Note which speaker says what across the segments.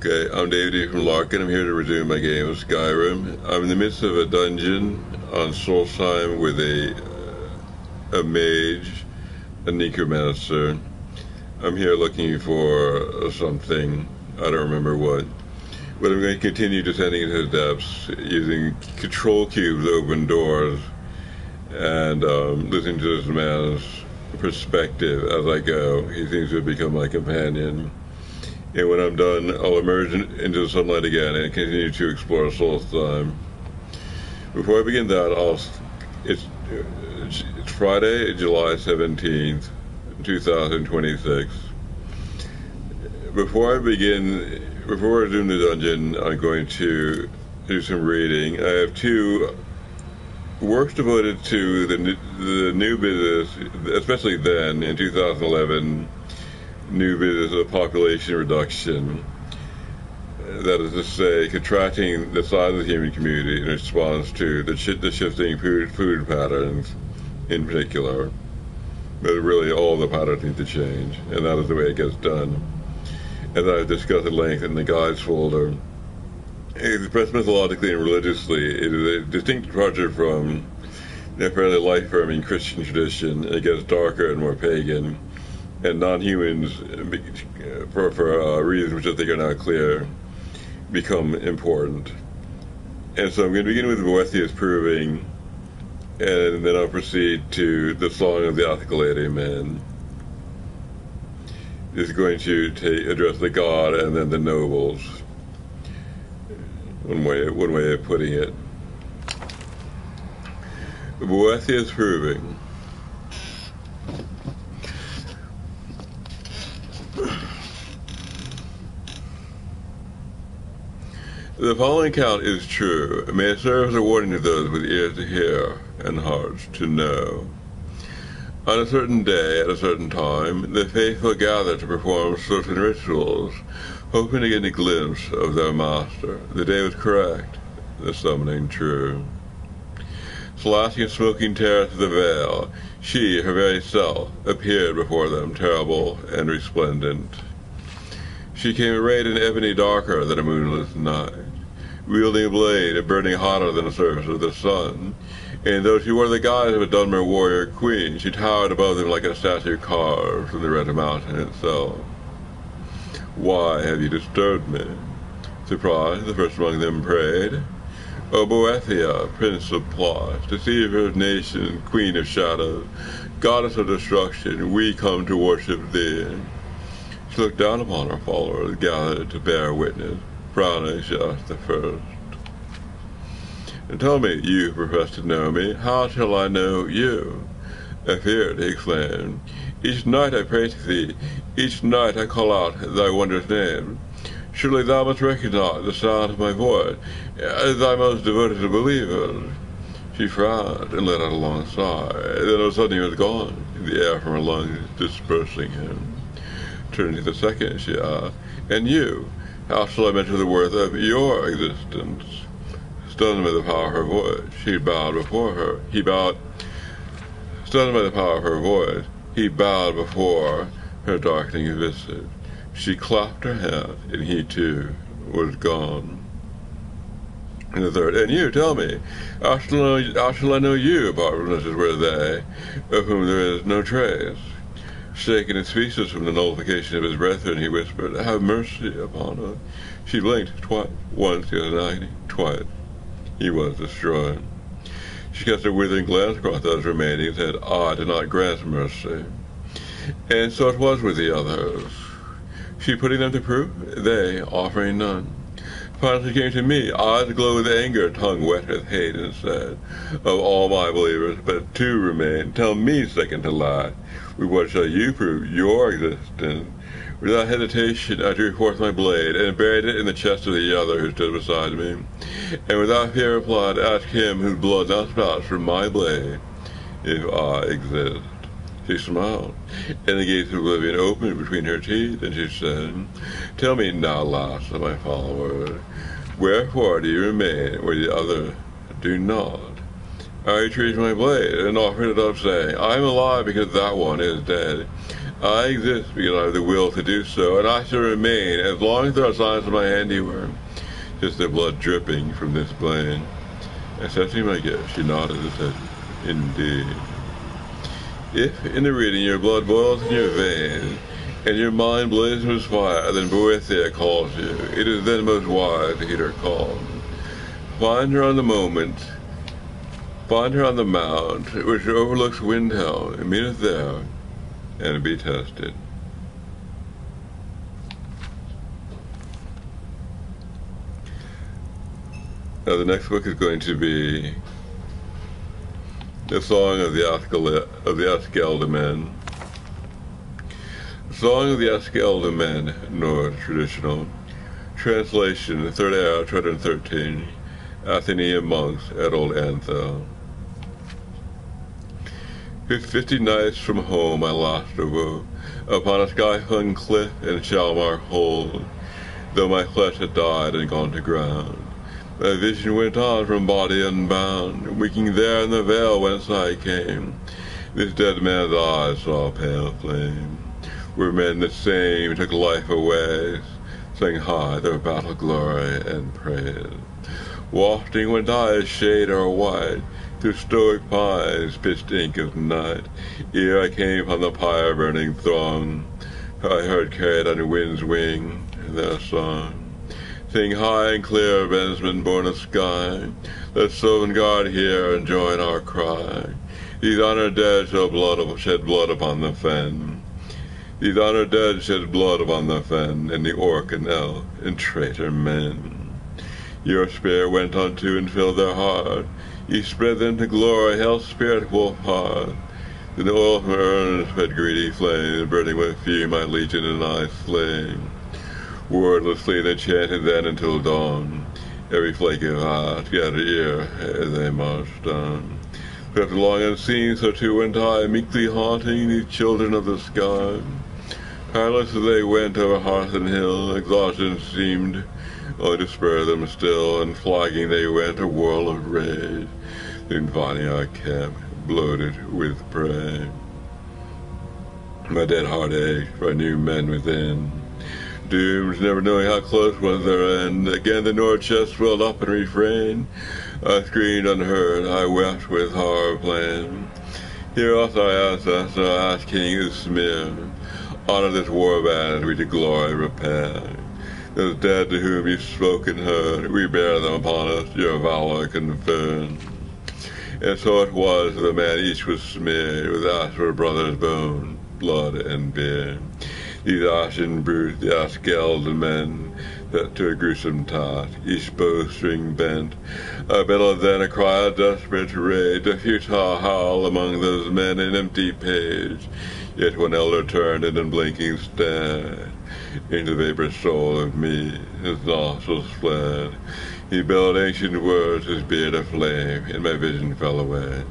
Speaker 1: Okay, I'm David from Larkin. I'm here to resume my game of Skyrim. I'm in the midst of a dungeon on Solstheim with a mage, a necromancer. I'm here looking for something. I don't remember what. But I'm going to continue descending into the depths using control cubes to open doors and listening to this man's perspective as I go. He seems to have become my companion. And when I'm done, I'll emerge into the sunlight again and continue to explore Solstheim. Before I begin that, it's Friday, July 17th, 2026. Before I resume the dungeon, I'm going to do some reading. I have two works devoted to the new business, especially then, in 2011, new business of population reduction. That is to say, contracting the size of the human community in response to the shifting food patterns in particular. But really all the patterns need to change, and that is the way it gets done. As I've discussed at length in the guides folder, expressed mythologically and religiously, it is a distinct departure from the fairly life-affirming Christian tradition. It gets darker and more pagan, and non-humans, for reasons which I think are now clear, become important. And so I'm going to begin with Boethius proving, and then I'll proceed to the Song of the Athletic Men. It's going to address the god and then the nobles. One way of putting it. Boethius proving. The following account is true. May it serve as a warning to those with ears to hear and hearts to know. On a certain day, at a certain time, the faithful gathered to perform certain rituals, hoping to get a glimpse of their master. The day was correct, the summoning true. Slashing a smoking terror through the veil, she, her very self, appeared before them, terrible and resplendent. She came arrayed in ebony darker than a moonless night, wielding a blade burning hotter than the surface of the sun, and though she wore the guise of a Dunmer warrior queen, she towered above them like a statue carved from the red mountain itself. Why have you disturbed me? Surprised, the first among them prayed. O Boethia, prince of plots, deceiver of nations, queen of shadows, goddess of destruction, we come to worship thee. She looked down upon her followers, gathered to bear witness, frowning she asked the first. And tell me, you profess to know me, how shall I know you? Afeard, he exclaimed, each night I pray to thee, each night I call out thy wondrous name. Surely thou must recognize the sound of my voice, as thy most devoted of believers. She frowned and let out a long sigh. Then all of a sudden he was gone, the air from her lungs dispersing him. Turning to the second, she asked, and you, how shall I measure the worth of your existence? Stunned by the power of her voice, he bowed before her. Stunned by the power of her voice, he bowed before her darkening visage. She clapped her hands, and he too was gone. And the third, and you, tell me, how shall I know you, apart from such as were they, of whom there is no trace? Shaken and speechless from the nullification of his brethren, he whispered, have mercy upon us. She blinked twice. Once he was in agony, twice he was destroyed. She cast a withering glance across those remaining and said, I do not grant mercy. And so it was with the others. She putting them to proof, they offering none. Finally she came to me, eyes aglow with anger, tongue wet with hate, and said, of all my believers, but two remain. Tell me, second to last, with what shall you prove your existence? Without hesitation, I drew forth my blade, and buried it in the chest of the other who stood beside me. And without fear replied, ask him whose blood now spouts from my blade, if I exist. She smiled, and the gates of oblivion opened between her teeth, and she said, tell me now, last of my followers, wherefore do you remain where the others do not? I retrieved my blade, and offered it up, saying, I am alive because that one is dead. I exist because I have the will to do so, and I shall remain as long as there are signs of my handiwork, just the blood dripping from this blade. Accepting my gift, she nodded and said, indeed. If, in the reading, your blood boils in your veins, and your mind blazes with fire, then Boethia calls you. It is then most wise to heed her call. Find her on the mount, which overlooks Windhelm, and meet us there, and be tested. Now the next book is going to be the Song of the Askeldamen. Song of the Askeldamen, Norse traditional. Translation, 3rd era, 213. Athenian monks at Old Anthel. 50 nights from home I lost awoke, upon a sky-hung cliff in Shalmar hold, though my flesh had died and gone to ground. My vision went on from body unbound, waking there in the vale whence I came. This dead man's eyes saw a pale flame, where men the same took life away, sang high their battle glory and praise. Wafting went I as shade or white, through stoic pines, pitched ink of night, ere I came upon the pyre-burning throng. I heard carried on wind's wing their song. Sing high and clear, bensmen born of sky, let Sovngarde hear and join our cry. These honored dead shall shed blood upon the fen. These honored dead shed blood upon the fen, and the orc and elf and traitor men. Your spear went unto and filled their heart. Ye spread them to glory, hell's spirit wolf heart. Then oil from urns fed greedy flames, burning with fear my legion and I slain. Wordlessly they chanted then until dawn. Every flake of heart gathered ear as they marched on. Crept along unseen, so too went I, meekly haunting these children of the sky. Tireless as they went over hearth and hill, exhaustion seemed only to spur them still, and flagging they went a whirl of rage, then finding our camp bloated with prey. My dead heart ached, for I knew men within, doomed, never knowing how close was their end. Again the Nord chest swelled up and refrained. I screamed unheard, I wept with horror plain. Hear us, our ancestor, asked King Usmir, honor this war band as we to glory repair. Those dead to whom you spoke and heard, we bear them upon us, your valor conferred. And so it was, the man each was smeared with ash for a brother's bone, blood and beer. These ashen brutes, the Askeldamen men, that to a gruesome task, each bowstring bent. I bellowed then a cry of desperate rage, a futile howl among those men in empty page. Yet one elder turned and unblinking stared into the vaporous soul of me, his nostrils fled. He bellowed ancient words, his beard aflame, and my vision fell away.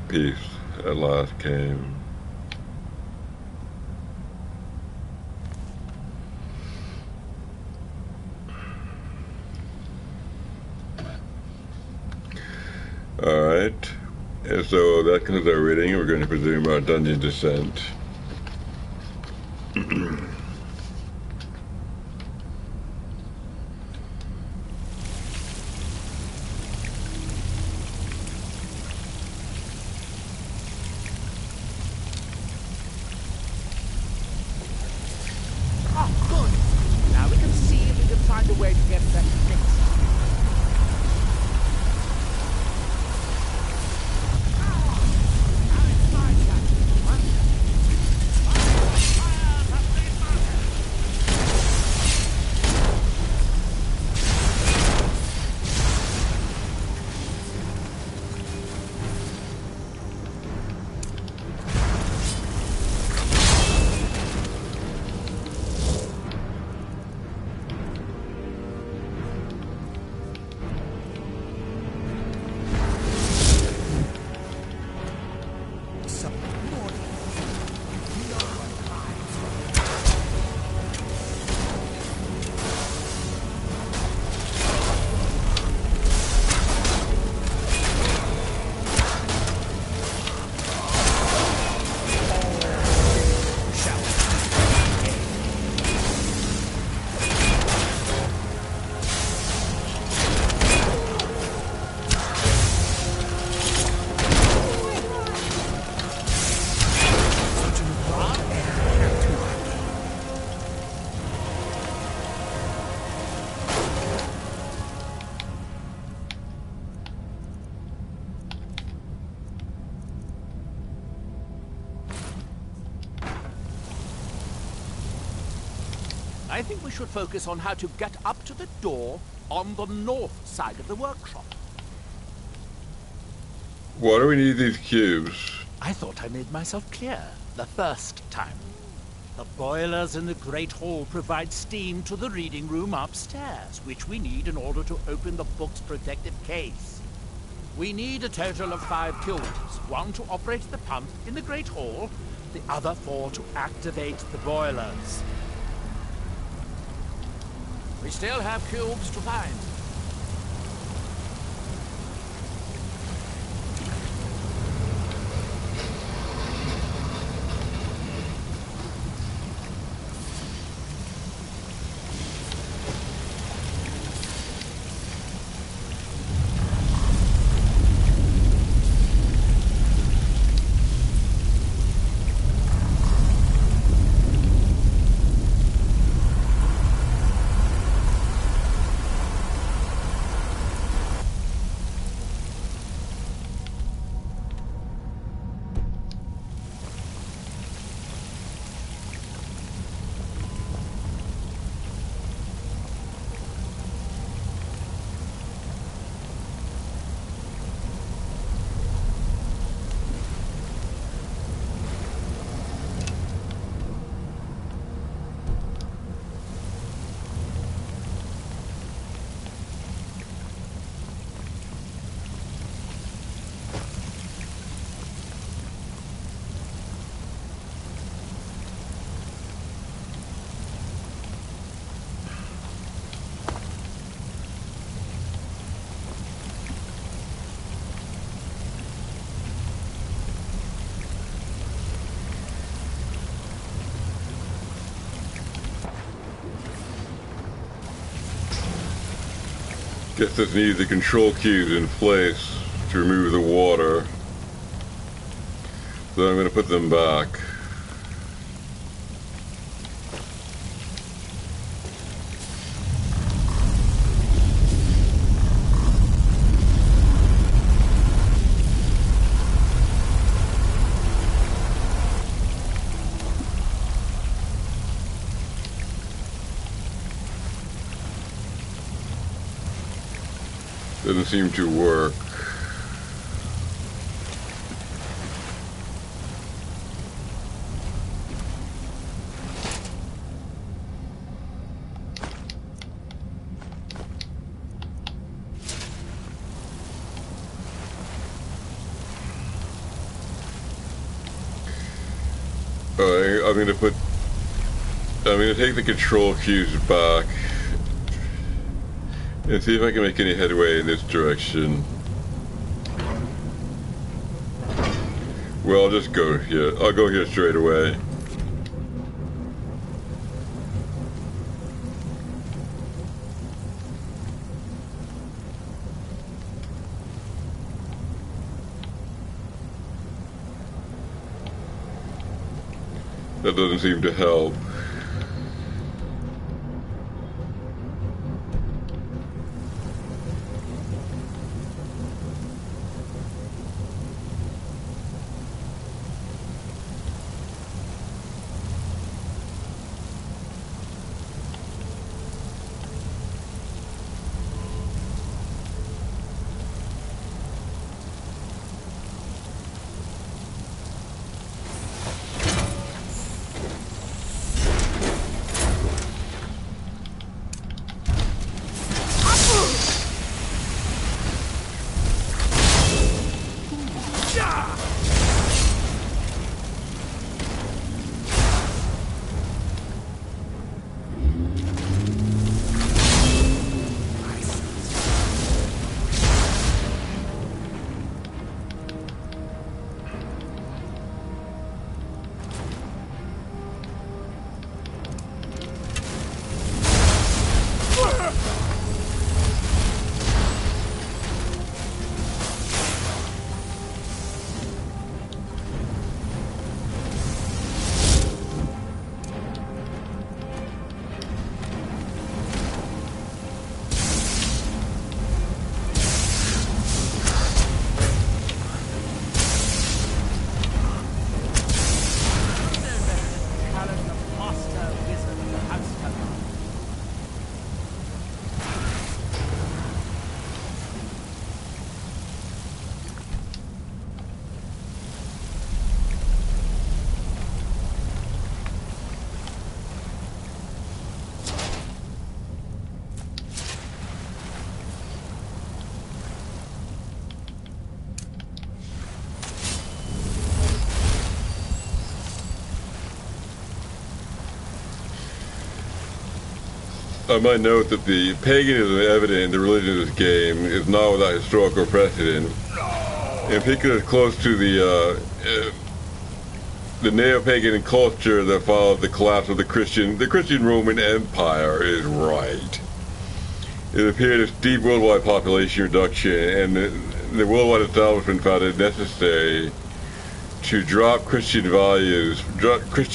Speaker 1: Peace at last came. Alright, and so that concludes our reading. We're going to resume our dungeon descent.
Speaker 2: I think we should focus on how to get up to the door on the north side of the workshop.
Speaker 1: Why do we need these cubes?
Speaker 2: I thought I made myself clear the first time. The boilers in the Great Hall provide steam to the reading room upstairs, which we need in order to open the book's protective case. We need a total of 5 kilns, 1 to operate the pump in the Great Hall, the other 4 to activate the boilers. We still have cubes to find.
Speaker 1: Guess this needs the control cubes in place to remove the water. So I'm going to put them back. Doesn't seem to work. Alright, I'm gonna take the control cubes back and see if I can make any headway in this direction. Well, I'll just go here. I'll go here straight away. That doesn't seem to help. I might note that the paganism evident in the religion of this game is not without historical precedent. In particular, it's close to the neo-pagan culture that followed the collapse of the Christian Roman Empire is right. It appeared a steep worldwide population reduction, and the worldwide establishment found it necessary to drop Christian values, to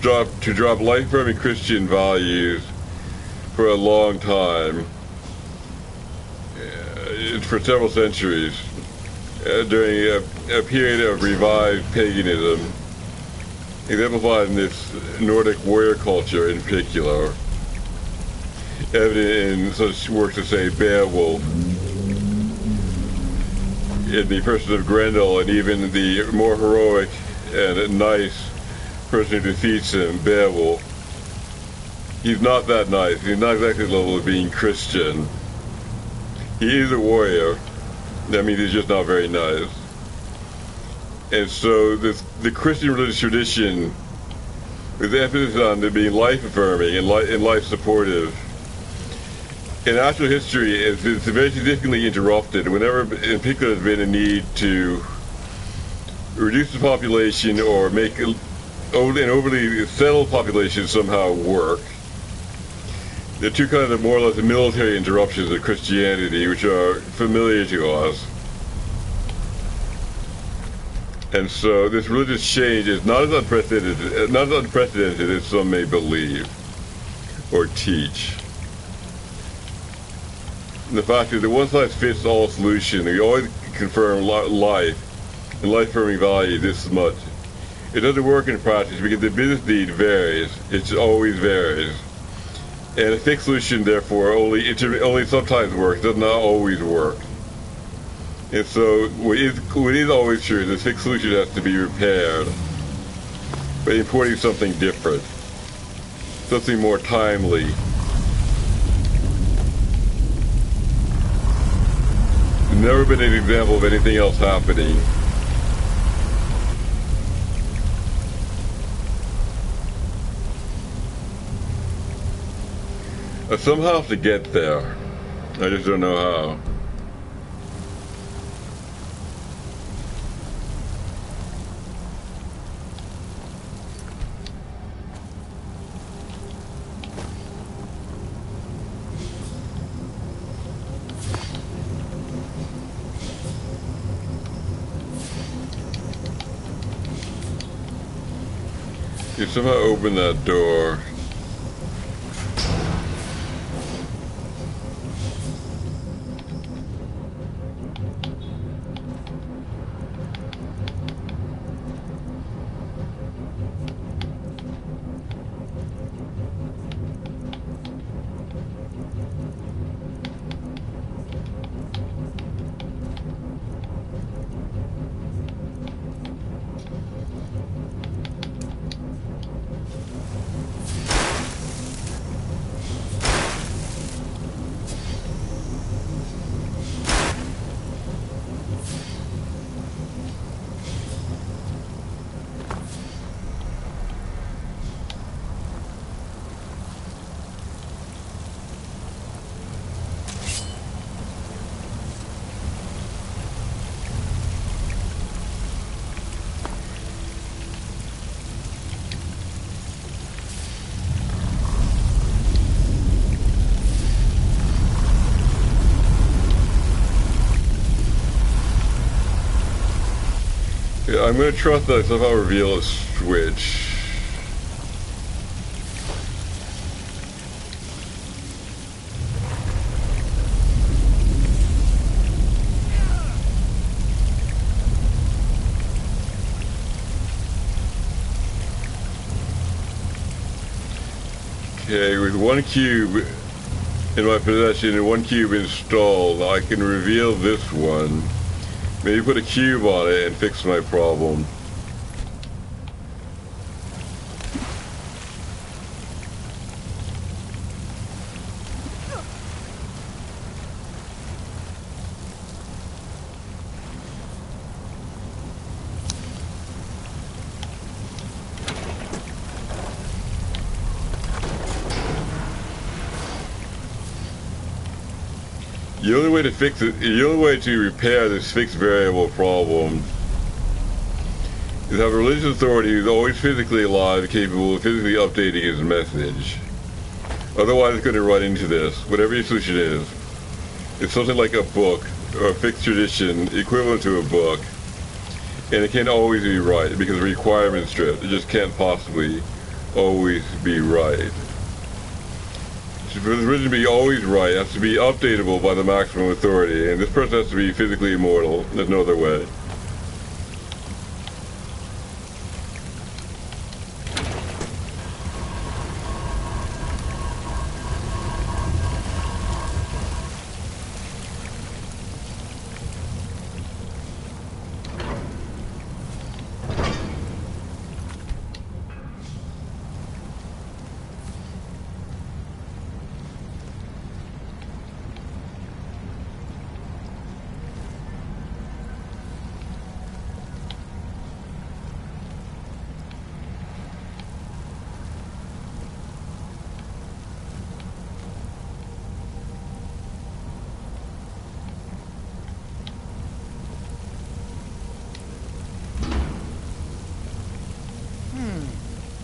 Speaker 1: drop life-affirming Christian values for a long time, for several centuries, during a period of revived paganism, exemplified in this Nordic warrior culture in particular, evident in such works as, say, Beowulf, in the person of Grendel, and even the more heroic and nice person who defeats him, Beowulf. He's not that nice. He's not exactly the level of being Christian. He is a warrior. That means he's just not very nice. And so the Christian religious tradition, with emphasis on it being life-affirming and life-supportive, in actual history, it's very significantly interrupted whenever, in particular, there's been a need to reduce the population or make an overly settled population somehow work. There are two kinds of more or less military interruptions of Christianity, which are familiar to us. And so this religious change is not as unprecedented as some may believe or teach. The fact is that one-size-fits-all solution, we always confirm life and life-affirming value this much. It doesn't work in practice because the business need varies. It always varies. And a fixed solution, therefore, only sometimes works, does not always work. And so what is always true is the fixed solution has to be repaired by importing something different, something more timely. There's never been an example of anything else happening. I somehow have to get there. I just don't know how. You somehow open that door. I'm going to trust that I somehow reveal a switch. Okay, with one cube in my possession and one cube installed, I can reveal this one. Maybe put a cube on it and fix my problem. The only way to fix it, the only way to repair this fixed variable problem is have a religious authority who's always physically alive, capable of physically updating his message. Otherwise, it's going to run into this. Whatever your solution is, it's something like a book or a fixed tradition equivalent to a book, and it can't always be right because the requirement's stripped. It just can't possibly always be right. So for the religion to be always right, it has to be updatable by the maximum authority, and this person has to be physically immortal. There's no other way.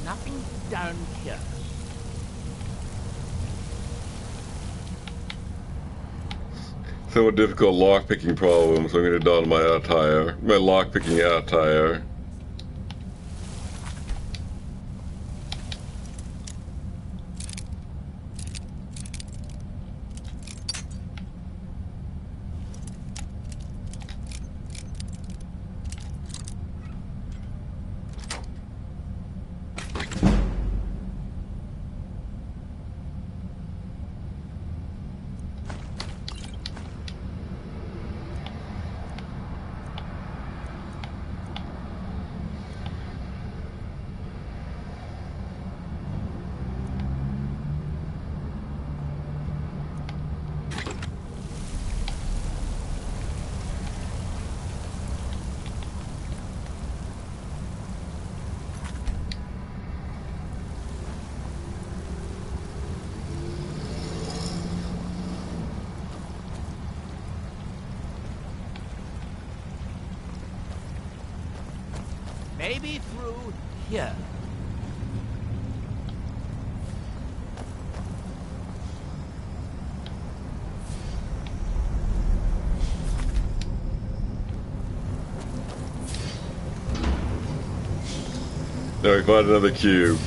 Speaker 2: Nothing down here.
Speaker 1: Somewhat difficult lock-picking problem, so I'm going to don my attire. My lock-picking attire.
Speaker 2: Maybe through here.
Speaker 1: Now we find another cube.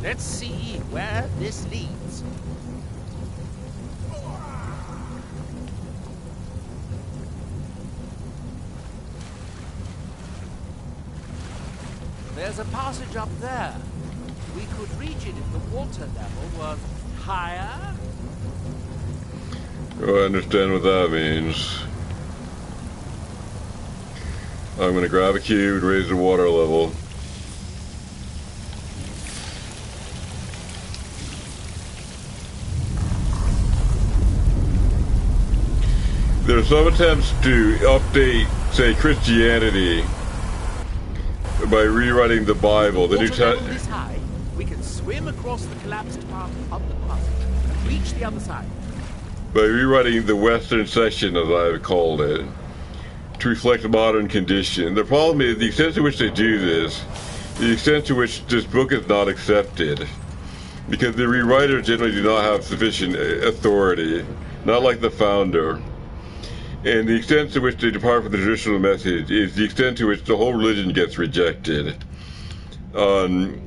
Speaker 2: Let's see where this leads. There's a passage up there. We could reach it if the water level was higher.
Speaker 1: Oh, I understand what that means. I'm going to grab a cube and raise the water level. there's some attempts to update, say, Christianity by rewriting the Bible. The New
Speaker 2: Testament. This high, we can swim across the collapsed part of the passage and reach the other side.
Speaker 1: By rewriting the Western section, as I've called it, to reflect modern condition. The problem is the extent to which they do this, the extent to which this book is not accepted, because the rewriters generally do not have sufficient authority, not like the founder. And the extent to which they depart from the traditional message is the extent to which the whole religion gets rejected on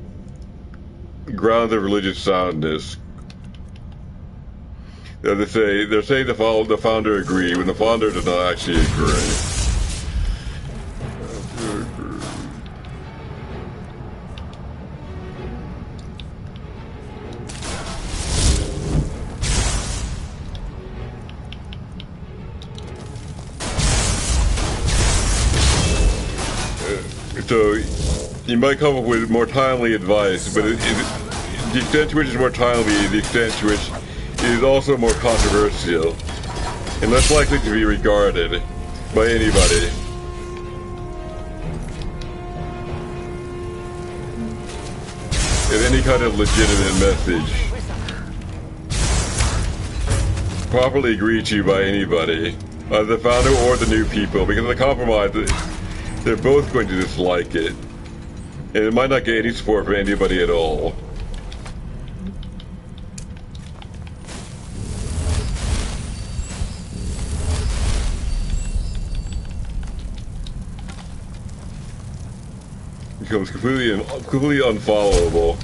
Speaker 1: grounds of religious soundness. They're saying the founder agreed when the founder does not actually agree. So you might come up with more timely advice, but the extent to which it's more timely is the extent to which it is also more controversial and less likely to be regarded by anybody. As any kind of legitimate message properly agreed to by anybody, either the founder or the new people, because of the compromise, they're both going to dislike it, and it might not get any support from anybody at all. It becomes completely unfollowable.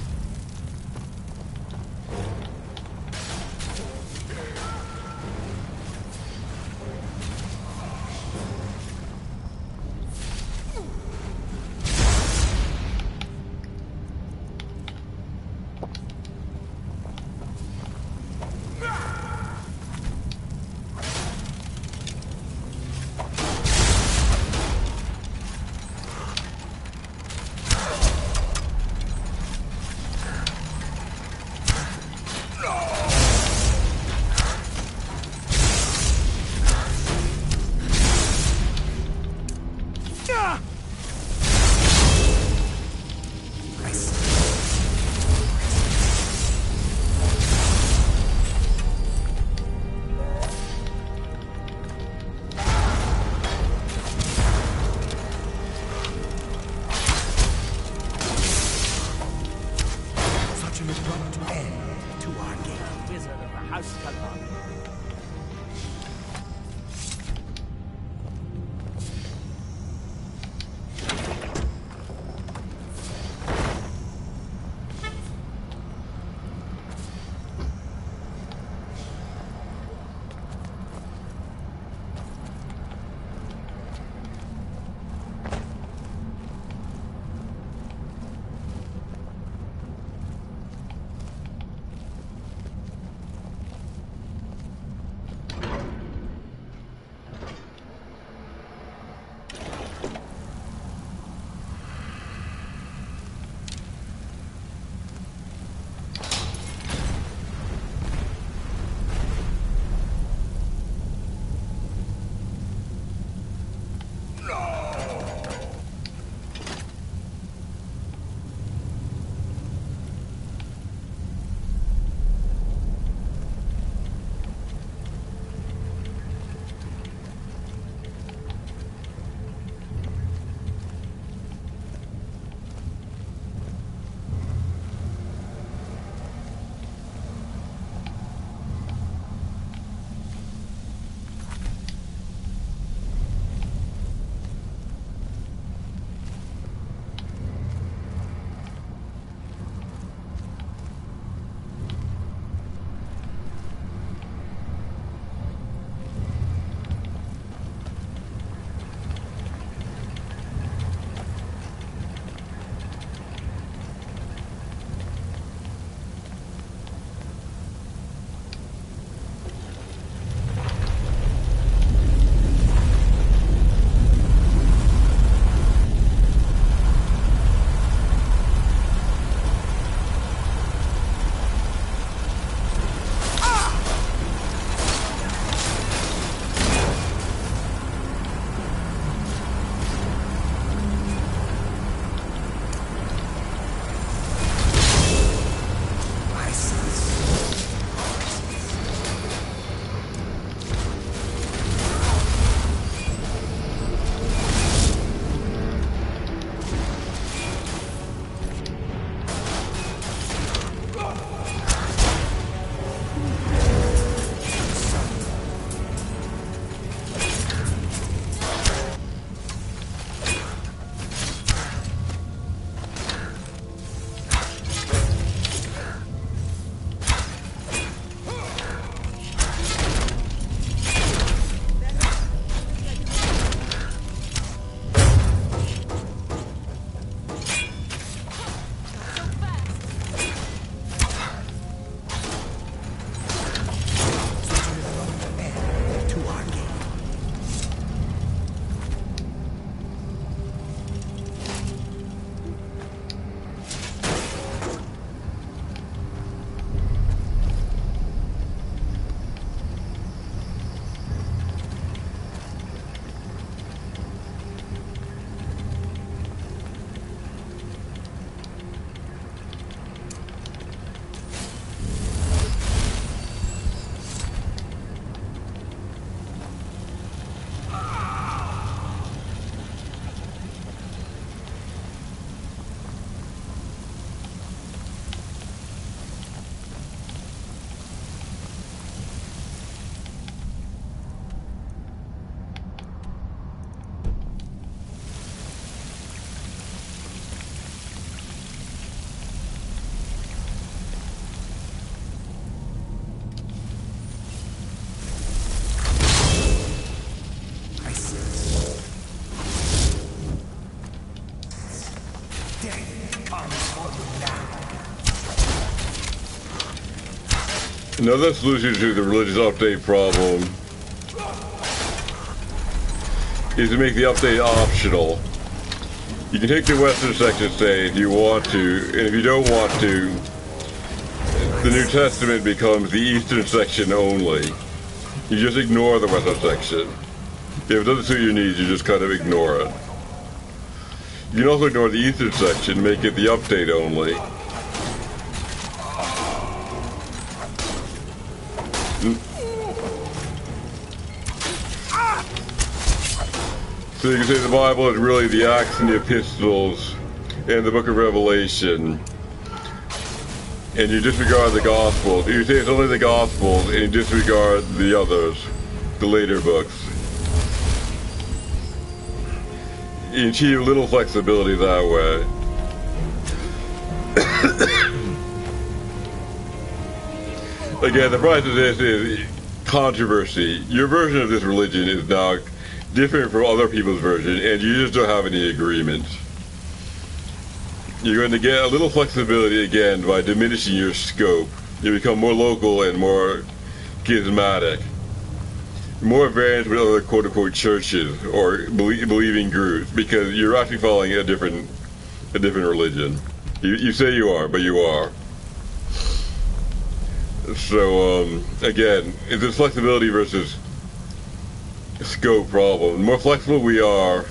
Speaker 1: Another solution to the religious update problem is to make the update optional. You can take the Western section, say, if you want to, and if you don't want to, the New Testament becomes the Eastern section only. You just ignore the Western section. If it doesn't suit your needs, you just kind of ignore it. You can also ignore the Eastern section, make it the update only. So you can say the Bible is really the Acts and the Epistles and the Book of Revelation, and you disregard the Gospels. You say it's only the Gospels, and you disregard the others, the later books. You achieve a little flexibility that way. Again, the price of this is controversy. Your version of this religion is now different from other people's version, and you just don't have any agreement. You're going to get a little flexibility again by diminishing your scope. You become more local and more schismatic, more variant with other quote-unquote churches or believing groups, because you're actually following a different religion. You say you are, but you are. So again, it's this flexibility versus scope problem. The more flexible we are,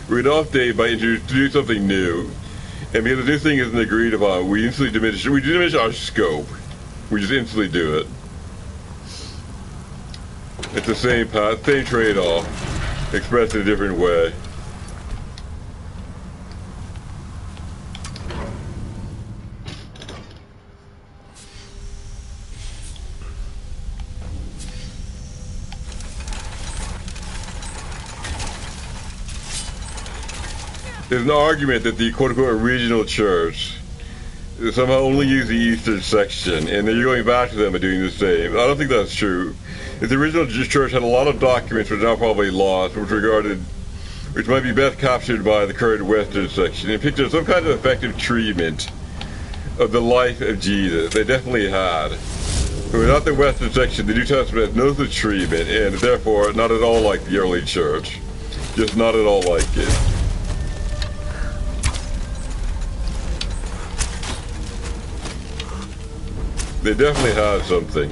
Speaker 1: we're going to update by introducing something new, and because the new thing isn't agreed upon, we instantly diminish our scope. We just instantly do it. It's the same path, same trade-off, expressed in a different way. There's an argument that the quote-unquote original church somehow only used the Eastern section, and then you're going back to them and doing the same. I don't think that's true. If the original church had a lot of documents which are now probably lost, which might be best captured by the current Western section, and picture some kind of effective treatment of the life of Jesus. They definitely had. But without the Western section, the New Testament has no such treatment, and therefore not at all like the early church. Just not at all like it. They definitely had something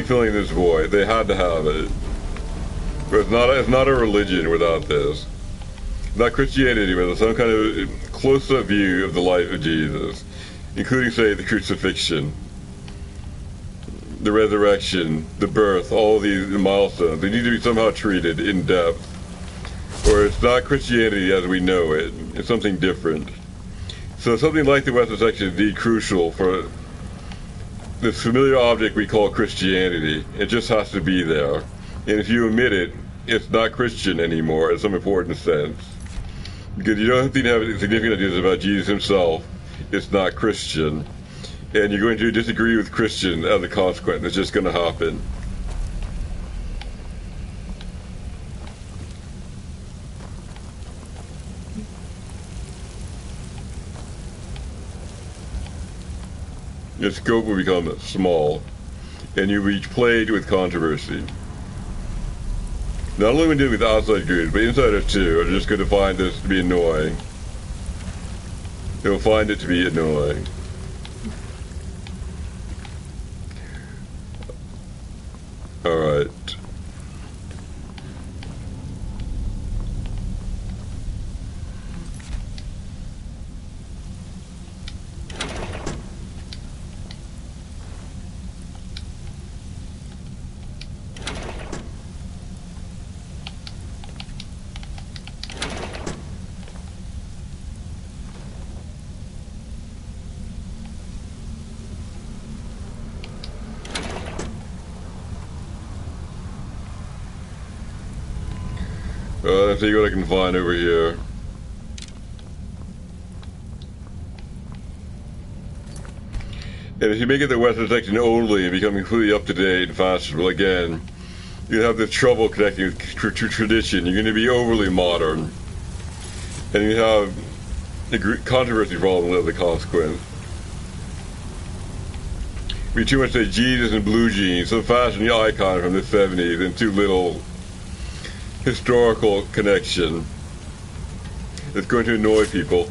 Speaker 1: filling this void. They had to have it. But it's not a religion without this. Not Christianity, but some kind of close-up view of the life of Jesus, including, say, the crucifixion, the resurrection, the birth, all these milestones. They need to be somehow treated in depth. Or it's not Christianity as we know it. It's something different. So something like the Western section is indeed crucial for this familiar object we call Christianity. It just has to be there. And if you omit it, it's not Christian anymore in some important sense. Because you don't have to have significant ideas about Jesus himself. It's not Christian. And you're going to disagree with Christians as a consequence. It's just going to happen. Your scope will become small, and you'll be plagued with controversy. Not only when dealing with outside groups, but insiders too are just going to find this to be annoying. They'll find it to be annoying. Alright. Let's see what I can find over here. And if you make it the Western section only and become completely up-to-date and fashionable, again, you have this trouble connecting with tradition. You're going to be overly modern. And you have a controversy problem as a consequence. be too much like Jesus and blue jeans, some fashion icon from the 70s, and too little historical connection. It's going to annoy people.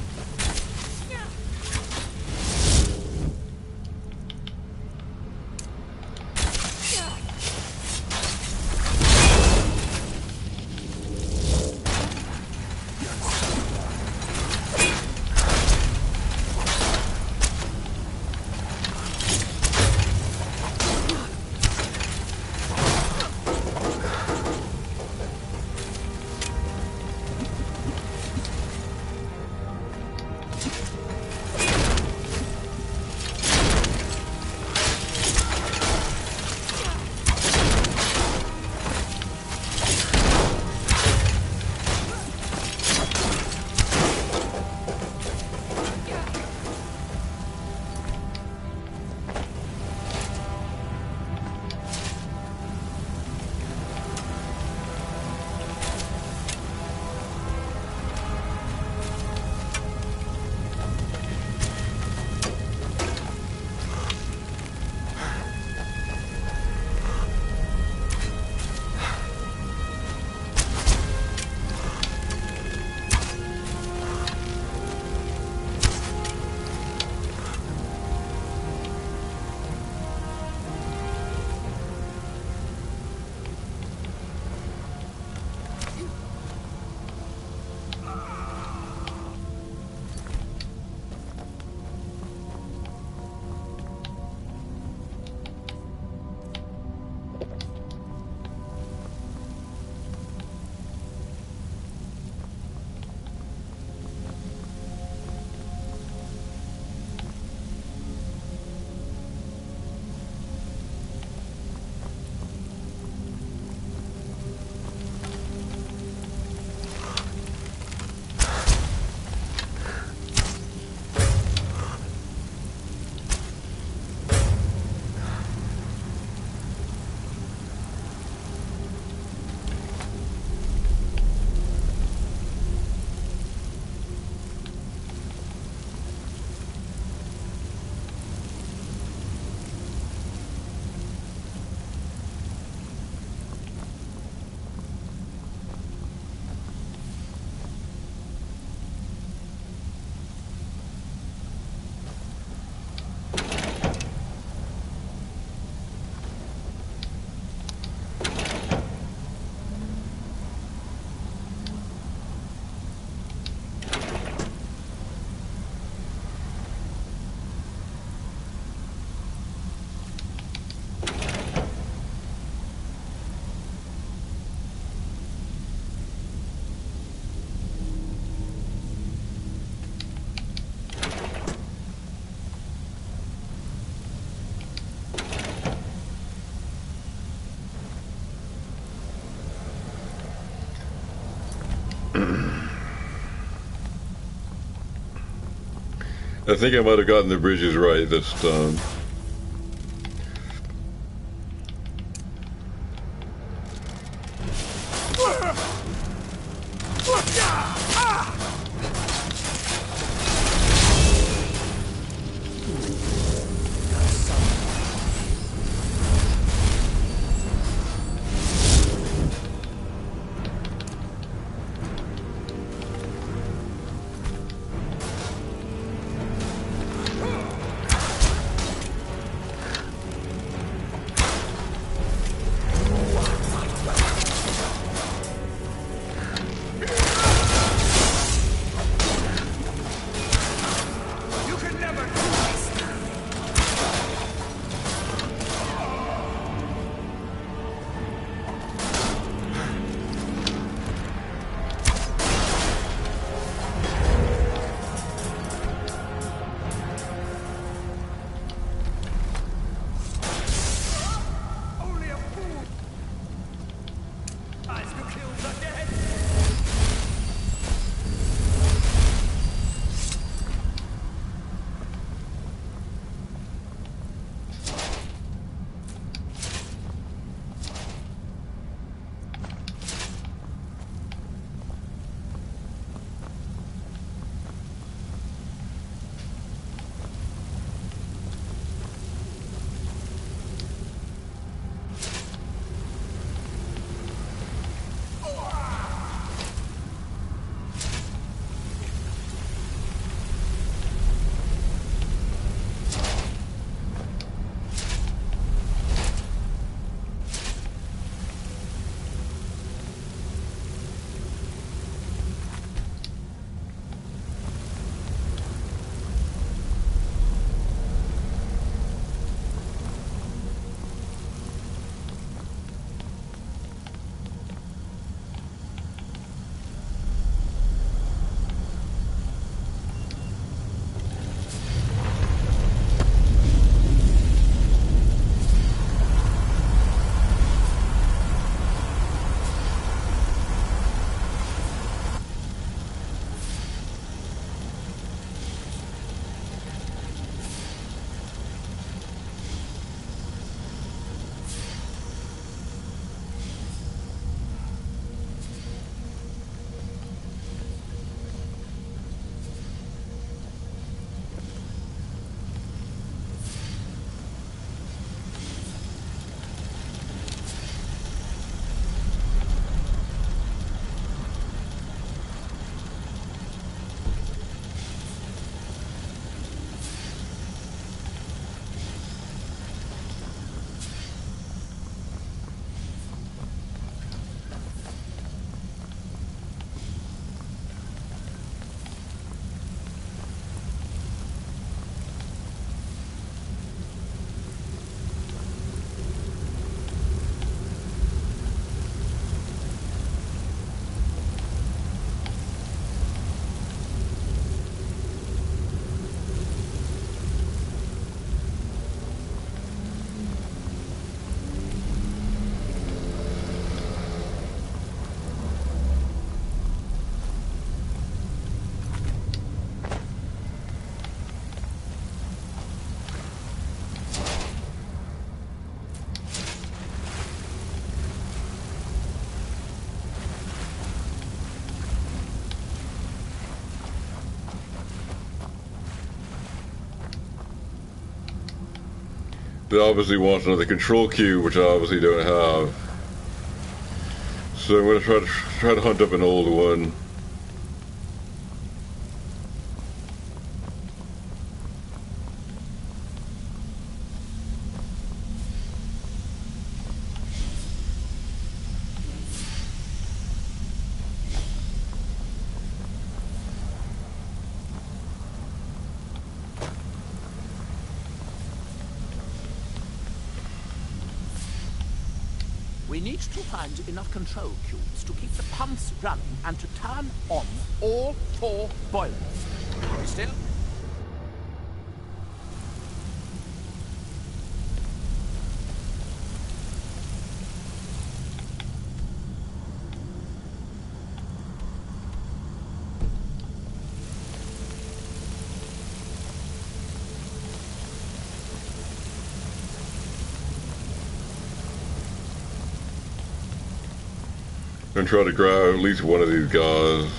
Speaker 1: I think I might have gotten the bridges right this time. It obviously wants another control cube, which I obviously don't have. So I'm going to try to hunt up an old one.
Speaker 2: We need to find enough control cubes to keep the pumps running and to turn on all 4 boilers. Are we still?
Speaker 1: I'm going to try to grab at least one of these guys.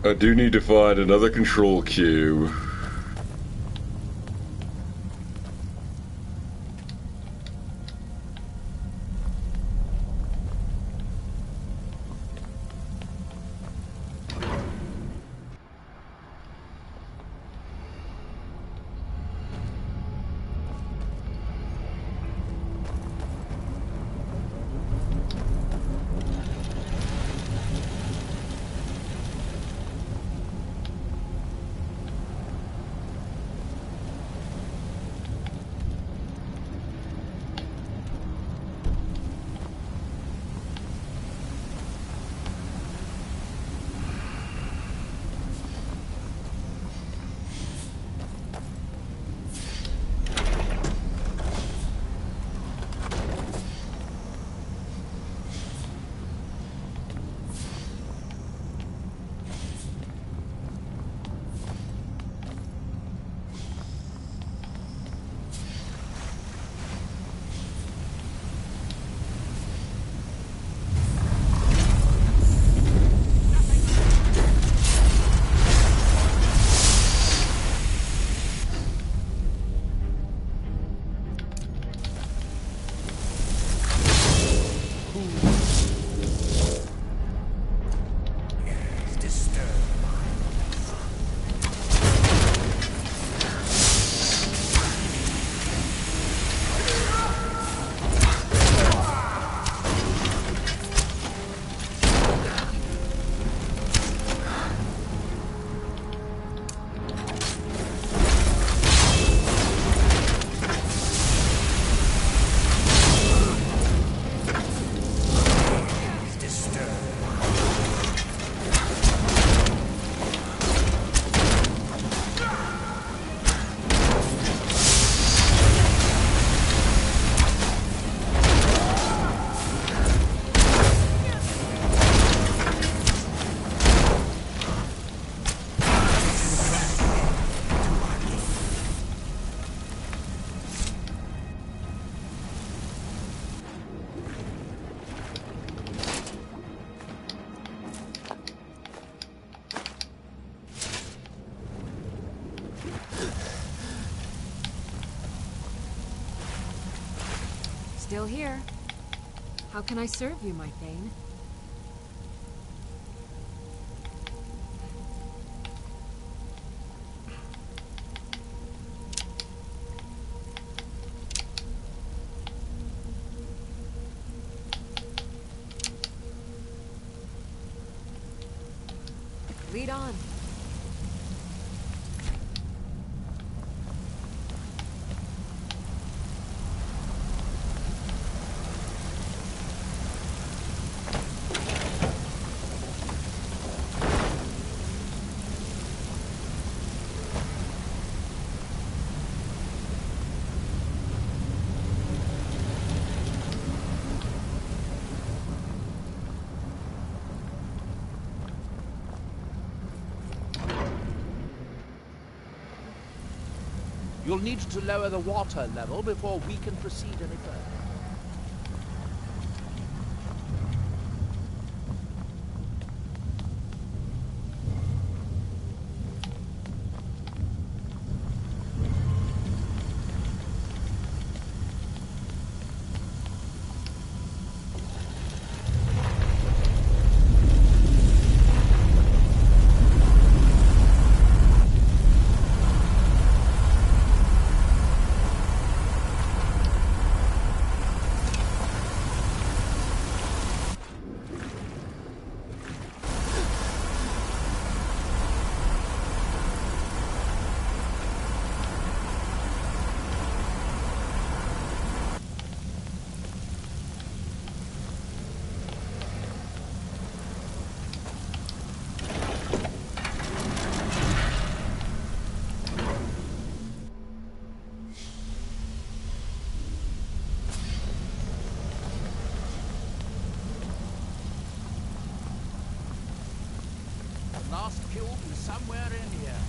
Speaker 1: I do need to find another control cube.
Speaker 3: Still here. How can I serve you, my Thane? Lead on.
Speaker 2: You'll need to lower the water level before we can proceed any further. Last cube is somewhere in here.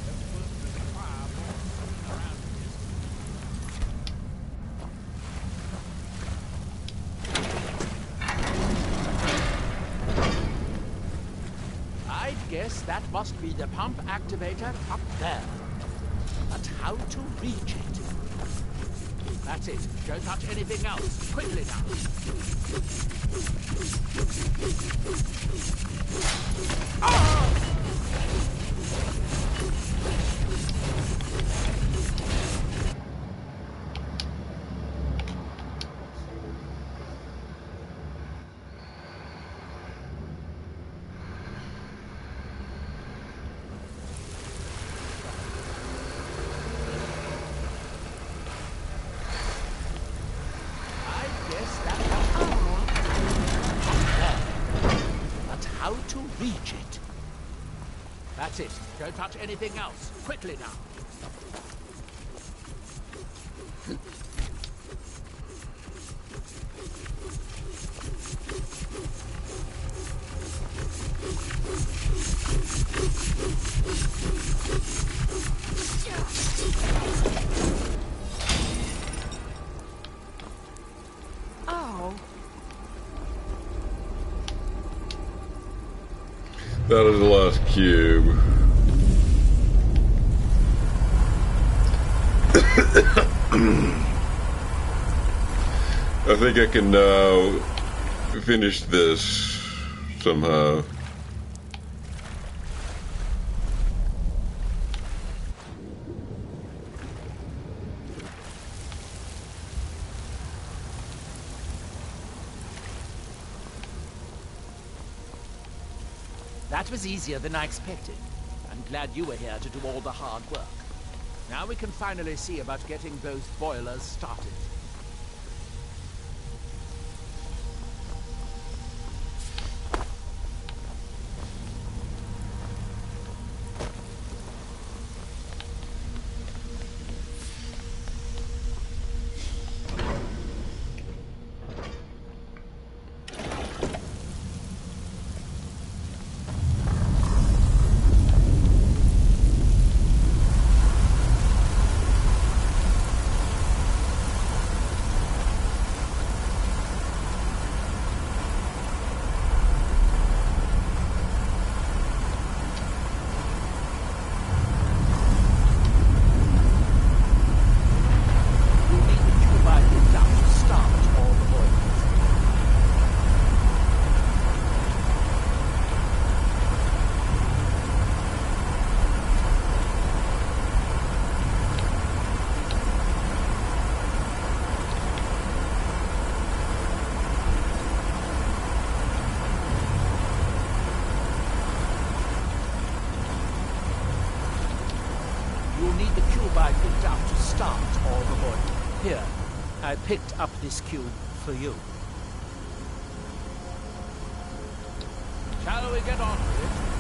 Speaker 2: There's far more sitting around this. I'd guess that must be the pump activator up there. But how to reach it? That's it. Don't touch anything else. Quickly now. How to reach it. That's it. Don't touch anything else. Quickly now.
Speaker 1: That is the last cube. I think I can now finish this somehow.
Speaker 2: That was easier than I expected. I'm glad you were here to do all the hard work. Now we can finally see about getting those boilers started. I picked up to start all the morning. Here, I picked up this cube for you. Shall we get on with it?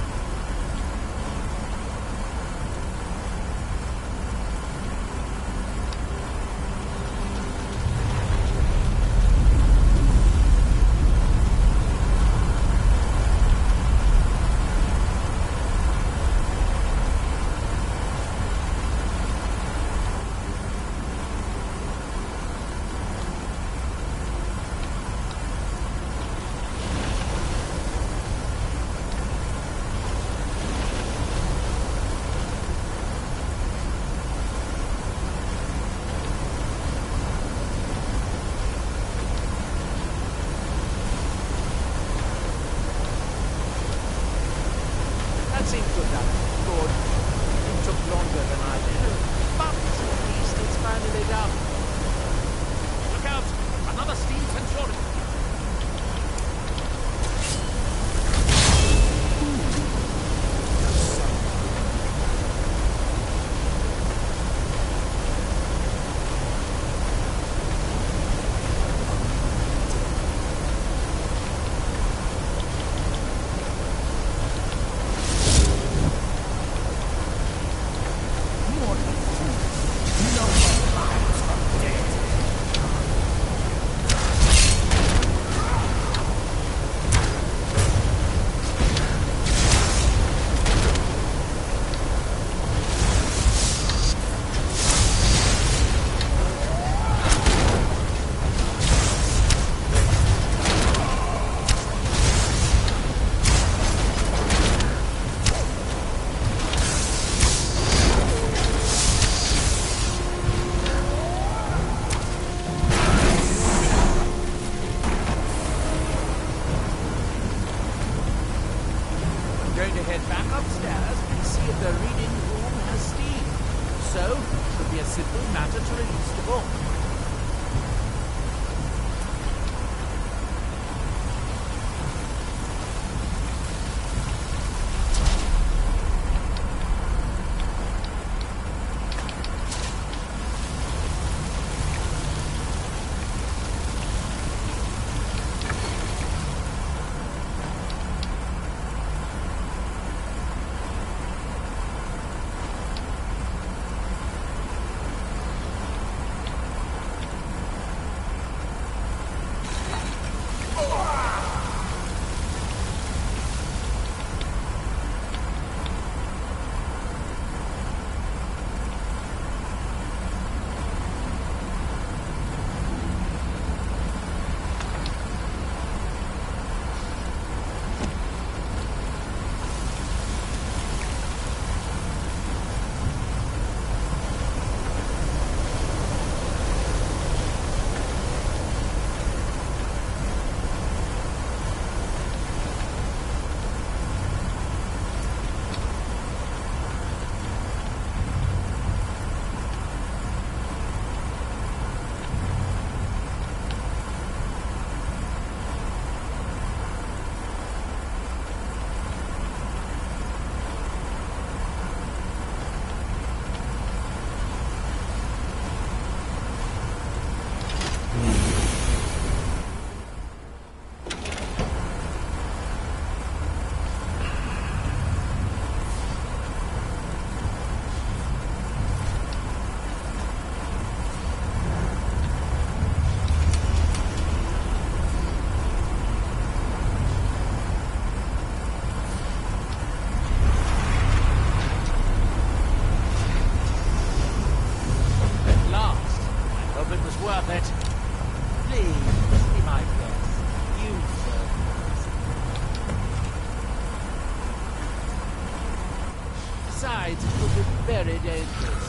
Speaker 4: Besides, it would be very dangerous.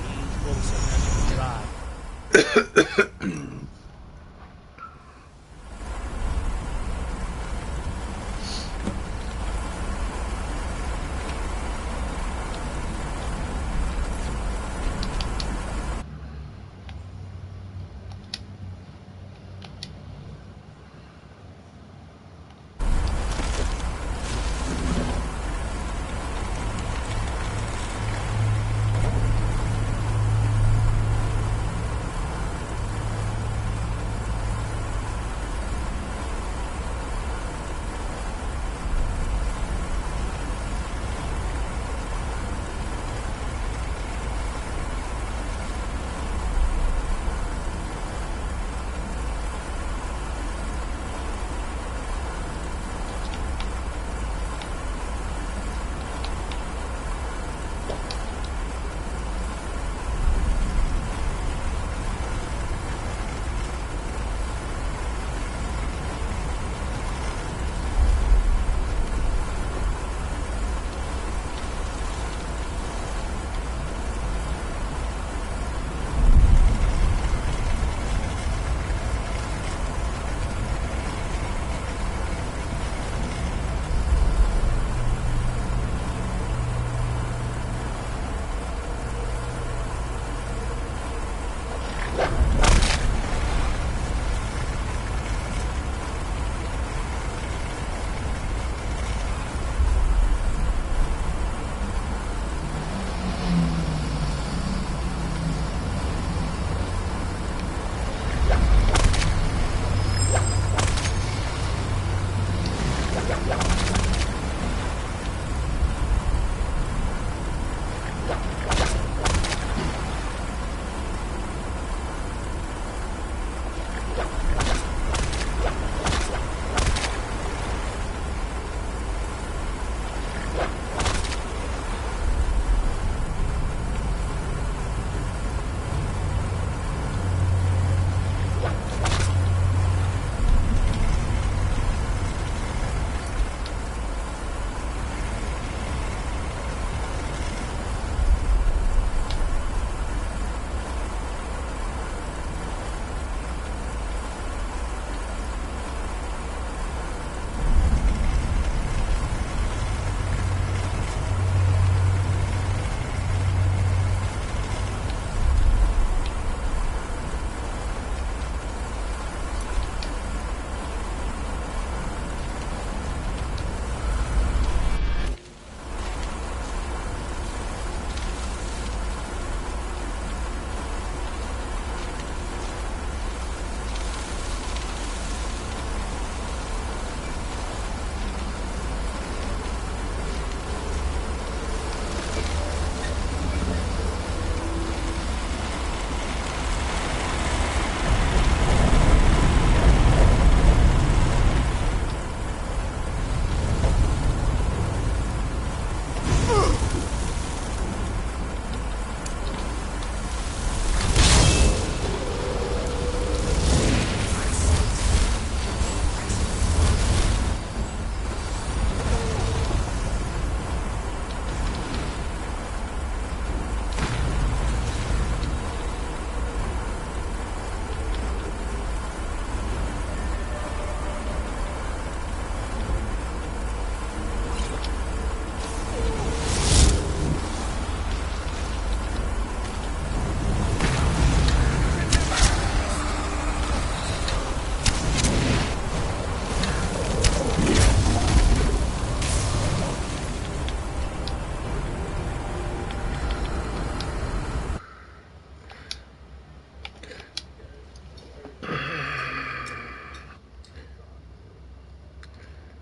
Speaker 4: These books are meant to be dry.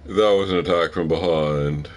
Speaker 1: That was an attack from behind.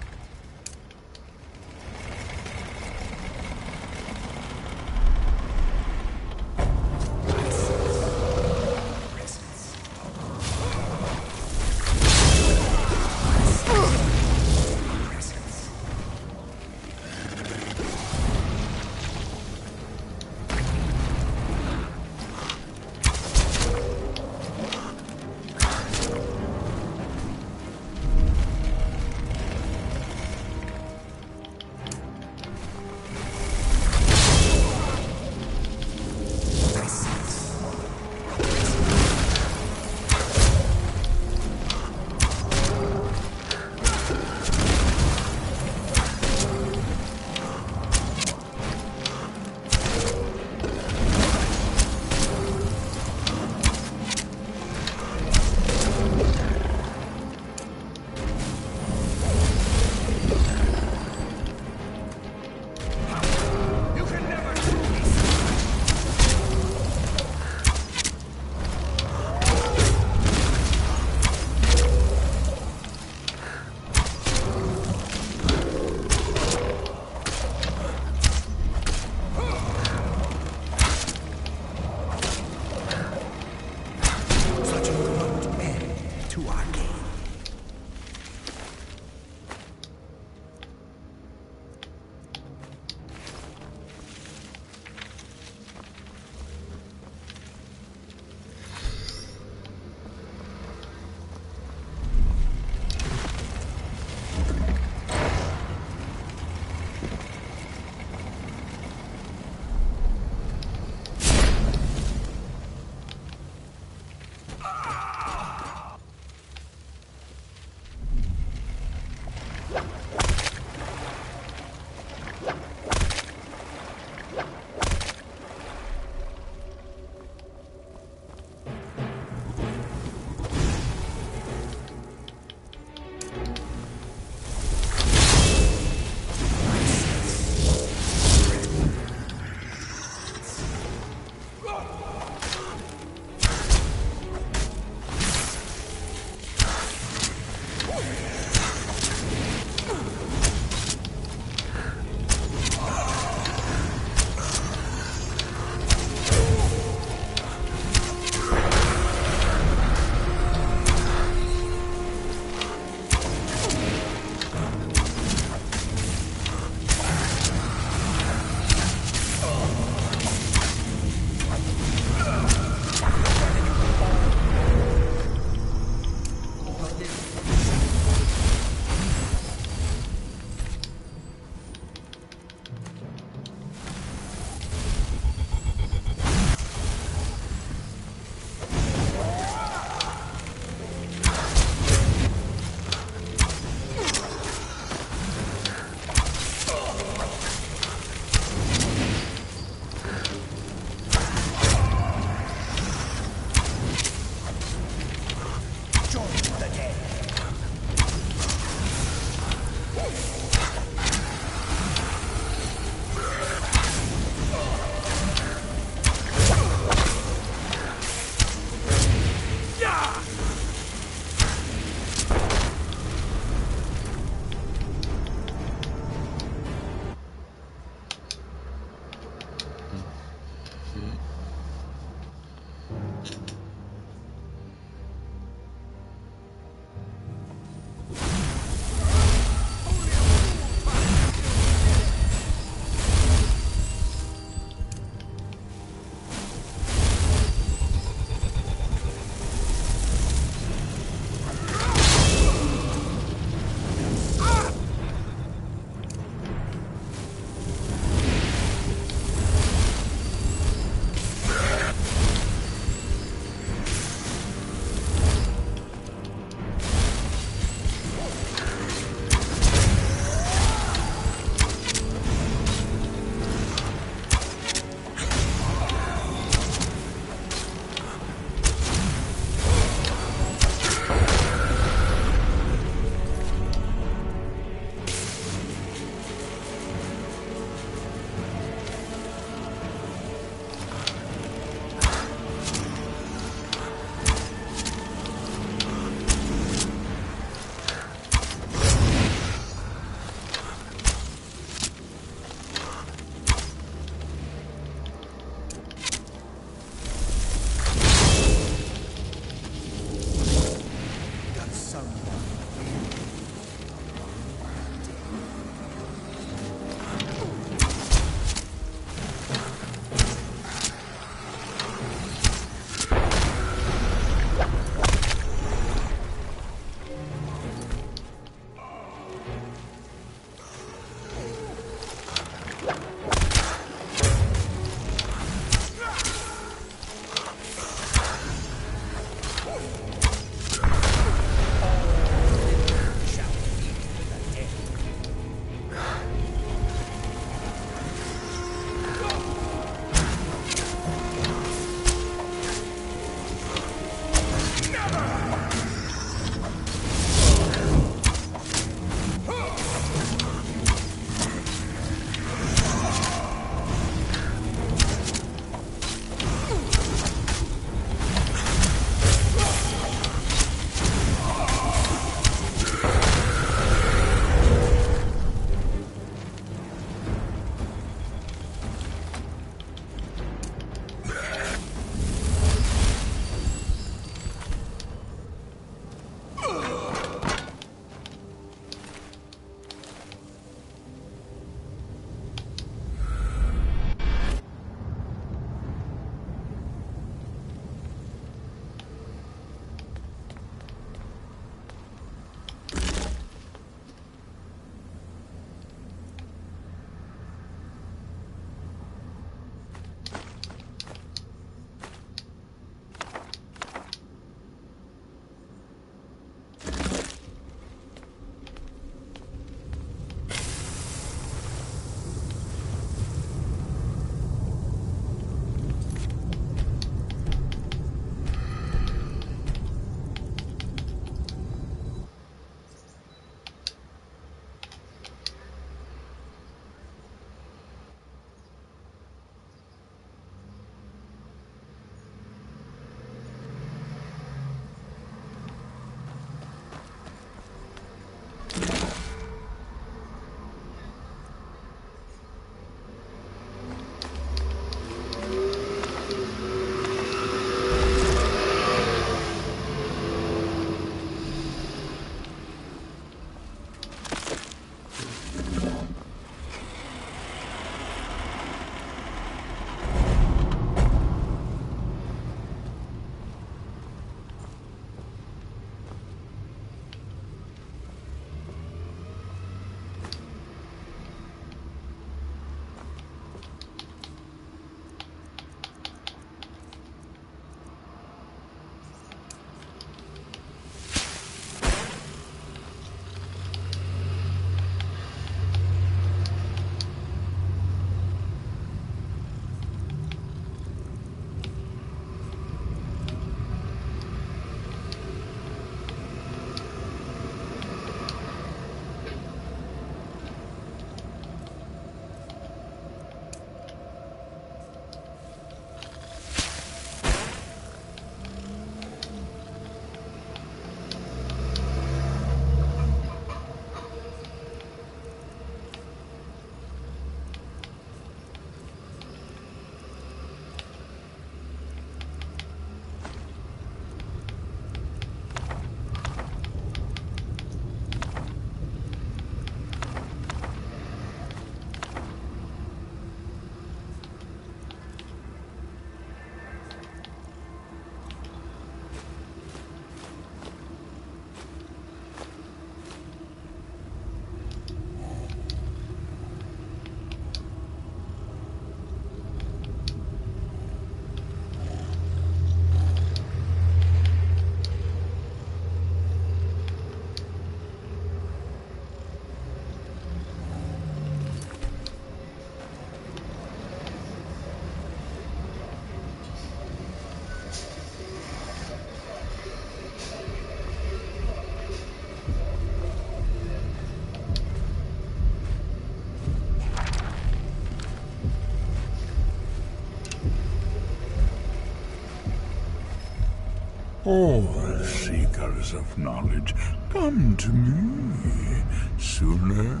Speaker 5: All seekers of knowledge come to me sooner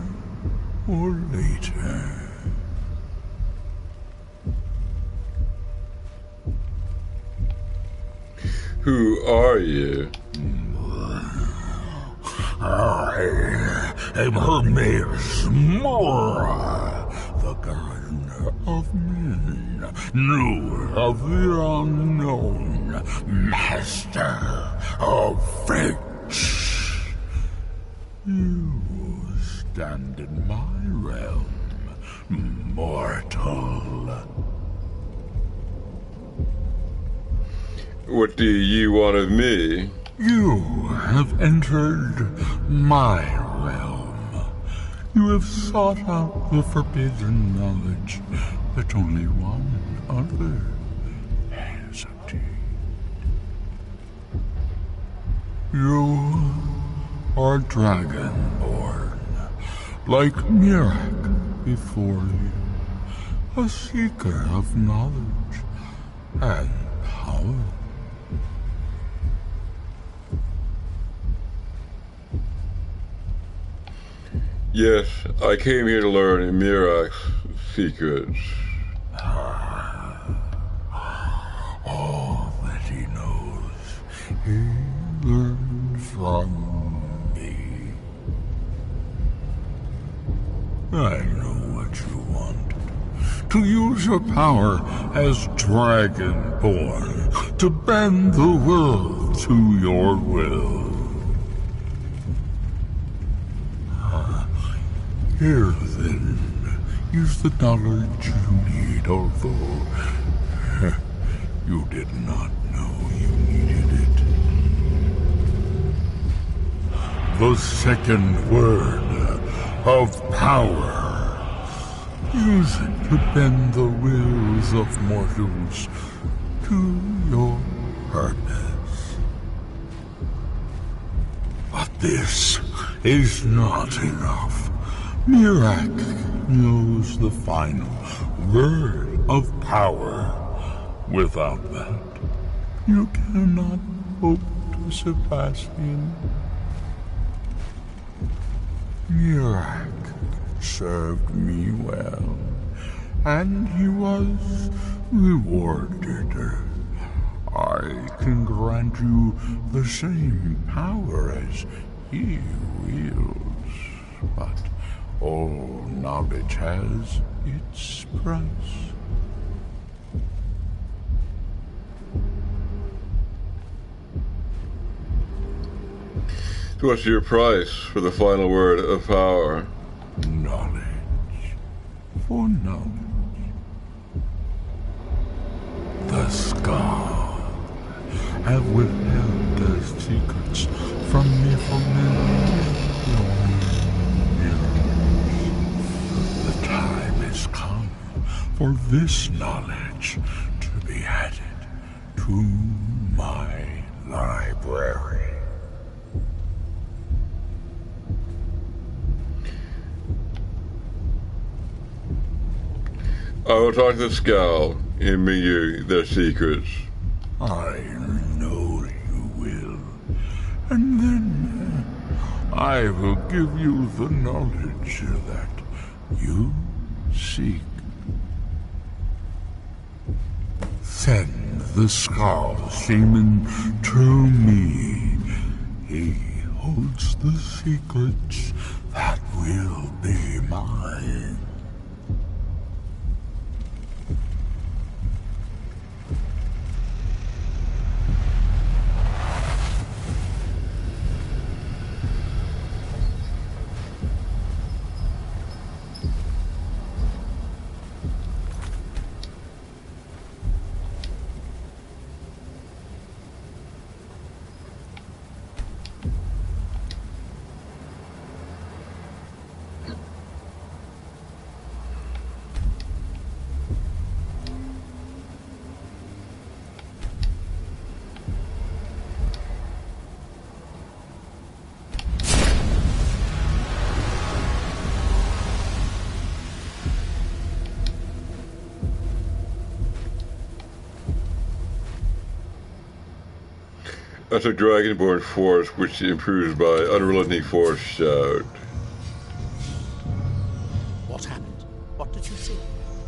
Speaker 5: or later.
Speaker 1: Who are you?
Speaker 5: I am Hermes Mora, the gardener of men, knower of the unknown, master of fates. You stand in my realm, mortal.
Speaker 1: What do you want of me?
Speaker 5: You have entered my realm. You have sought out the forbidden knowledge that only one other has obtained. You are dragonborn, like Mirak before you, a seeker of knowledge and power.
Speaker 1: Yes, I came here to learn Mirak's secrets.
Speaker 5: All that he knows, he learned from me. I know what you want. To use your power as Dragonborn, to bend the world to your will. Here, then, is the knowledge you need, although you did not know you needed it. The second word of power. Use it to bend the wills of mortals to your purpose. But this is not enough. Mirak knows the final word of power. Without that, you cannot hope to surpass him. Mirak served me well, and he was rewarded. I can grant you the same power as he wields, but all knowledge has its price.
Speaker 1: So what's your price for the final word of power?
Speaker 5: Knowledge for knowledge. The Scar have withheld their secrets from me for many long years. The time has come for this knowledge to be added to my library.
Speaker 1: I will talk to Scowl and bring you their secrets.
Speaker 5: I know you will. And then I will give you the knowledge that you seek. Send the Skull Shaman to me. He holds the secrets that will be mine.
Speaker 1: That's a dragonborn force which improves by unrelenting force shout.
Speaker 2: What happened? What did you see?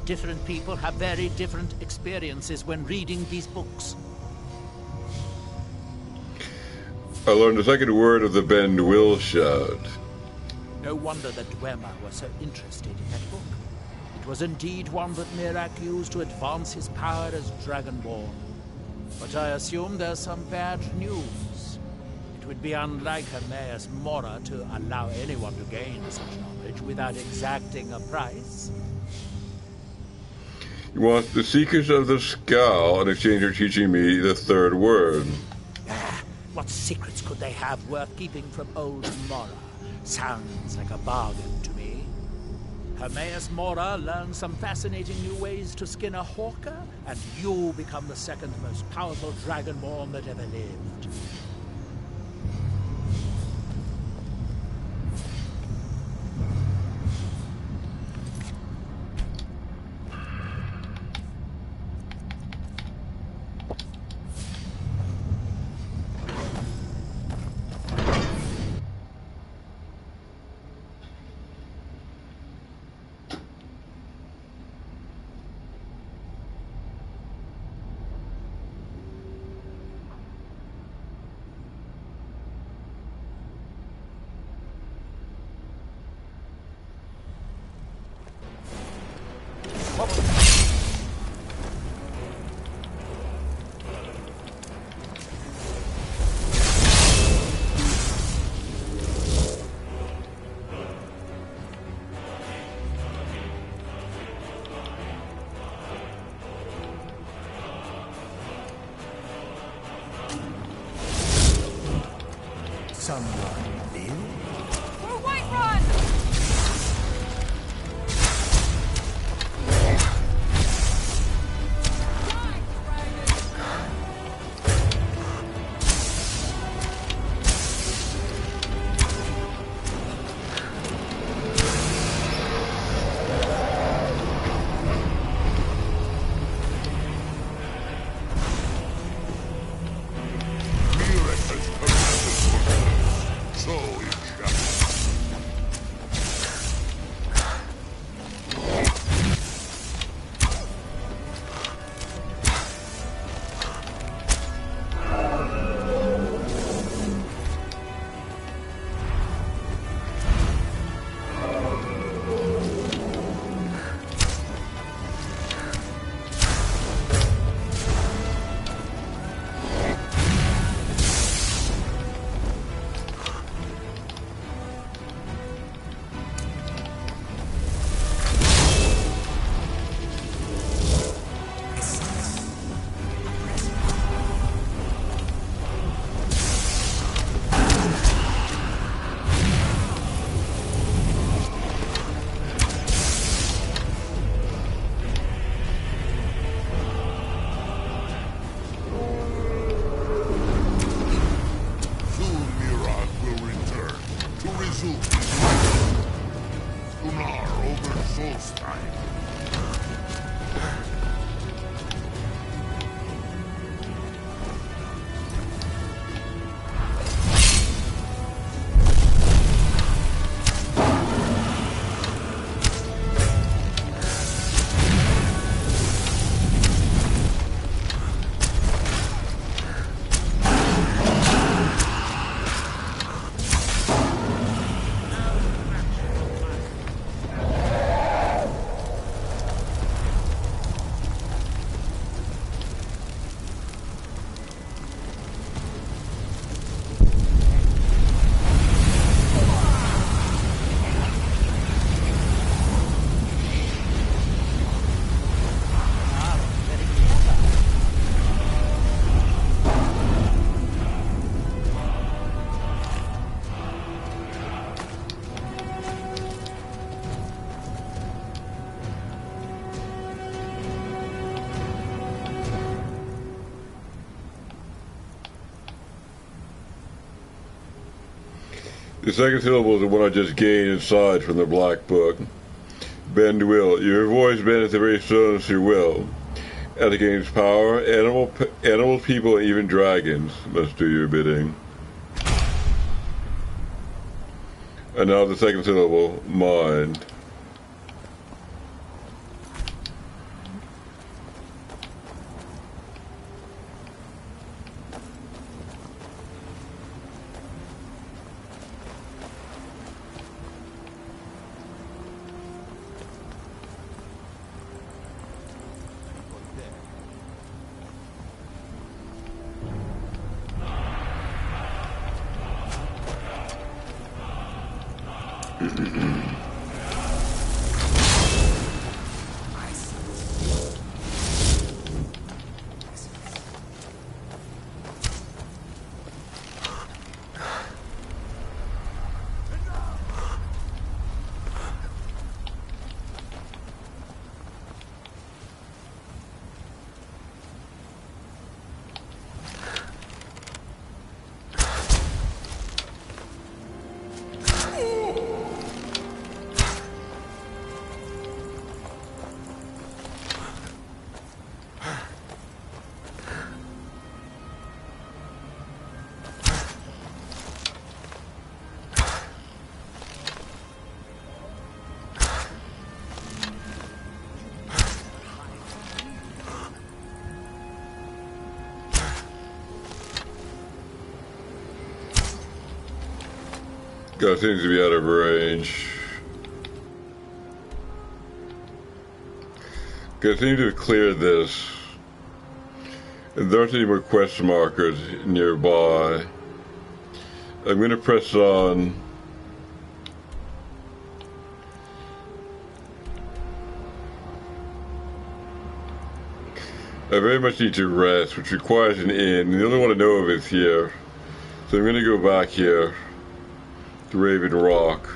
Speaker 2: Different people have very different experiences when reading these books.
Speaker 1: I learned the second word of the Bend Will shout.
Speaker 2: No wonder that Dwemer was so interested in that book. It was indeed one that Mirak used to advance his power as Dragonborn. But I assume there's some bad news. It would be unlike Hermaeus Mora to allow anyone to gain such knowledge without exacting a price.
Speaker 1: You want the Seekers of the Skull in exchange for teaching me the third word.
Speaker 2: What secrets could they have worth keeping from old Mora? Sounds like a bargain to me. Hermaeus Mora learned some fascinating new ways to skin a hawker, and you become the second most powerful Dragonborn that ever lived.
Speaker 1: The second syllable is the one I just gained inside from the black book. Bend will. Your voice bends the very stones to your will. As it gains power, animals, people, and even dragons must do your bidding. And now the second syllable, mind. Guy seems to be out of range. Guy seems to have cleared this. And there aren't any more quest markers nearby. I'm going to press on. I very much need to rest, which requires an inn. The only one I know of is here. So I'm going to go back here. Raven Rock.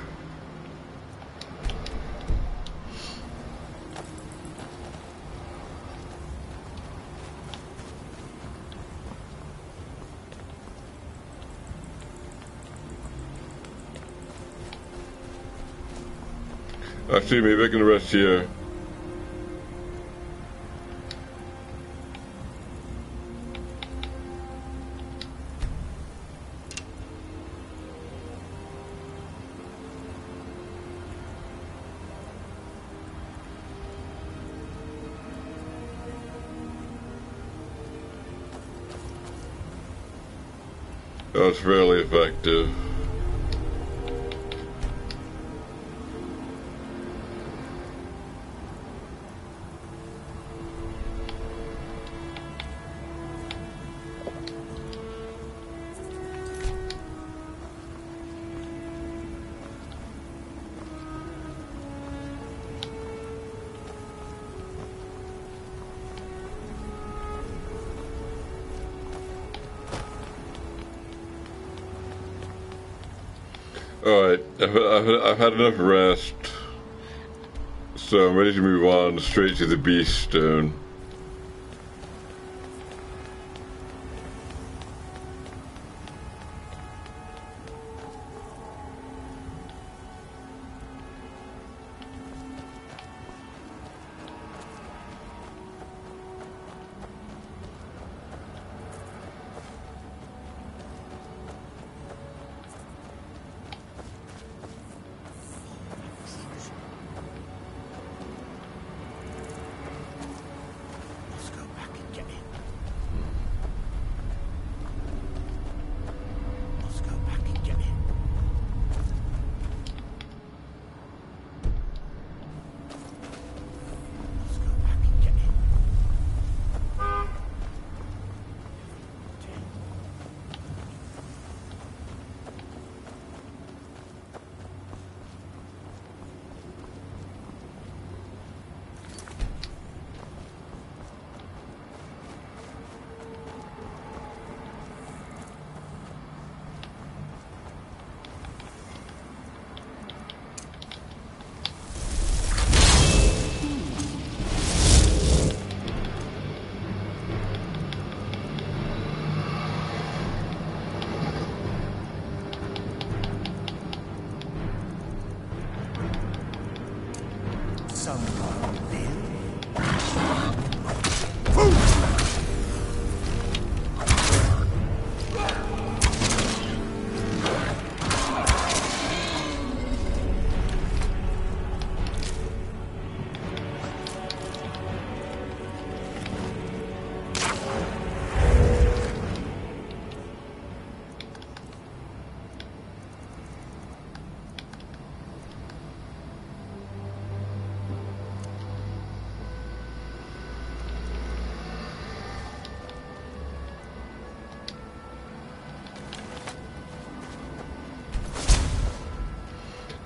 Speaker 1: Actually, maybe I can rest here. That's fairly effective. Alright, I've had enough rest, so I'm ready to move on straight to the Beast Stone.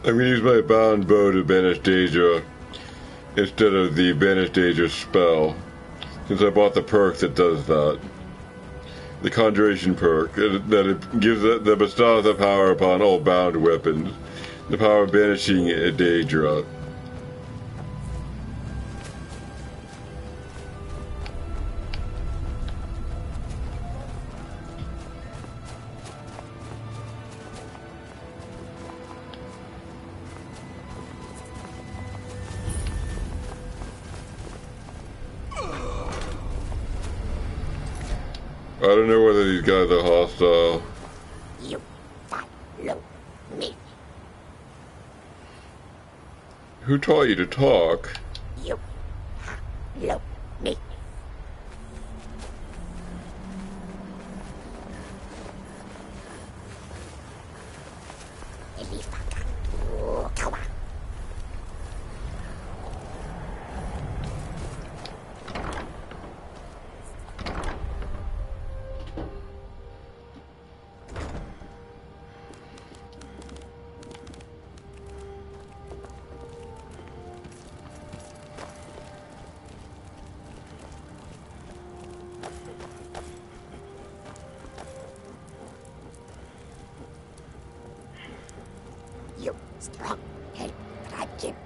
Speaker 1: I'm gonna use my bound bow to banish Daedra instead of the banish Daedra spell, since I bought the perk that does that. The conjuration perk that it gives that bestows the power upon all bound weapons, the power of banishing a Daedra. I don't know whether these guys are hostile.
Speaker 6: You follow me.
Speaker 1: Who taught you to talk?
Speaker 6: You follow me. Elifaka. Kawa. You strong help Larkin.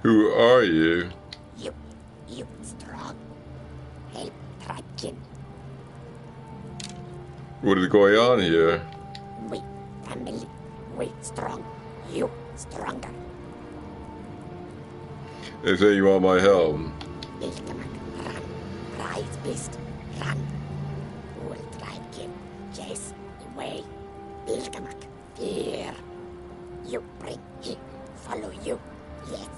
Speaker 1: Who are you?
Speaker 6: You strong help Larkin.
Speaker 1: What is going on here?
Speaker 6: We family, we strong. You stronger.
Speaker 1: They say you want my help.
Speaker 6: Ilgamak, run. Rise beast, run. Will Larkin chase away. Ilgamak, fear. You bring him, follow you. Yes.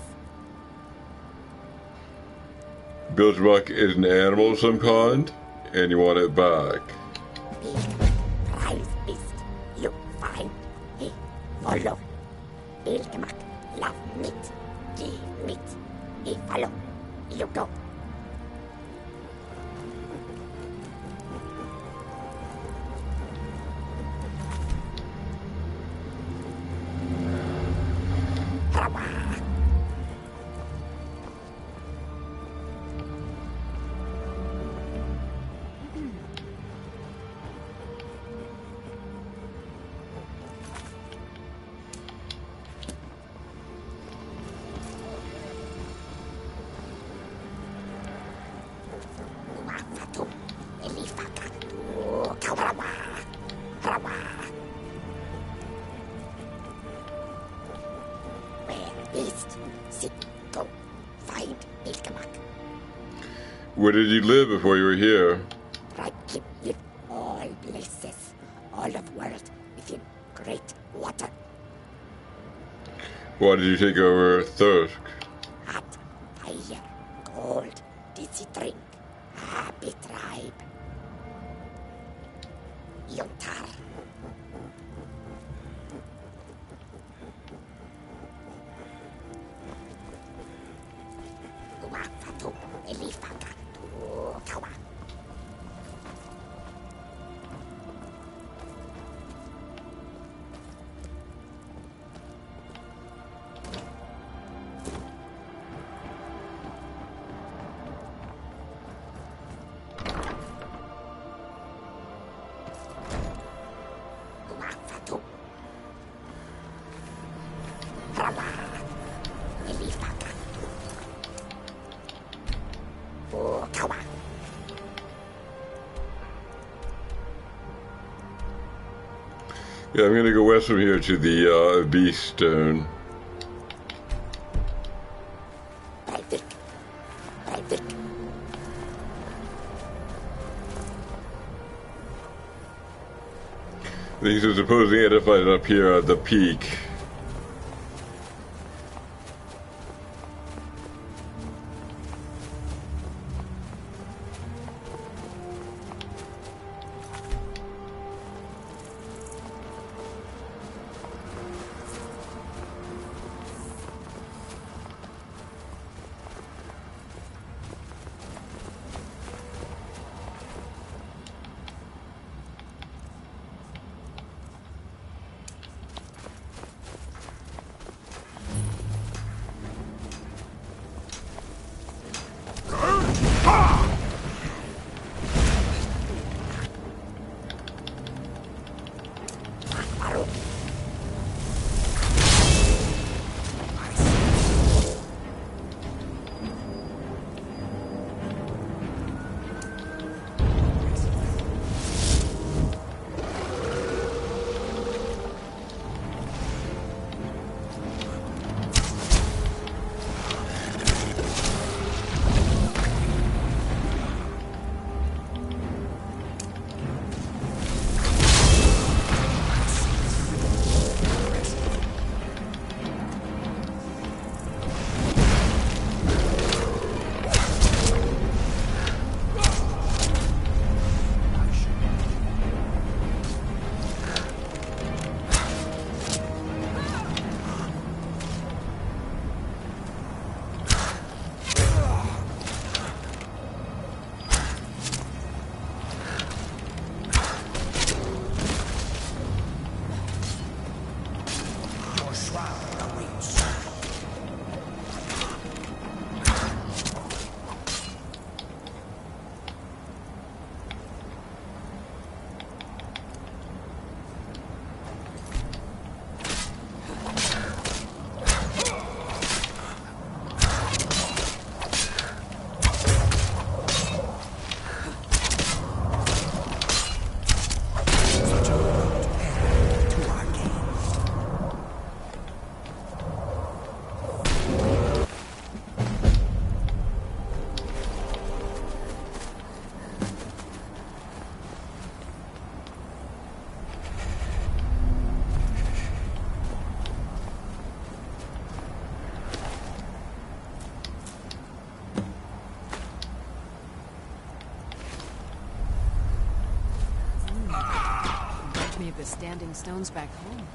Speaker 1: Bilgebuck is an animal of some kind, and you want it back.
Speaker 6: Ilgamak, rise beast. You find he follow. Ilgamak, love meat. Give meat. He follow. You go. Rawa. Wafatu. Elifaka. Kawarawa. Rawa. Where beast sit go find Ilgamak.
Speaker 1: Where did you live before you were here?
Speaker 6: Larkin live all places, all of world within great water.
Speaker 1: Why did you take over Thirsk?
Speaker 6: Hot fire, gold, dizzy drink, happy tribe. Yontar. Wafatu, Elifaka, Kawa. Wafatu. Rawa. Elifaka. Kawa.
Speaker 1: Yeah, I'm gonna go west from here to the Beast Stone.
Speaker 6: Private. Private.
Speaker 1: These are supposedly identified up here at the peak.
Speaker 3: Reminds me of the standing stones back home.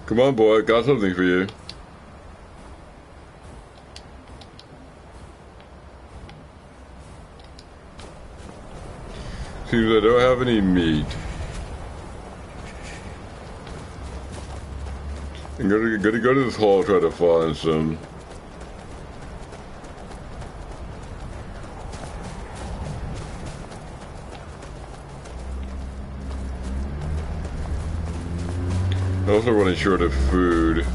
Speaker 1: Come on, boy, got something for you. Seems I don't have any meat. I'm gonna go to this hall, try to find some. I'm also running short of food.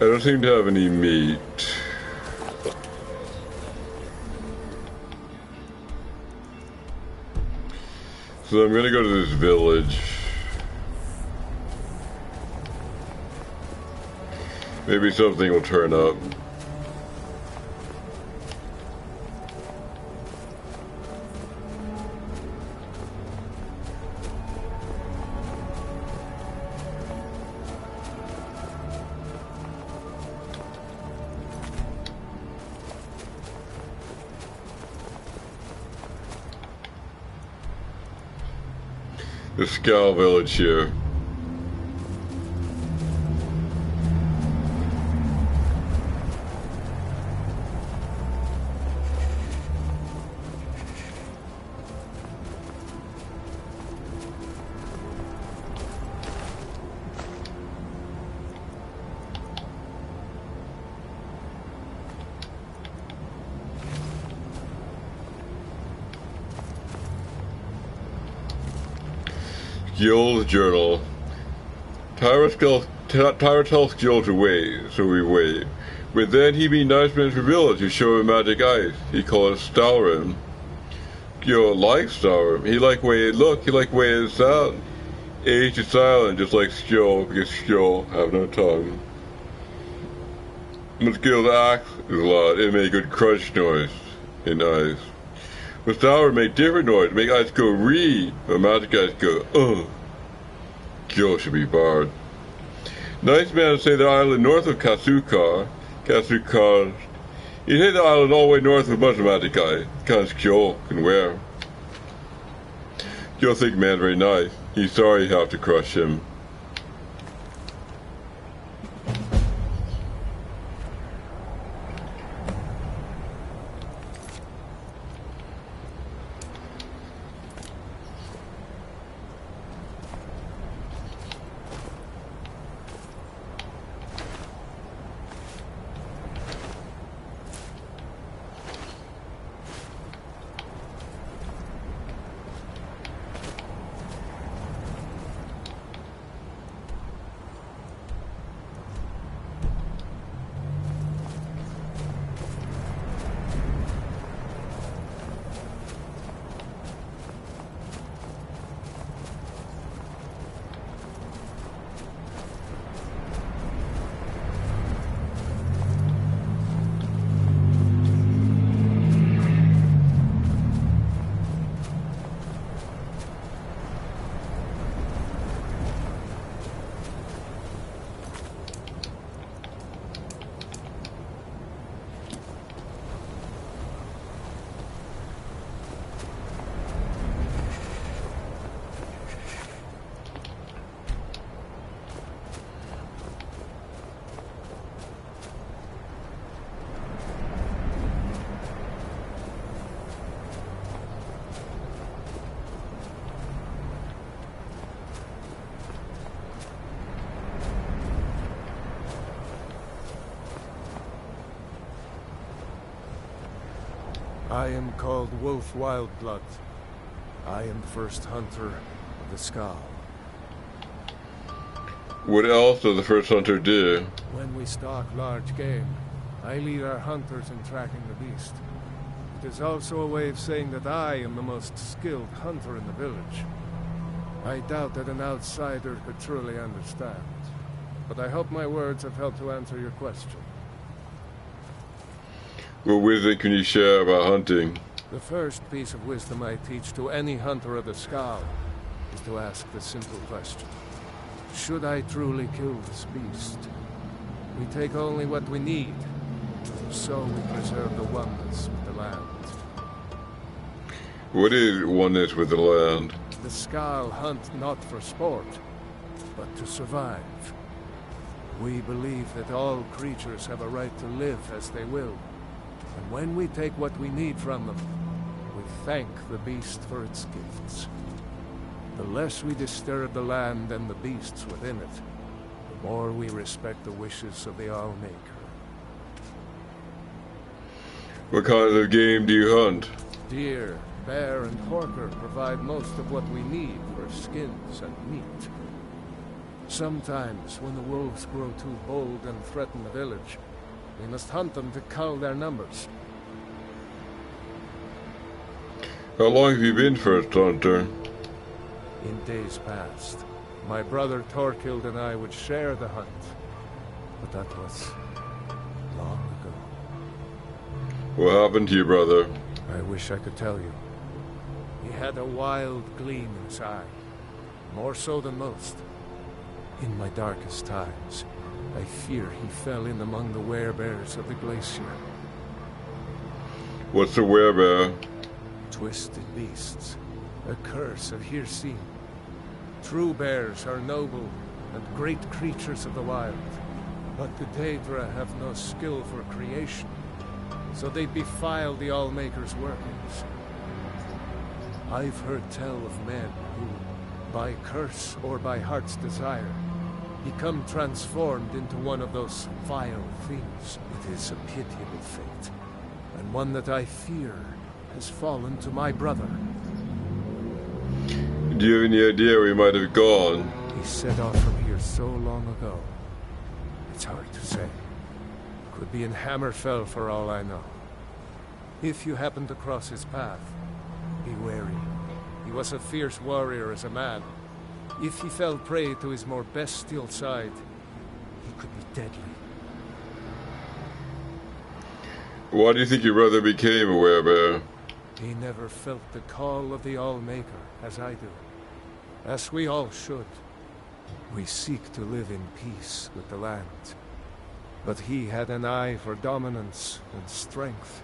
Speaker 1: don't seem to have any meat. So I'm gonna go to this village. Maybe something will turn up. The Scowl village here. Guild journal. Tyra tells Guild to wait, so we wait. But then he meet nice men from village who show him magic ice. He calls it Skyrim. Guild likes Skyrim. He like way it look. He like way it sound. Age is silent, just like Skill, because Skill have no tongue. But Guild axe is loud. It make good crunch noise in ice. But Skyrim make different noise. Make ice go ree, but magic ice go Gil should be barred. Nice man say the island north of Kasukar. You hit the island all the way north of a bunch of magic guy. Cause Gil can wear. Gil think man very nice. He's sorry you have to crush him.
Speaker 7: I am called Wolf Wildblood. I am the first hunter of the Skull.
Speaker 1: What else does the first hunter do?
Speaker 7: When we stalk large game, I lead our hunters in tracking the beast. It is also a way of saying that I am the most skilled hunter in the village. I doubt that an outsider could truly understand, but I hope my words have helped to answer your question.
Speaker 1: What wisdom can you share about hunting?
Speaker 7: The first piece of wisdom I teach to any hunter of the Skull is to ask the simple question. Should I truly kill this beast? We take only what we need, so we preserve the oneness with the land.
Speaker 1: What is oneness with the land?
Speaker 7: The Skull hunt not for sport, but to survive. We believe that all creatures have a right to live as they will. And when we take what we need from them, we thank the beast for its gifts. The less we disturb the land and the beasts within it, the more we respect the wishes of the All-Maker.
Speaker 1: What kinds of game do you hunt?
Speaker 7: Deer, bear, and horker provide most of what we need for skins and meat. Sometimes, when the wolves grow too bold and threaten the village, we must hunt them to cull their numbers.
Speaker 1: How long have you been First Hunter?
Speaker 7: In days past, my brother Torkild and I would share the hunt. But that was long ago.
Speaker 1: What happened to your brother?
Speaker 7: I wish I could tell you. He had a wild gleam in his eye, more so than most. In my darkest times, I fear he fell in among the werebears of the glacier.
Speaker 1: What's a werebear?
Speaker 7: Twisted beasts, a curse of here seen. True bears are noble and great creatures of the wild, but the Daedra have no skill for creation, so they defile the Allmaker's workings. I've heard tell of men who, by curse or by heart's desire, become transformed into one of those vile things. It is a pitiable fate, and one that I fear has fallen to my brother.
Speaker 1: Do you have any idea where he might have gone?
Speaker 7: He set off from here so long ago. It's hard to say. Could be in Hammerfell for all I know. If you happen to cross his path, be wary. He was a fierce warrior as a man. If he fell prey to his more bestial side, he could be deadly.
Speaker 1: Why do you think your brother became a werebear?
Speaker 7: He never felt the call of the Allmaker, as I do. As we all should. We seek to live in peace with the land. But he had an eye for dominance and strength.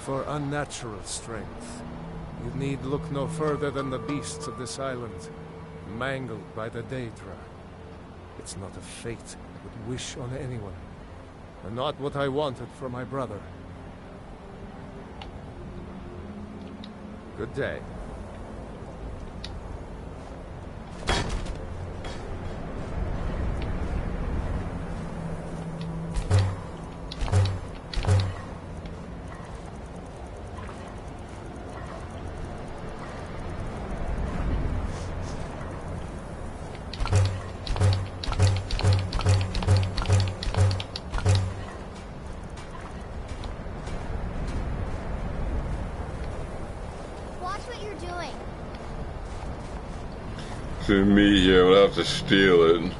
Speaker 7: For unnatural strength, you need look no further than the beasts of this island, mangled by the Daedra. It's not a fate I would wish on anyone, and not what I wanted for my brother. Good day.
Speaker 1: To me here, we'll have to steal it.
Speaker 3: Lord,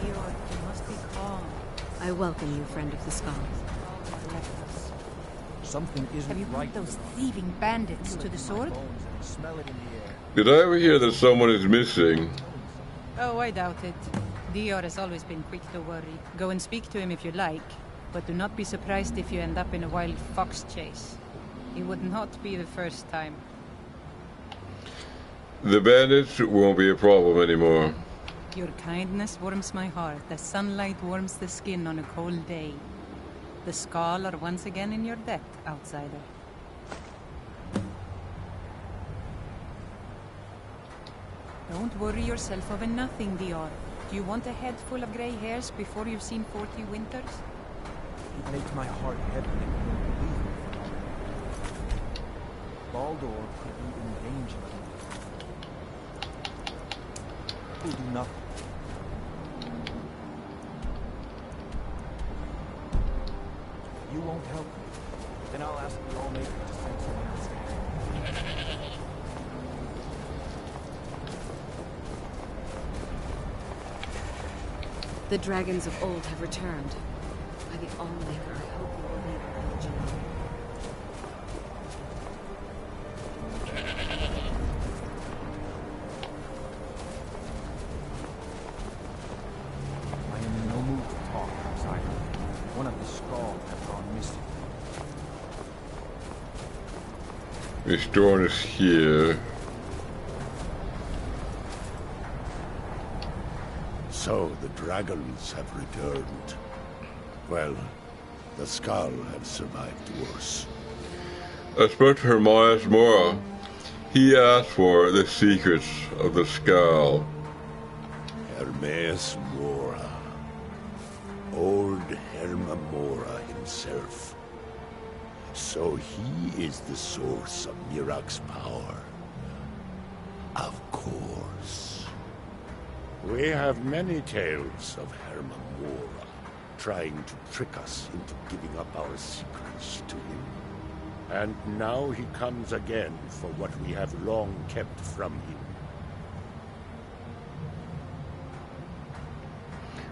Speaker 3: you must be calm. I welcome you, friend of the Scars.
Speaker 2: Something isn't
Speaker 8: Have you
Speaker 2: right.
Speaker 8: put those thieving bandits to the sword?
Speaker 2: Smell it in the air.
Speaker 1: Did I ever hear that someone is missing?
Speaker 8: Oh, I doubt it. Dior has always been quick to worry. Go and speak to him if you like, but do not be surprised if you end up in a wild fox chase. It would not be the first time.
Speaker 1: The bandits won't be a problem anymore.
Speaker 8: Your kindness warms my heart as sunlight warms the skin on a cold day. The Skull are once again in your debt, outsider. Don't worry yourself over nothing, Dior. Do you want a head full of grey hairs before you've seen 40 winters?
Speaker 2: It makes my heart heavy and leave me. Baldur could be in danger. He'll do nothing. If you won't help me, then I'll ask the Allmaker to send someone instead.
Speaker 3: The dragons of old have returned. By the Allmaker, I hope you will leave our village alone.
Speaker 2: I am in no mood to talk, outsider. One of the Skull have gone missing.
Speaker 1: Miss Dorn is here.
Speaker 9: So the dragons have returned. Well, the Skull have survived worse.
Speaker 1: I spoke to Hermias Mora. He asked for the secrets of the skull.
Speaker 9: Hermes Mora. Old Herma Mora himself. So he is the source of Mirak's power. Of course. We have many tales of Hermamora trying to trick us into giving up our secrets to him. And now he comes again for what we have long kept from him.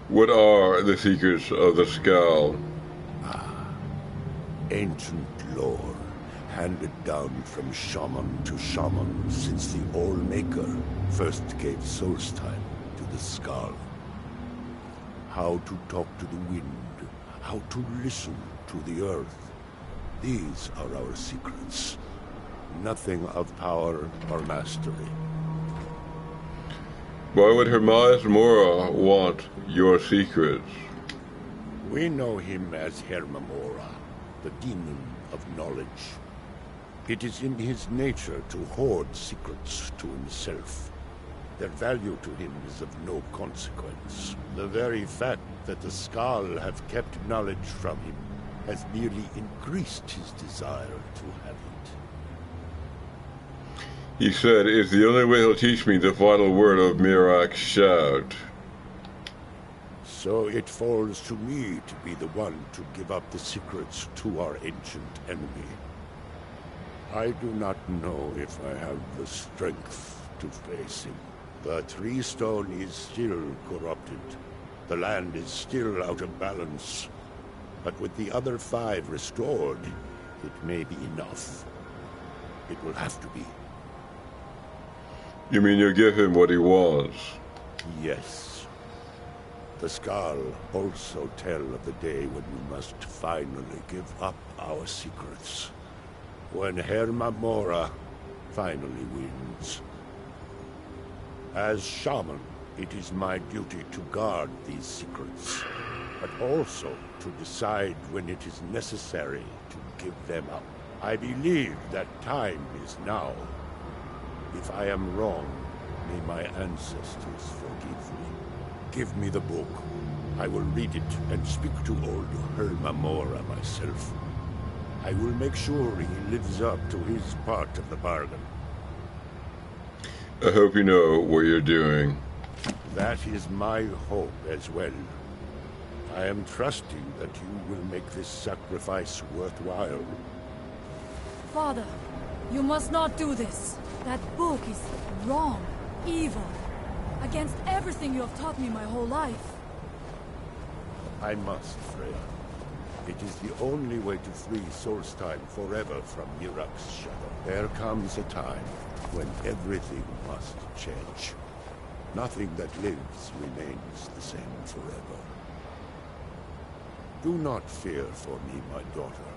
Speaker 1: What are the secrets of the skull?
Speaker 9: Ancient lore, handed down from shaman to shaman since the All-Maker first gave Solstheim to the skull. How to talk to the wind, how to listen to the earth. These are our secrets. Nothing of power or mastery.
Speaker 1: Why would Hermamora want your secrets?
Speaker 9: We know him as Hermamora, the demon of knowledge. It is in his nature to hoard secrets to himself. Their value to him is of no consequence. The very fact that the Skull have kept knowledge from him has merely increased his desire to have it.
Speaker 1: He said, "It's the only way he'll teach me the final word of Mirak's shout."
Speaker 9: So it falls to me to be the one to give up the secrets to our ancient enemy. I do not know if I have the strength to face him. The Tree Stone is still corrupted. The land is still out of balance. But with the other 5 restored, it may be enough. It will have to be.
Speaker 1: You mean you'll give him what he wants?
Speaker 9: Yes. The Skull also tell of the day when we must finally give up our secrets. When Hermamora finally wins. As shaman, it is my duty to guard these secrets, but also to decide when it is necessary to give them up. I believe that time is now. If I am wrong, may my ancestors forgive me. Give me the book. I will read it and speak to old Hermamora myself. I will make sure he lives up to his part of the bargain.
Speaker 1: I hope you know what you're doing.
Speaker 9: That is my hope as well. I am trusting that you will make this sacrifice worthwhile.
Speaker 10: Father, you must not do this. That book is wrong, evil, against everything you have taught me my whole life.
Speaker 9: I must, Freya. It is the only way to free Solstheim forever from Mirak's shadow. There comes a time when everything must change. Nothing that lives remains the same forever. Do not fear for me, my daughter.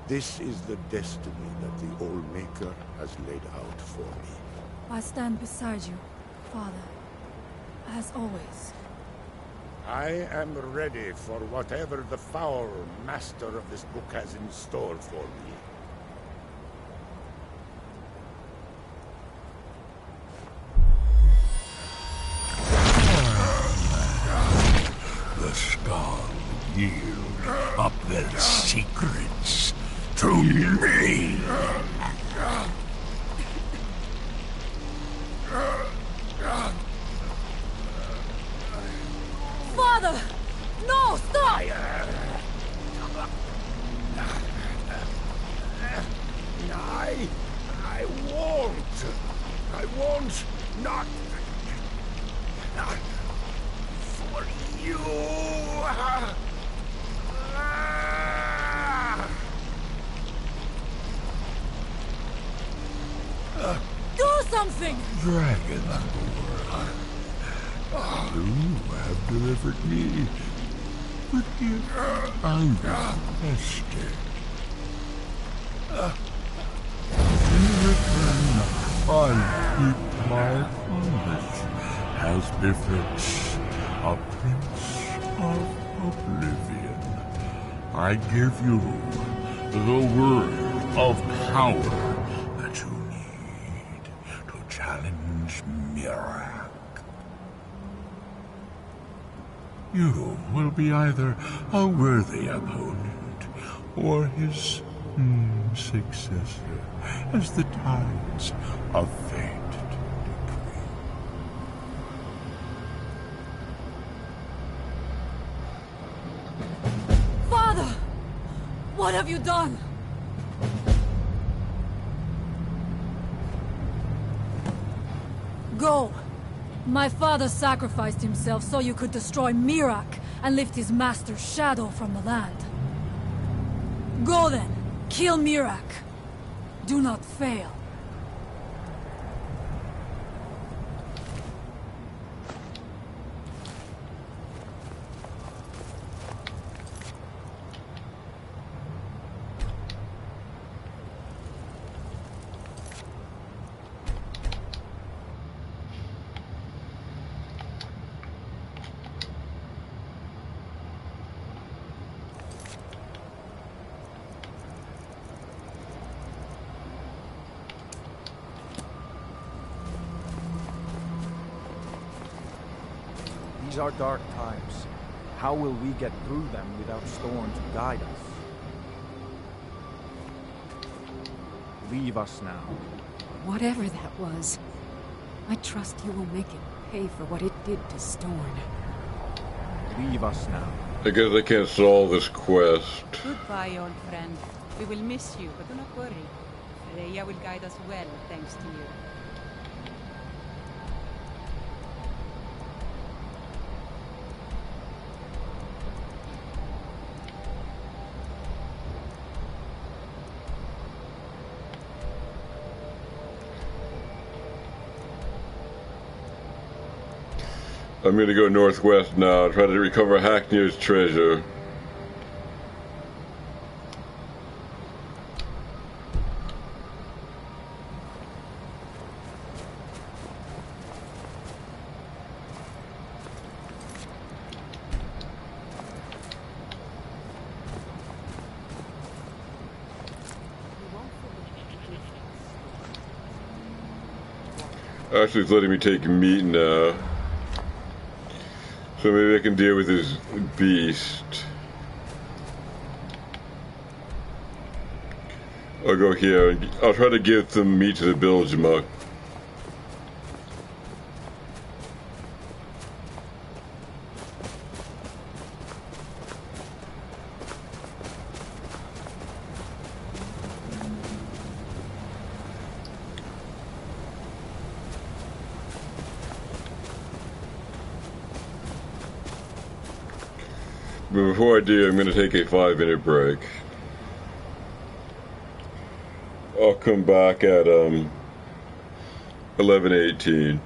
Speaker 9: This is the destiny that the All-Maker has laid out for me.
Speaker 10: I stand beside you, Father, as always.
Speaker 9: I am ready for whatever the foul master of this book has in store for me.
Speaker 5: The Skull yield up their secrets to me.
Speaker 10: Father! No, stop!
Speaker 9: I won't not for you.
Speaker 10: Do something!
Speaker 5: Dragon you have delivered me, but yet I'm tested. In return, I keep my promise as befits a Prince of Oblivion. I give you the word of power that you need to challenge Mirak. You will be either a worthy opponent or his successor, as the tides of fate
Speaker 10: What have you done? Go. My father sacrificed himself so you could destroy Mirak and lift his master's shadow from the land. Go then. Kill Mirak. Do not fail.
Speaker 11: These are dark times. How will we get through them without Storm to guide us? Leave us now.
Speaker 3: Whatever that was, I trust you will make it pay for what it did to Storm.
Speaker 11: Leave us now.
Speaker 1: I guess I can't solve this quest.
Speaker 8: Goodbye, old friend. We will miss you, but do not worry. Freya will guide us well, thanks to you.
Speaker 1: I'm gonna go northwest now, try to recover Hacknir's treasure. Actually, it's letting me take meat now. So maybe I can deal with this beast. I'll go here. I'll try to give some meat to the Bilgemuck. But before I do, I'm going to take a 5-minute break. I'll come back at 11:18.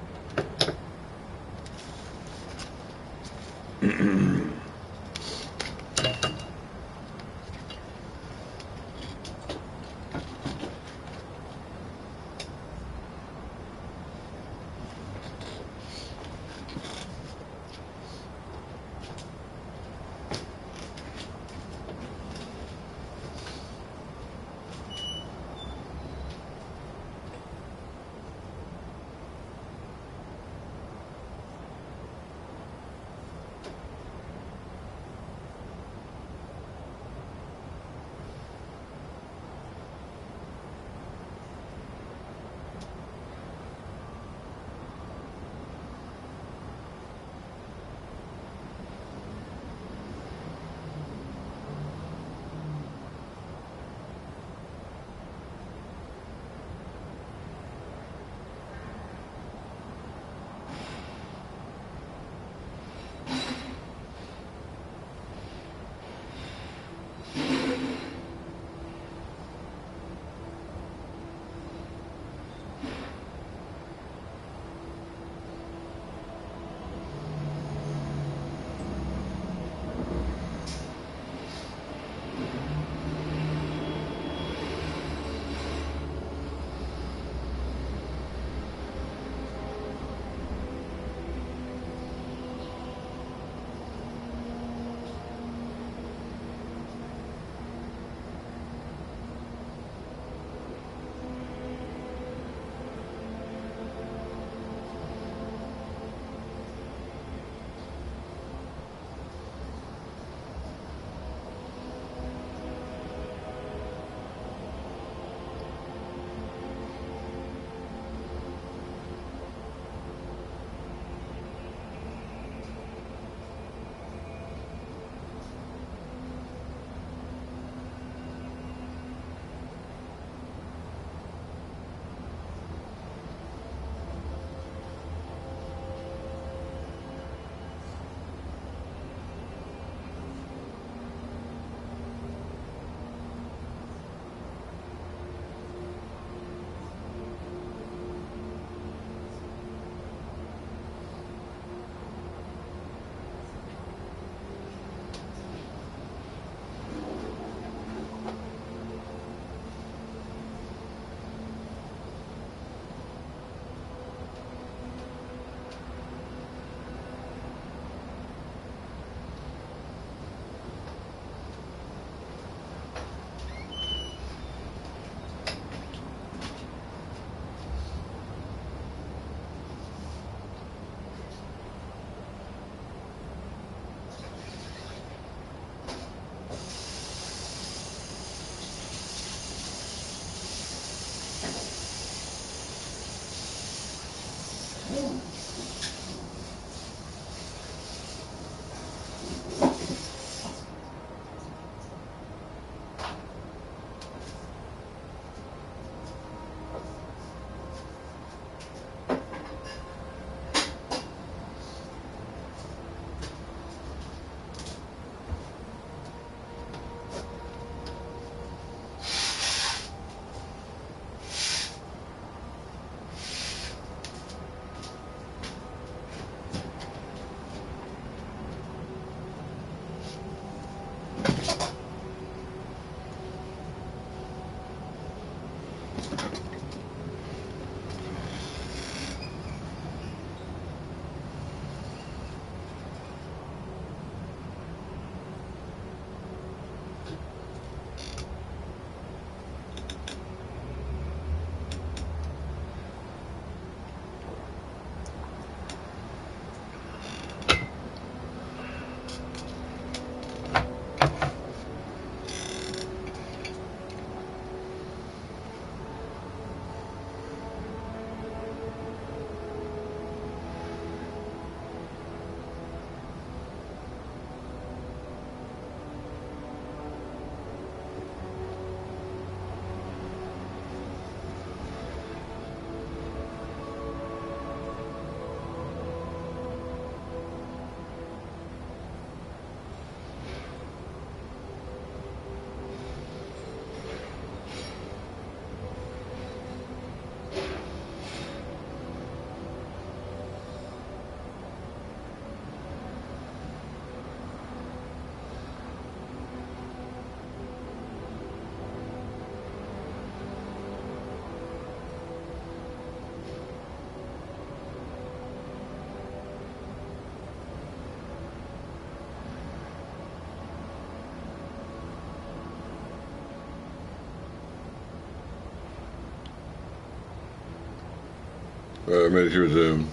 Speaker 1: Ready to resume.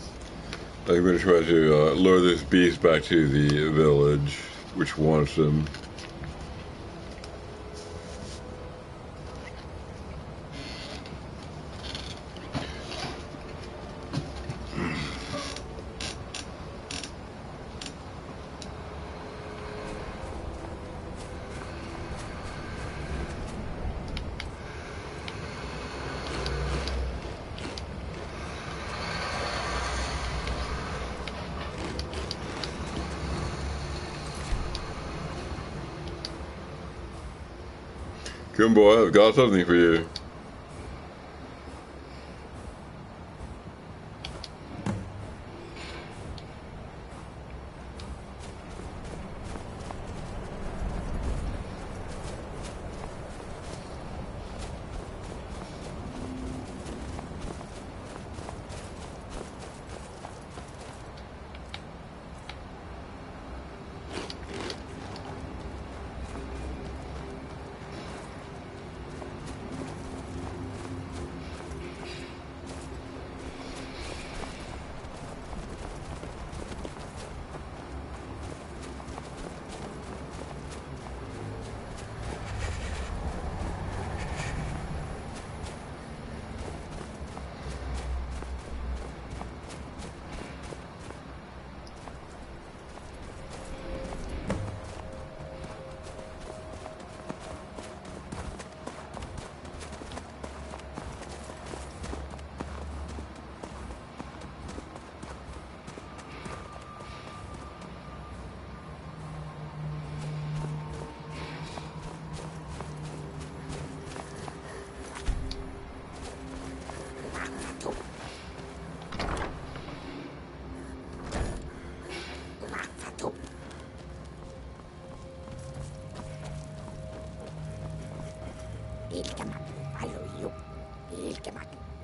Speaker 1: I'm going to try to lure this beast back to the village, which wants him. Come boy, I've got something for you.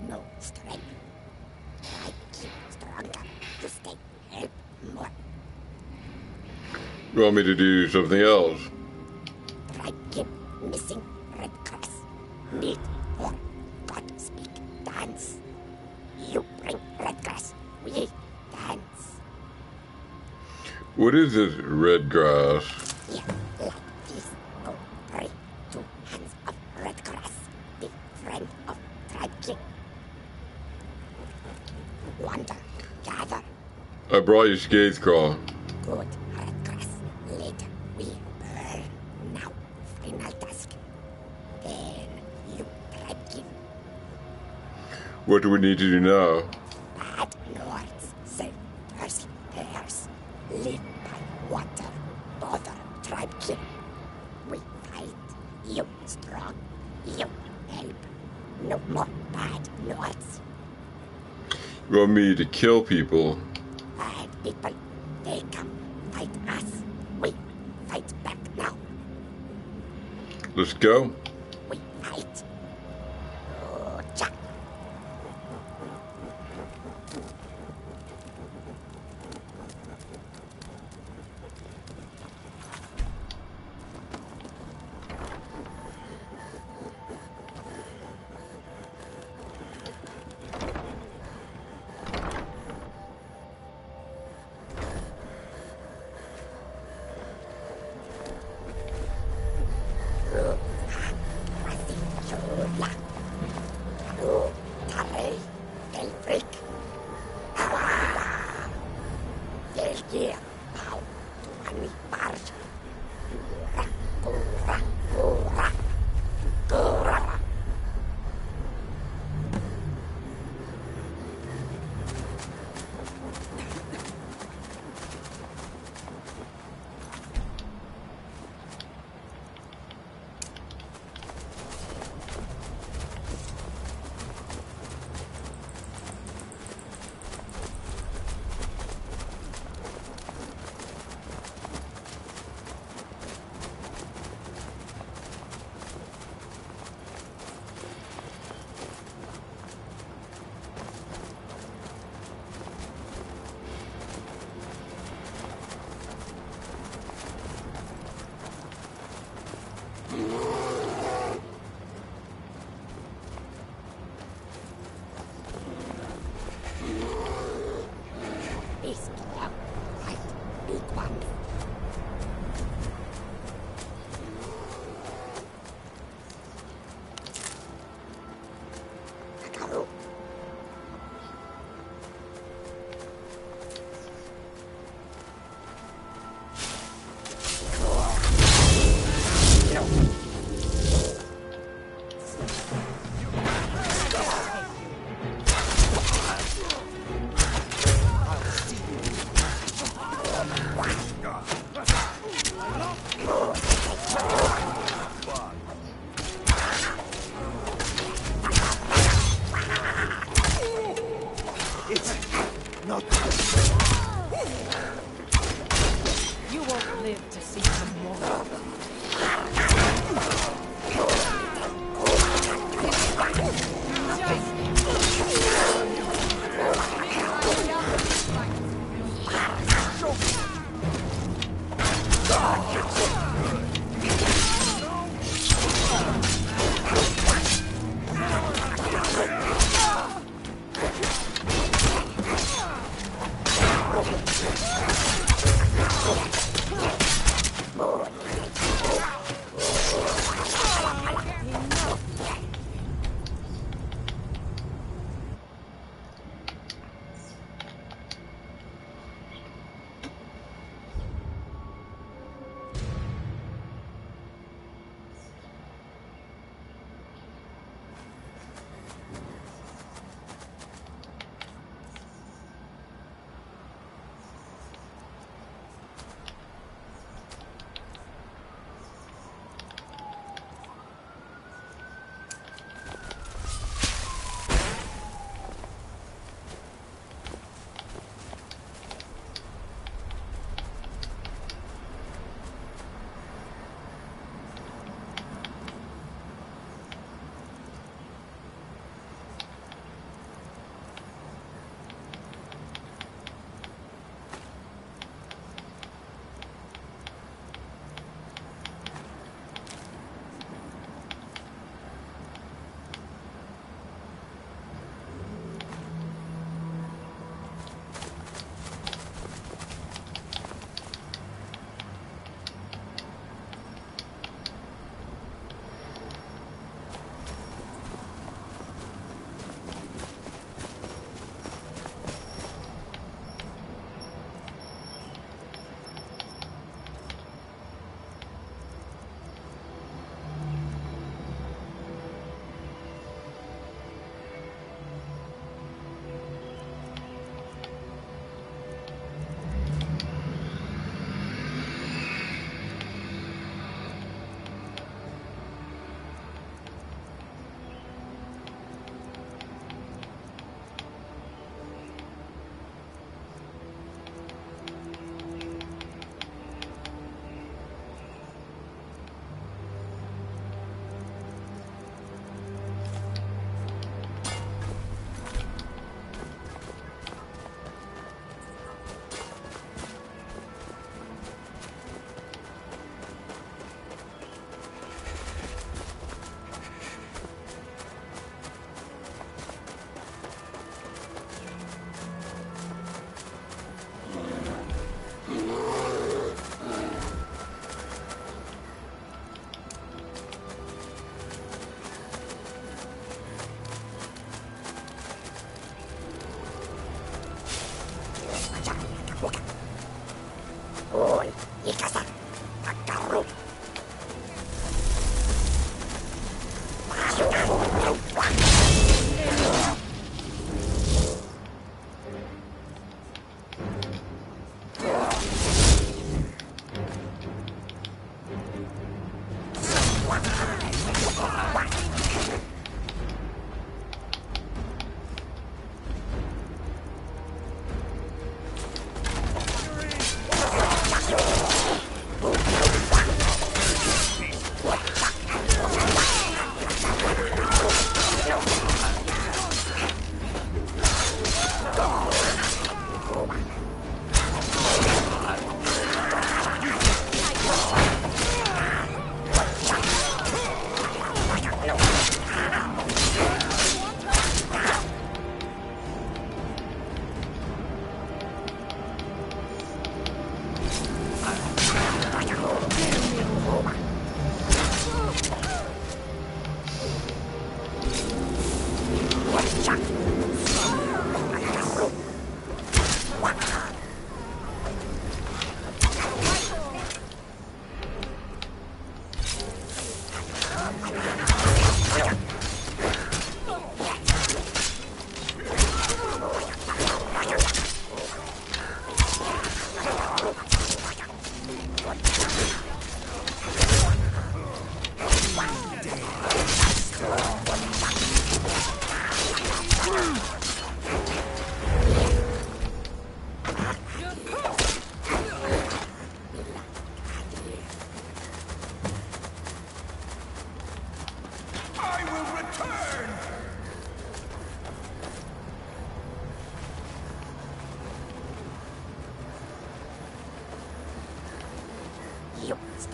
Speaker 6: No strength. I keep stronger to stay help more.
Speaker 1: You want me to do something else?
Speaker 6: I keep missing red cross. Meat or God speak dance. You bring red cross. We dance.
Speaker 1: What is this red grass?
Speaker 6: Yeah, like this. Go pray to hands of red cross. The friend of tribe king. Wander, gather.
Speaker 1: I brought you Scathecraw.
Speaker 6: Good red cross. Later we burn. Now, final task. Then you tribe king.
Speaker 1: What do we need to do now?
Speaker 6: Bad lords, self pairs. Live by water. Bother tribe king. We fight. You strong. You help. No more bad lords.
Speaker 1: You want me to kill people?
Speaker 6: Bad people. They come fight us. We fight back now.
Speaker 1: Let's go.
Speaker 6: We fight. Oh, Jack.
Speaker 4: It's not.
Speaker 10: You won't live to see tomorrow.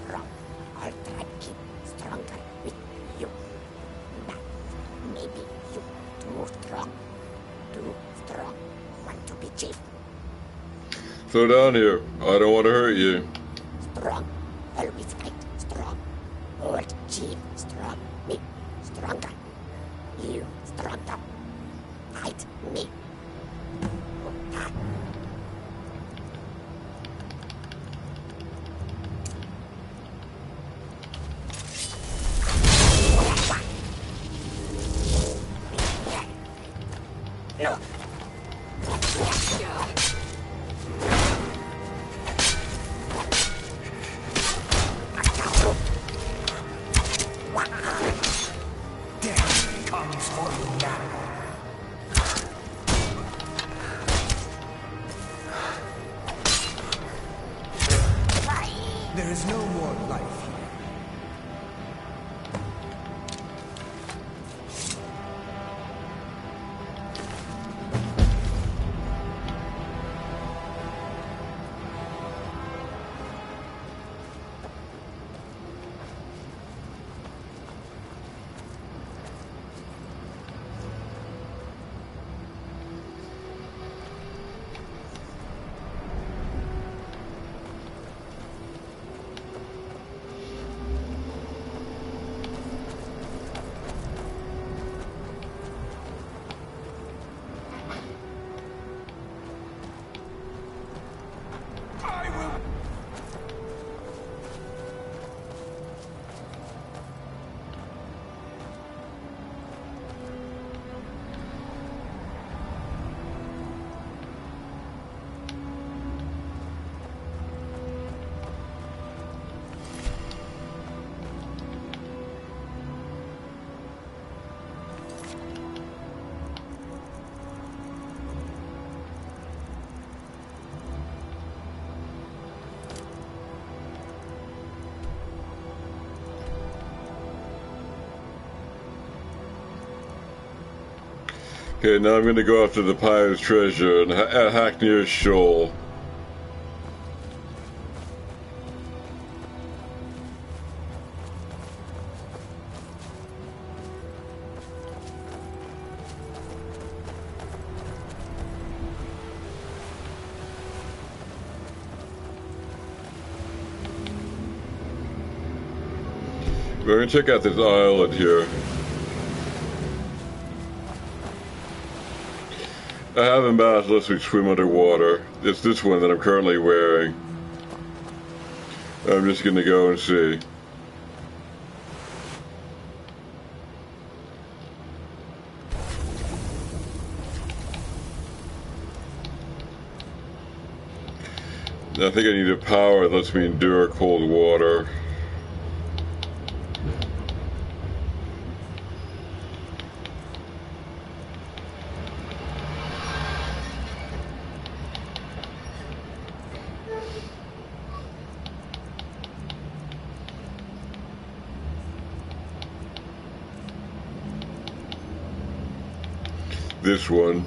Speaker 6: strong. I'll try to keep stronger with you. But maybe you too strong. Too strong. Want to be chief?
Speaker 1: Slow down here. I don't want to hurt you.
Speaker 6: Strong. Always fight. Strong. Old chief. Strong. Me. Stronger. You. Stronger. Fight me. No.
Speaker 12: There is no more life here.
Speaker 1: Okay, now I'm going to go after the pirate's treasure and hack near shoal. We're going to check out this island here. I haven't bathed unless we swim underwater. It's this one that I'm currently wearing. I'm just going to go and see. I think I need a power that lets me endure cold water. This one.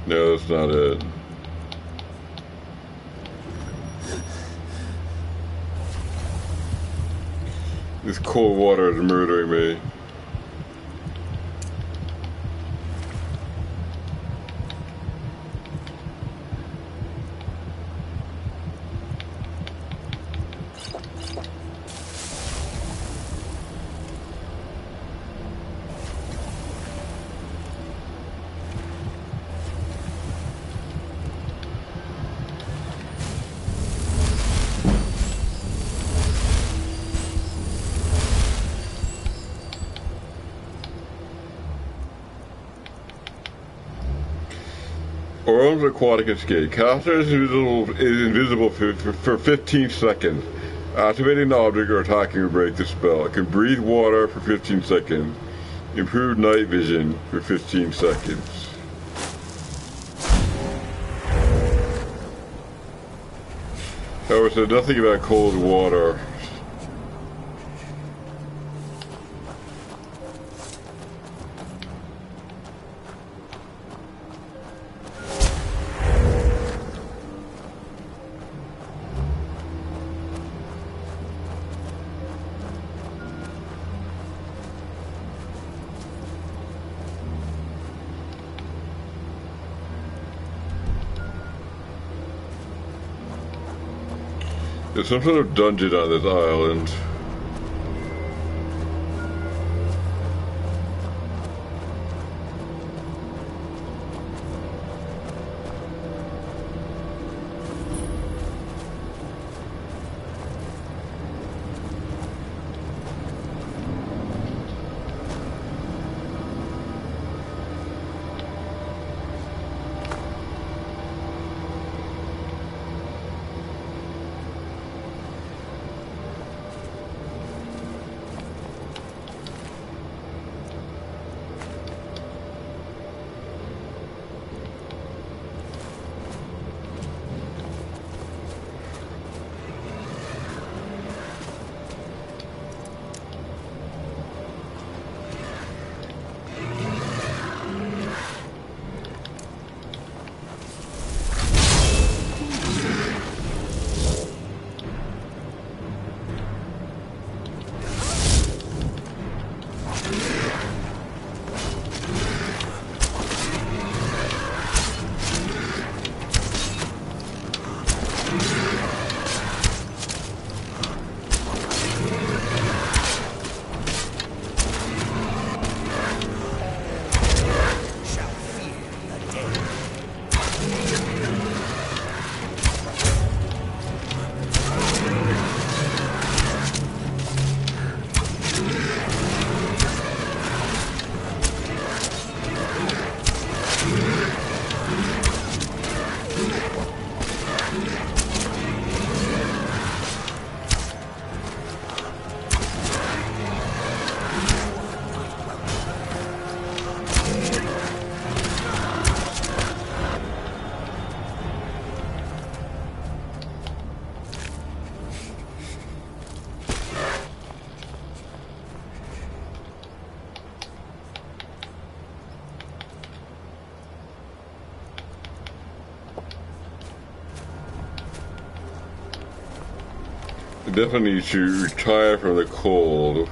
Speaker 1: No, that's not it. This cold water is murdering me. Orion's aquatic escape. Caster is invisible for 15 seconds. Activating an object or attacking will break the spell. It can breathe water for 15 seconds. Improved night vision for 15 seconds. However, it said nothing about cold water. There's some sort of dungeon on this island. Definitely need to retire from the cold.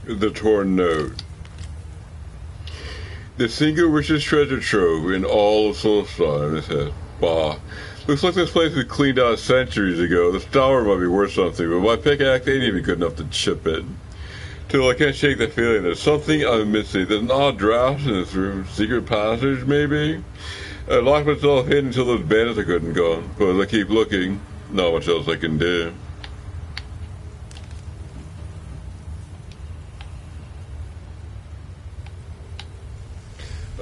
Speaker 1: The torn note. The single richest treasure trove in all of Solstheim, it says. Bah. Looks like this place was cleaned out centuries ago. The tower might be worth something, but my pickaxe ain't even good enough to chip it. Till I can't shake the feeling there's something I'm missing. There's an odd draft in this room. Secret passage, maybe? I locked myself in until those bandits I couldn't go. But I keep looking. Not much else I can do.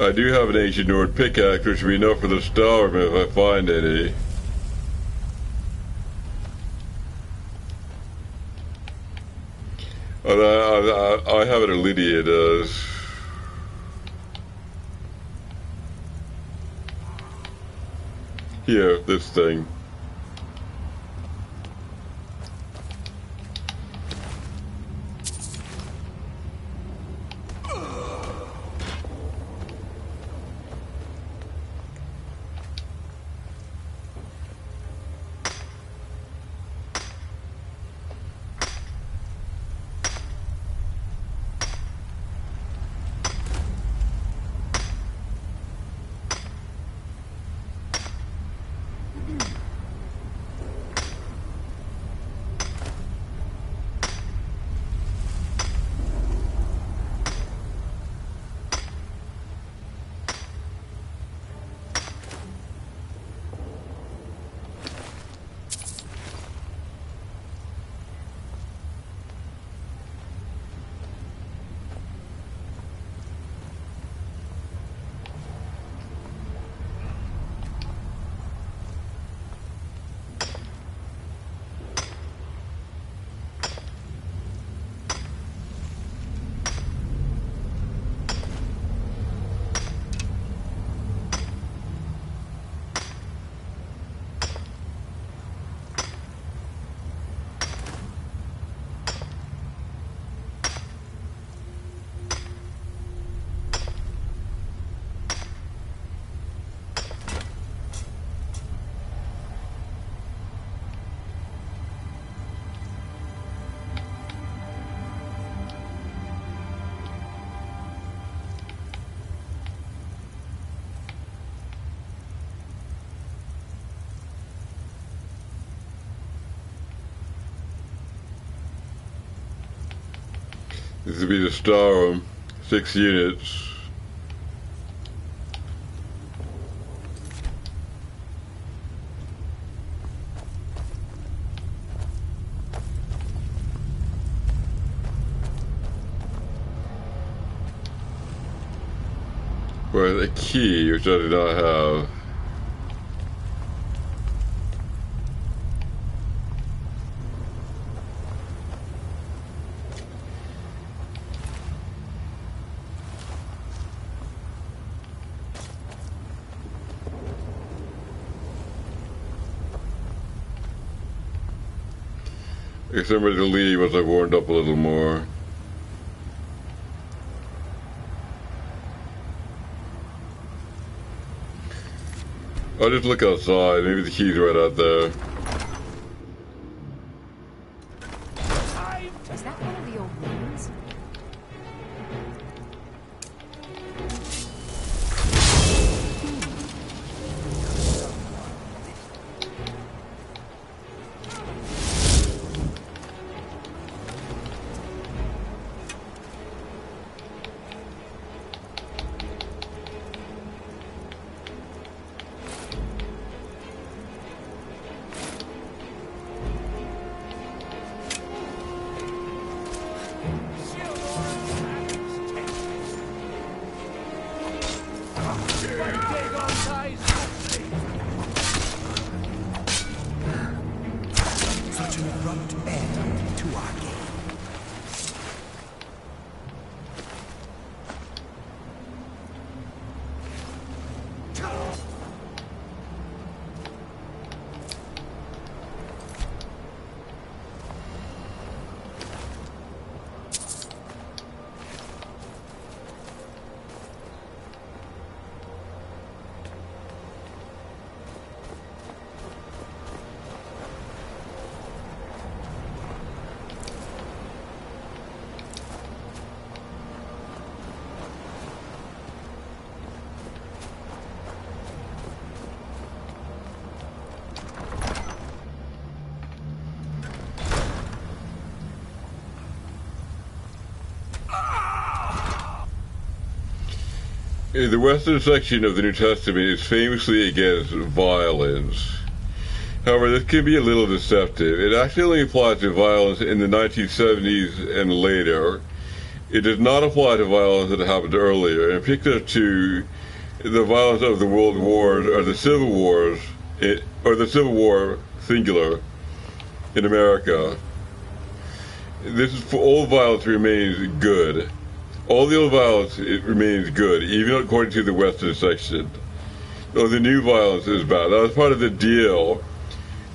Speaker 1: I do have an ancient Nord pickaxe, which would be enough for the storm if I find any. I have it, or Lydia does. Here, this thing. This would be the star 6 units. With a key, which I do not have. I guess I'm ready to leave once I've warmed up a little more. I'll just look outside. Maybe the key's right out there.
Speaker 3: Is that one of the old ruins?
Speaker 1: The Western section of the New Testament is famously against violence. However, this can be a little deceptive. It actually only applies to violence in the 1970s and later. It does not apply to violence that happened earlier, in particular to the violence of the World Wars or the Civil Wars, or the Civil War, singular, in America. This is for all violence remains good. All the old violence, it remains good, even according to the Western section. So the new violence is bad. That was part of the deal.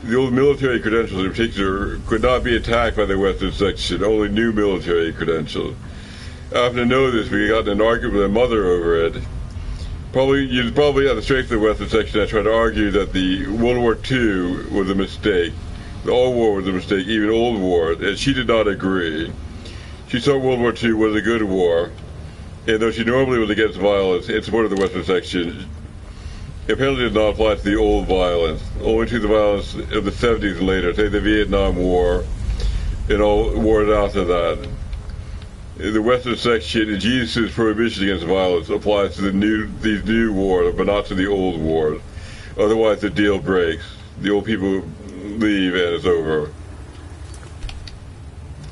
Speaker 1: The old military credentials in particular could not be attacked by the Western section, only new military credentials. After to know this, we got in an argument with my mother over it. You'd probably, at the strength of the Western section, I tried to argue that the World War II was a mistake. The All War was a mistake, even Old War, and she did not agree. She thought World War II was a good war, and though she normally was against violence in support of the Western section, apparently did not apply to the old violence, only to the violence of the 70s and later, say the Vietnam War, and all wars after that. The Western section, Jesus' prohibition against violence applies to these new wars, but not to the old wars. Otherwise, the deal breaks. The old people leave and it's over.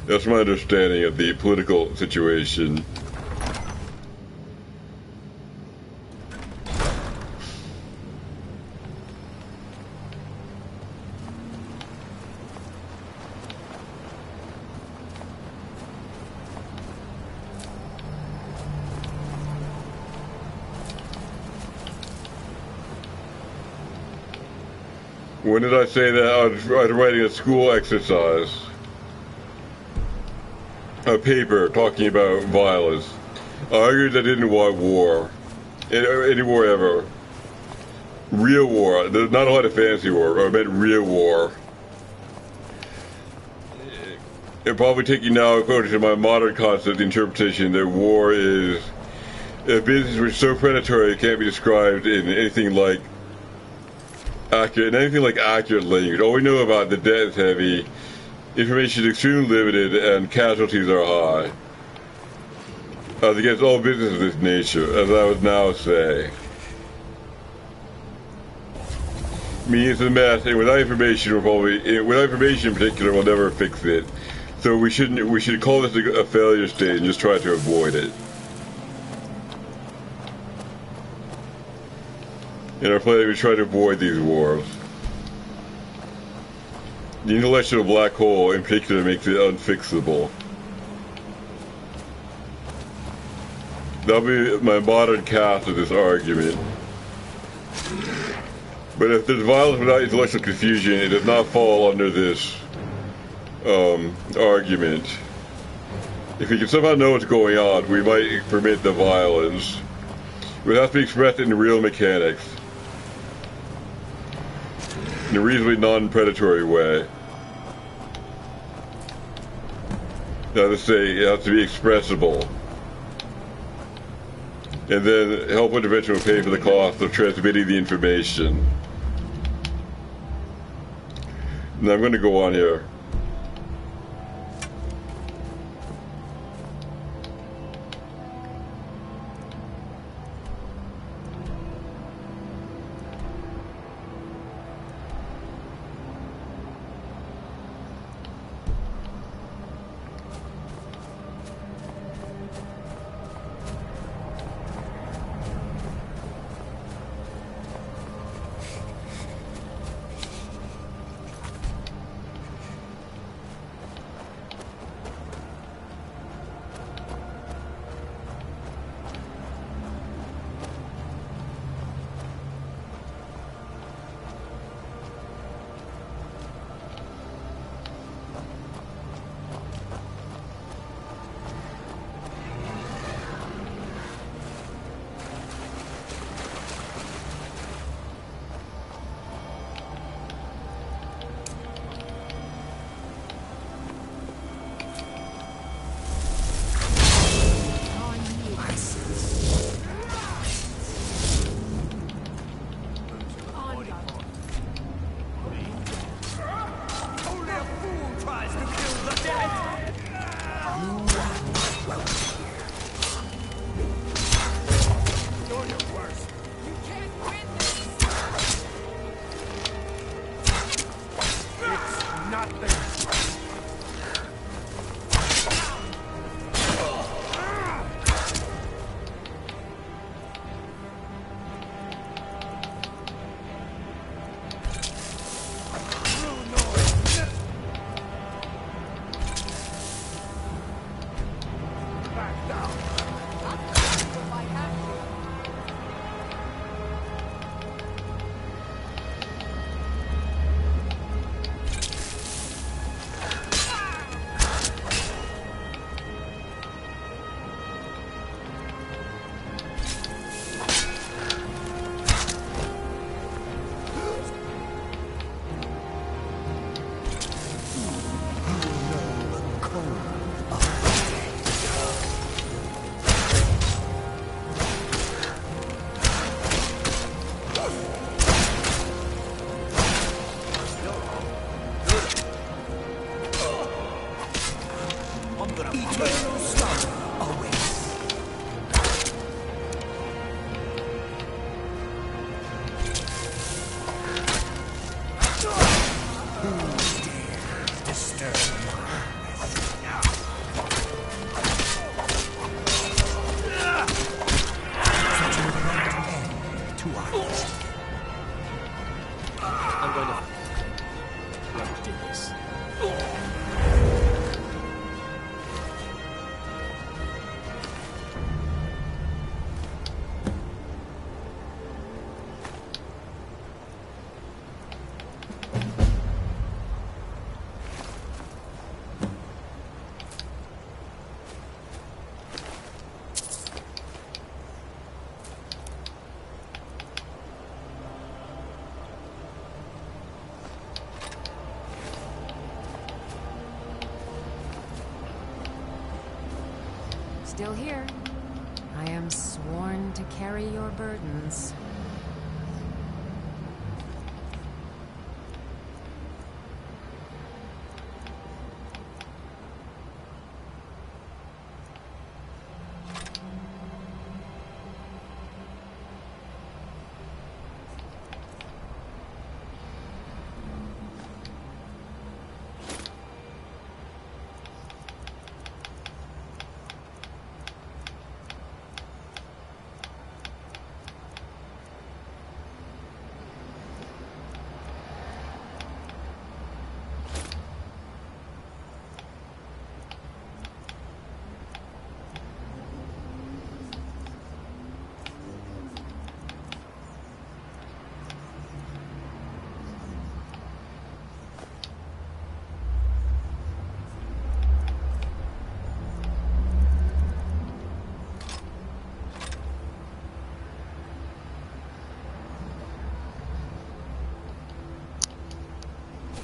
Speaker 1: That's my understanding of the political situation. When did I say that? I was writing a school exercise. A paper talking about violence. I argued I didn't want war. Any war ever. Real war. Not a lot of fancy war. I meant real war. And probably taking now, according to my modern concept interpretation, that war is a business which is so predatory it can't be described in anything like accurate language. All we know about the debt is heavy, information is extremely limited, and casualties are high. As against all business of this nature, as I would now say. Me, it's a mess, and without information, without information in particular, we'll never fix it. So we should call this a failure state and just try to avoid it. In our plan, we try to avoid these wars. The intellectual black hole, in particular, makes it unfixable. That'll be my modern cast of this argument. But if there's violence without intellectual confusion, it does not fall under this argument. If we can somehow know what's going on, we might permit the violence. It would have to be expressed in real mechanics. In a reasonably non-predatory way. That is to say, it has to be expressible. And then help intervention will pay for the cost of transmitting the information. Now I'm going to go on here.
Speaker 12: Eternal star awaits. Who dares disturb my rest? Such an abrupt end to our quest.
Speaker 4: I'm going to do this.
Speaker 3: Still here. I am sworn to carry your burdens.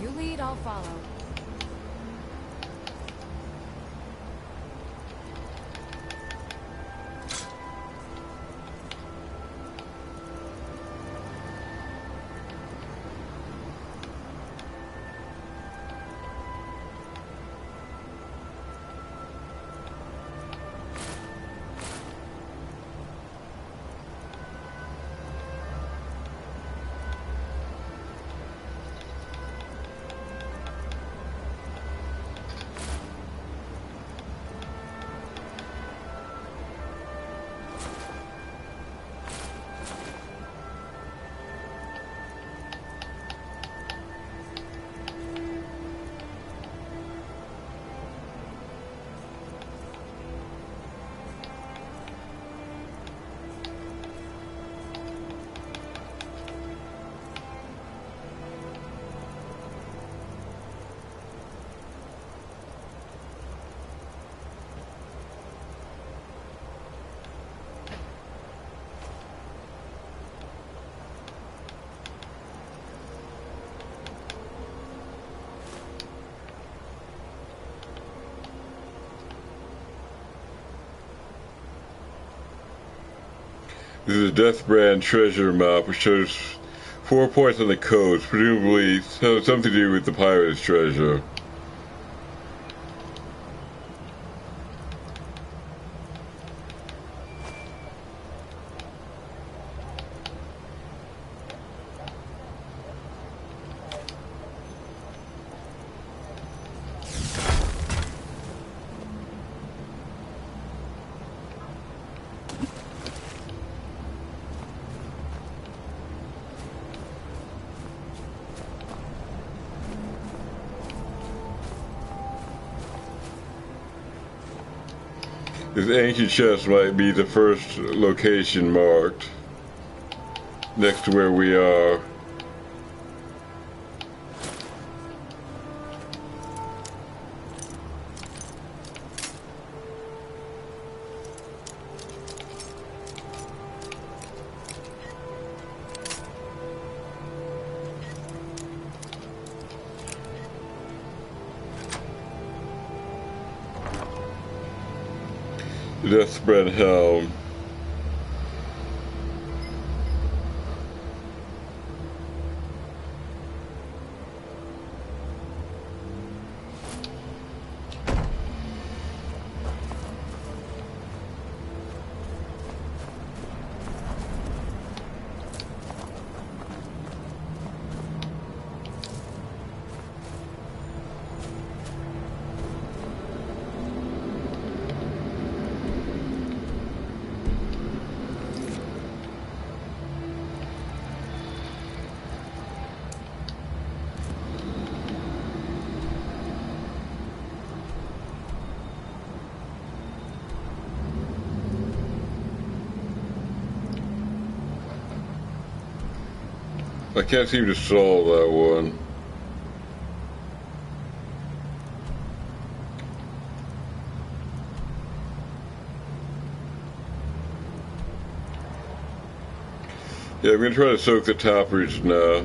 Speaker 3: You lead, I'll follow.
Speaker 1: This is a Deathbrand treasure map, which shows 4 points on the coast, presumably something to do with the pirate's treasure. This ancient chest might be the first location marked next to where we are. Deathspread helm. I can't seem to solve that one. Yeah, I'm going to try to soak the taproots now.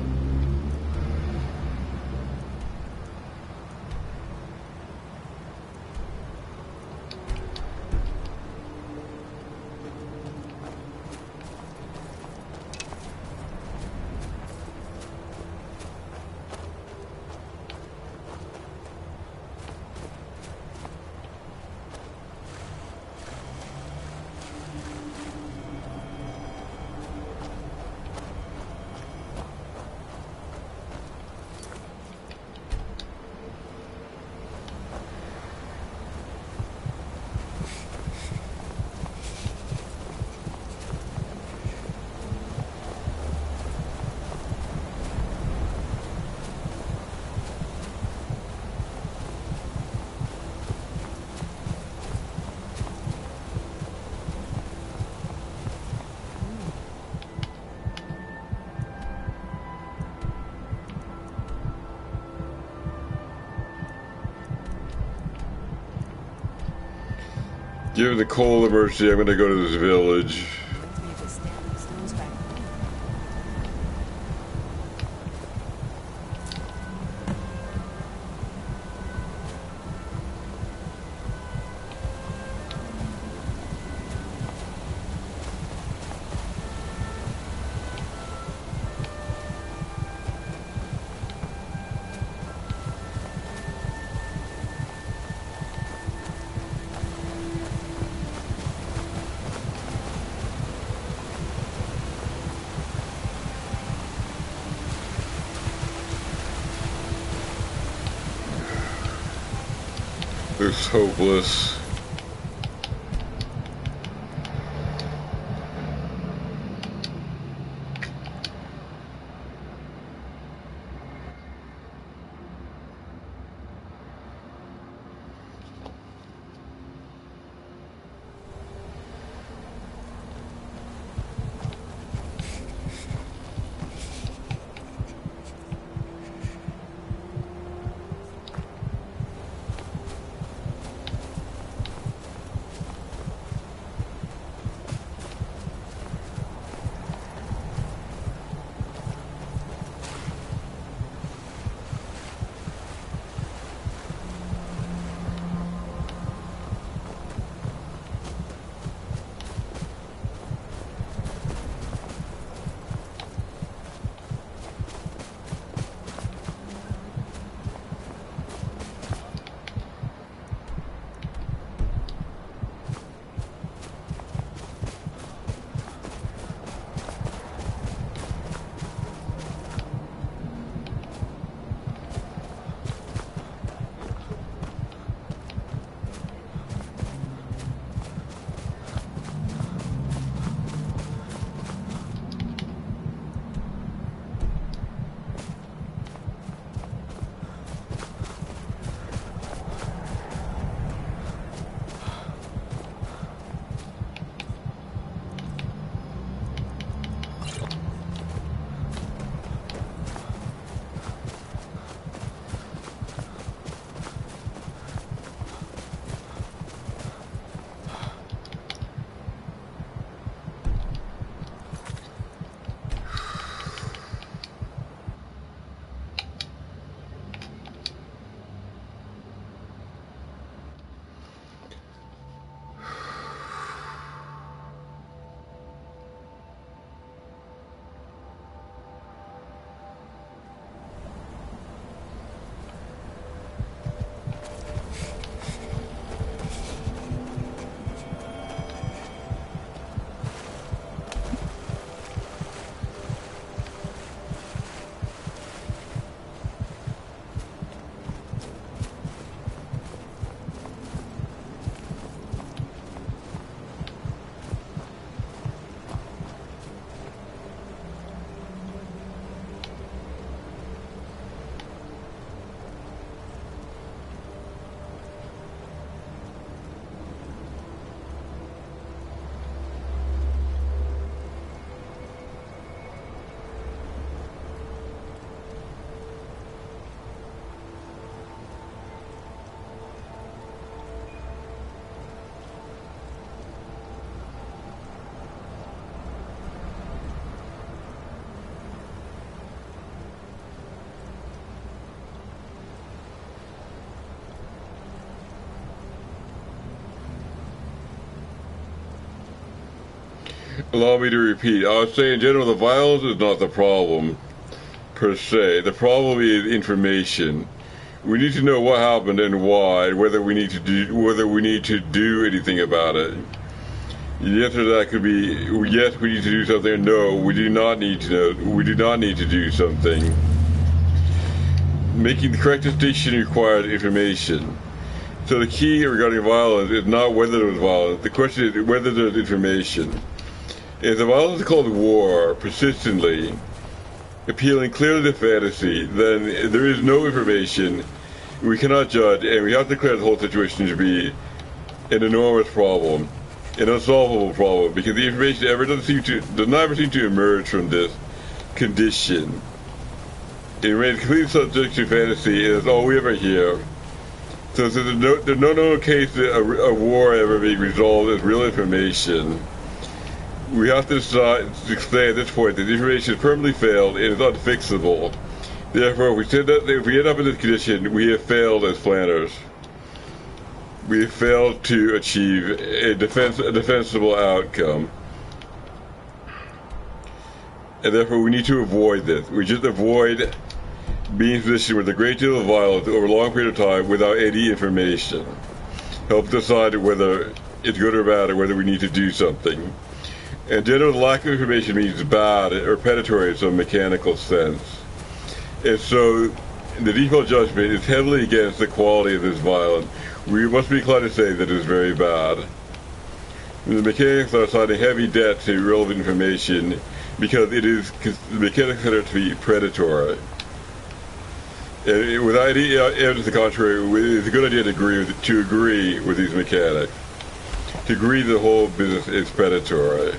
Speaker 1: Given the cold emergency, I'm going to go to this village. It's hopeless. Allow me to repeat. I would say in general the violence is not the problem, per se. The problem is information. We need to know what happened and why, whether we need to do anything about it. The answer to that could be yes, we need to do something, or no, we do not need to know. We do not need to do something. Making the correct distinction requires information. So the key regarding violence is not whether there was violence. The question is whether there's information. If the violence is called war persistently, appealing clearly to fantasy, then there is no information. We cannot judge, and we have to declare the whole situation to be an enormous problem, an unsolvable problem, because the information does not ever seem to emerge from this condition. It remains completely subject to fantasy, and it's all we ever hear. So there's no known case that a war ever being resolved as real information. We have to say at this point that the information has permanently failed and is unfixable. Therefore, if we end up in this condition, we have failed as planners. We have failed to achieve a defensible outcome. And therefore, we need to avoid this. We just avoid being in a position with a great deal of violence over a long period of time without any information. Help decide whether it's good or bad, or whether we need to do something. And generally, the lack of information means bad or predatory in some mechanical sense. And so, the default judgment is heavily against the quality of this violence. We must be inclined to say that it is very bad. The mechanics are assigning heavy debt to relevant information because the mechanics consider it to be predatory. And without any evidence to the contrary, it's a good idea to agree with these mechanics. To agree the whole business is predatory.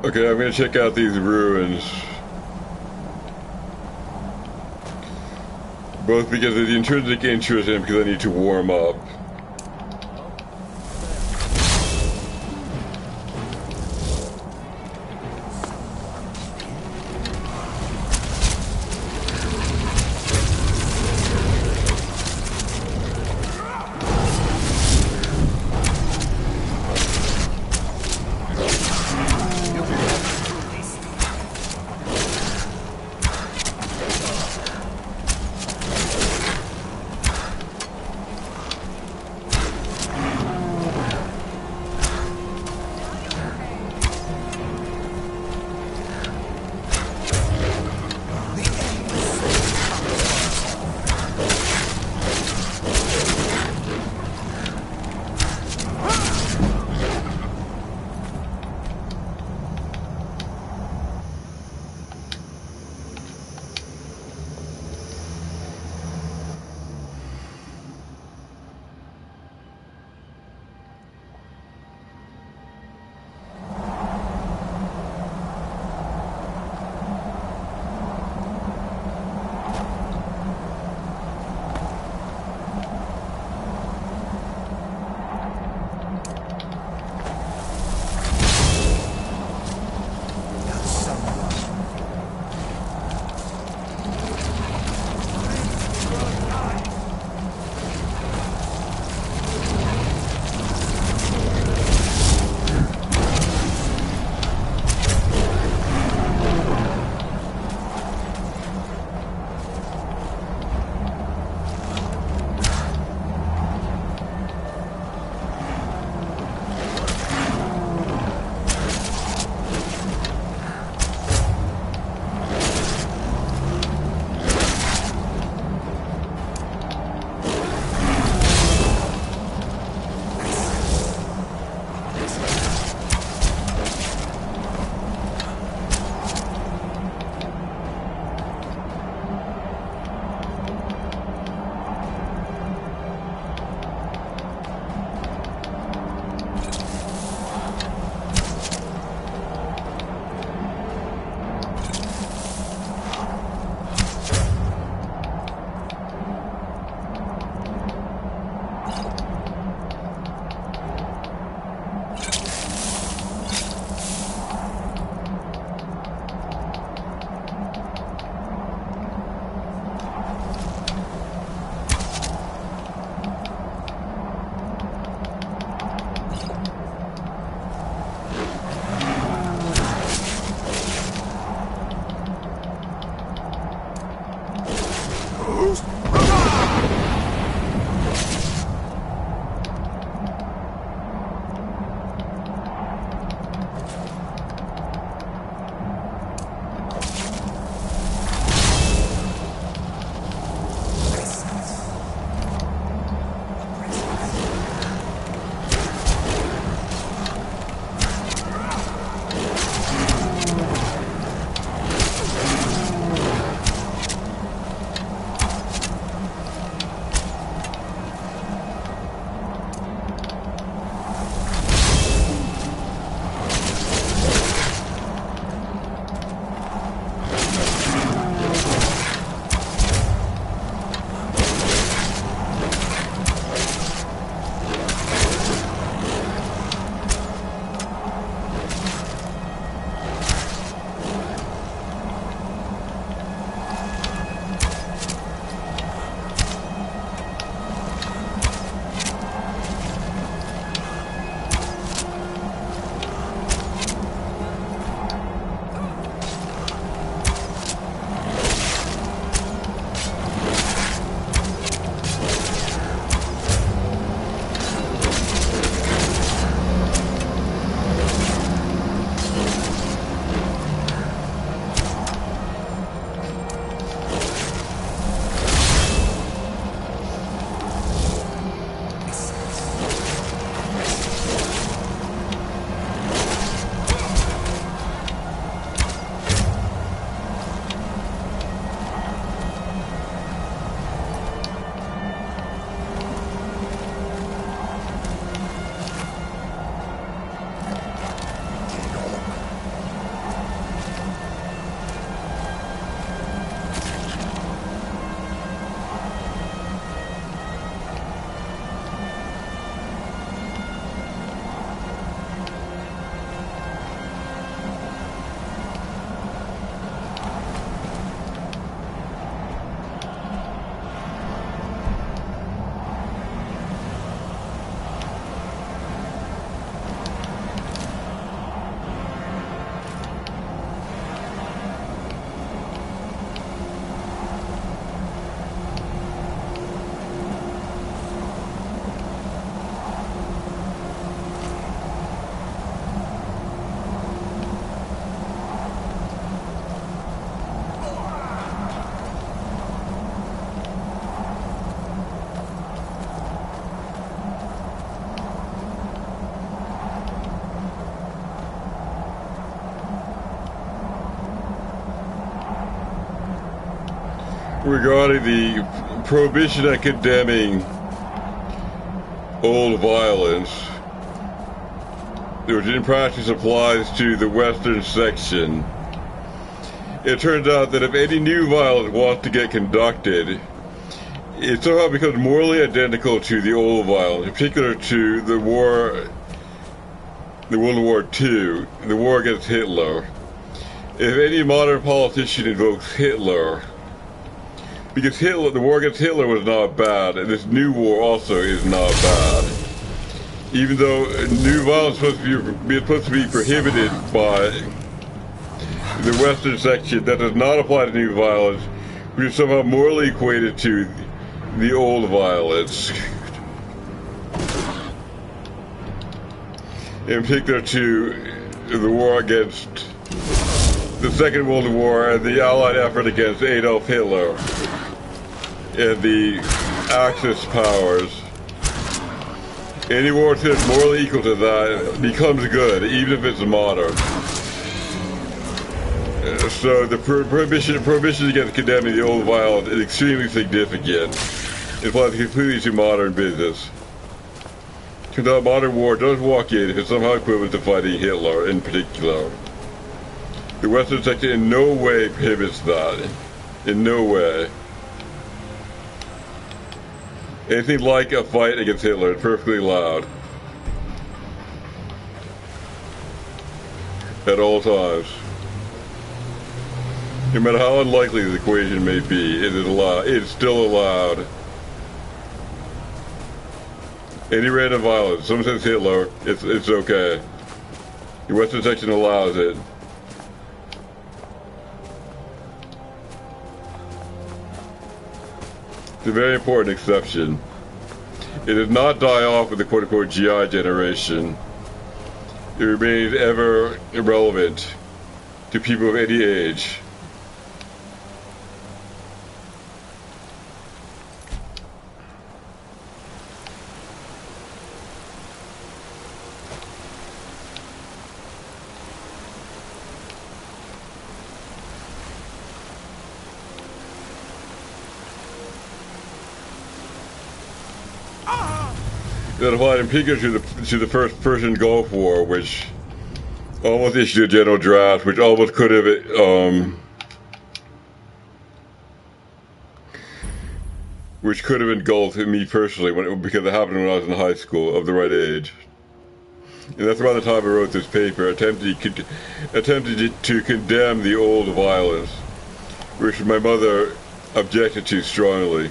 Speaker 1: Okay, I'm gonna check out these ruins. Both because of the intrinsic interest and because I need to warm up. regarding the prohibition on condemning old violence, which in practice applies to the Western section. It turns out that if any new violence wants to get conducted, it somehow becomes morally identical to the old violence, in particular to the World War II, the war against Hitler. If any modern politician invokes Hitler, because the war against Hitler was not bad, and this new war also is not bad. Even though new violence is supposed to be prohibited by the Western section, that does not apply to new violence, which is somehow morally equated to the old violence. In particular to the war against the Second World War and the Allied effort against Adolf Hitler and the Axis powers. Any war that's morally equal to that becomes good, even if it's modern. So the prohibition against condemning the old violence is extremely significant. It applies completely to modern business. The modern war does walk in if it's somehow equivalent to fighting Hitler in particular. The Western section in no way prohibits that. In no way. Anything like a fight against Hitler is perfectly allowed. At all times. No matter how unlikely the equation may be, it is allowed. It's still allowed. Any random violence, someone says Hitler, it's okay. The Western section allows it. It's a very important exception. It does not die off with the quote-unquote GI generation. It remains ever irrelevant to people of any age. That applied in particular to the first Persian Gulf War, which almost issued a general draft, which almost could have engulfed me personally because it happened when I was in high school, of the right age. And that's around the time I wrote this paper, attempted to condemn the old violence, which my mother objected to strongly.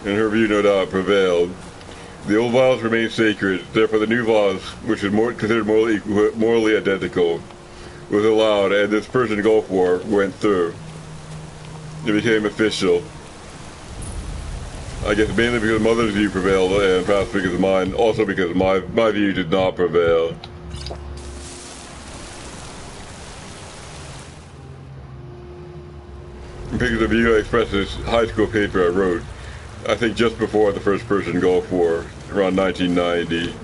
Speaker 1: And her view, no doubt, prevailed. The old violence remained sacred, therefore the new violence, which is considered morally identical, was allowed, and this Persian Gulf War went through. It became official. I guess mainly because mother's view prevailed, and perhaps because of mine, also because my view did not prevail. Because of the view I expressed in this high school paper I wrote, I think just before the first Persian Gulf War, around 1990.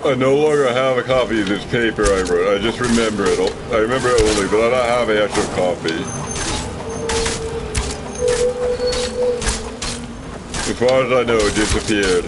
Speaker 1: I no longer have a copy of this paper I wrote. I just remember it. I remember it only, but I don't have an actual copy. As far as I know, it disappeared.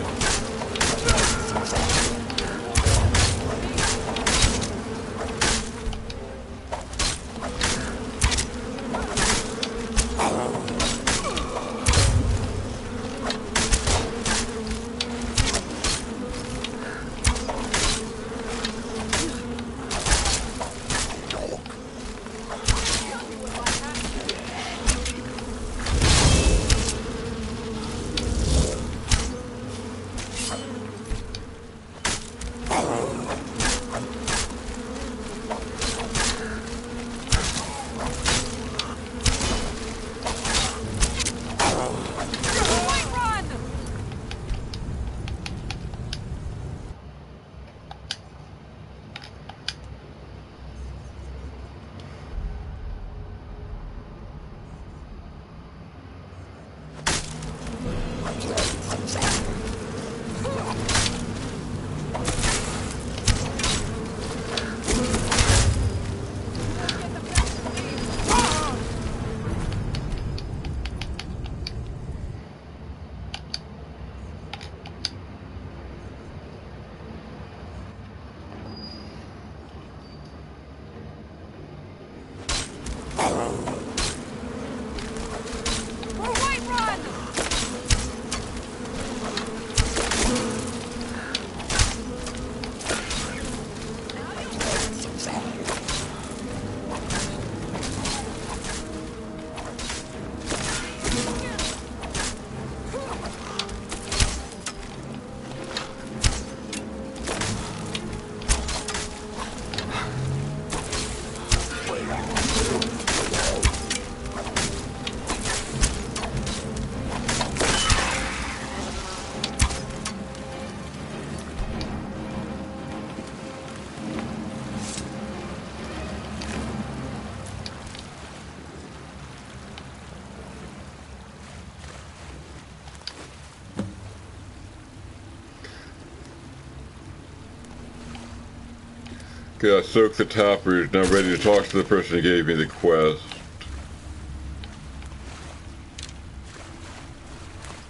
Speaker 1: Okay, I soaked the taproot, now ready to talk to the person who gave me the quest.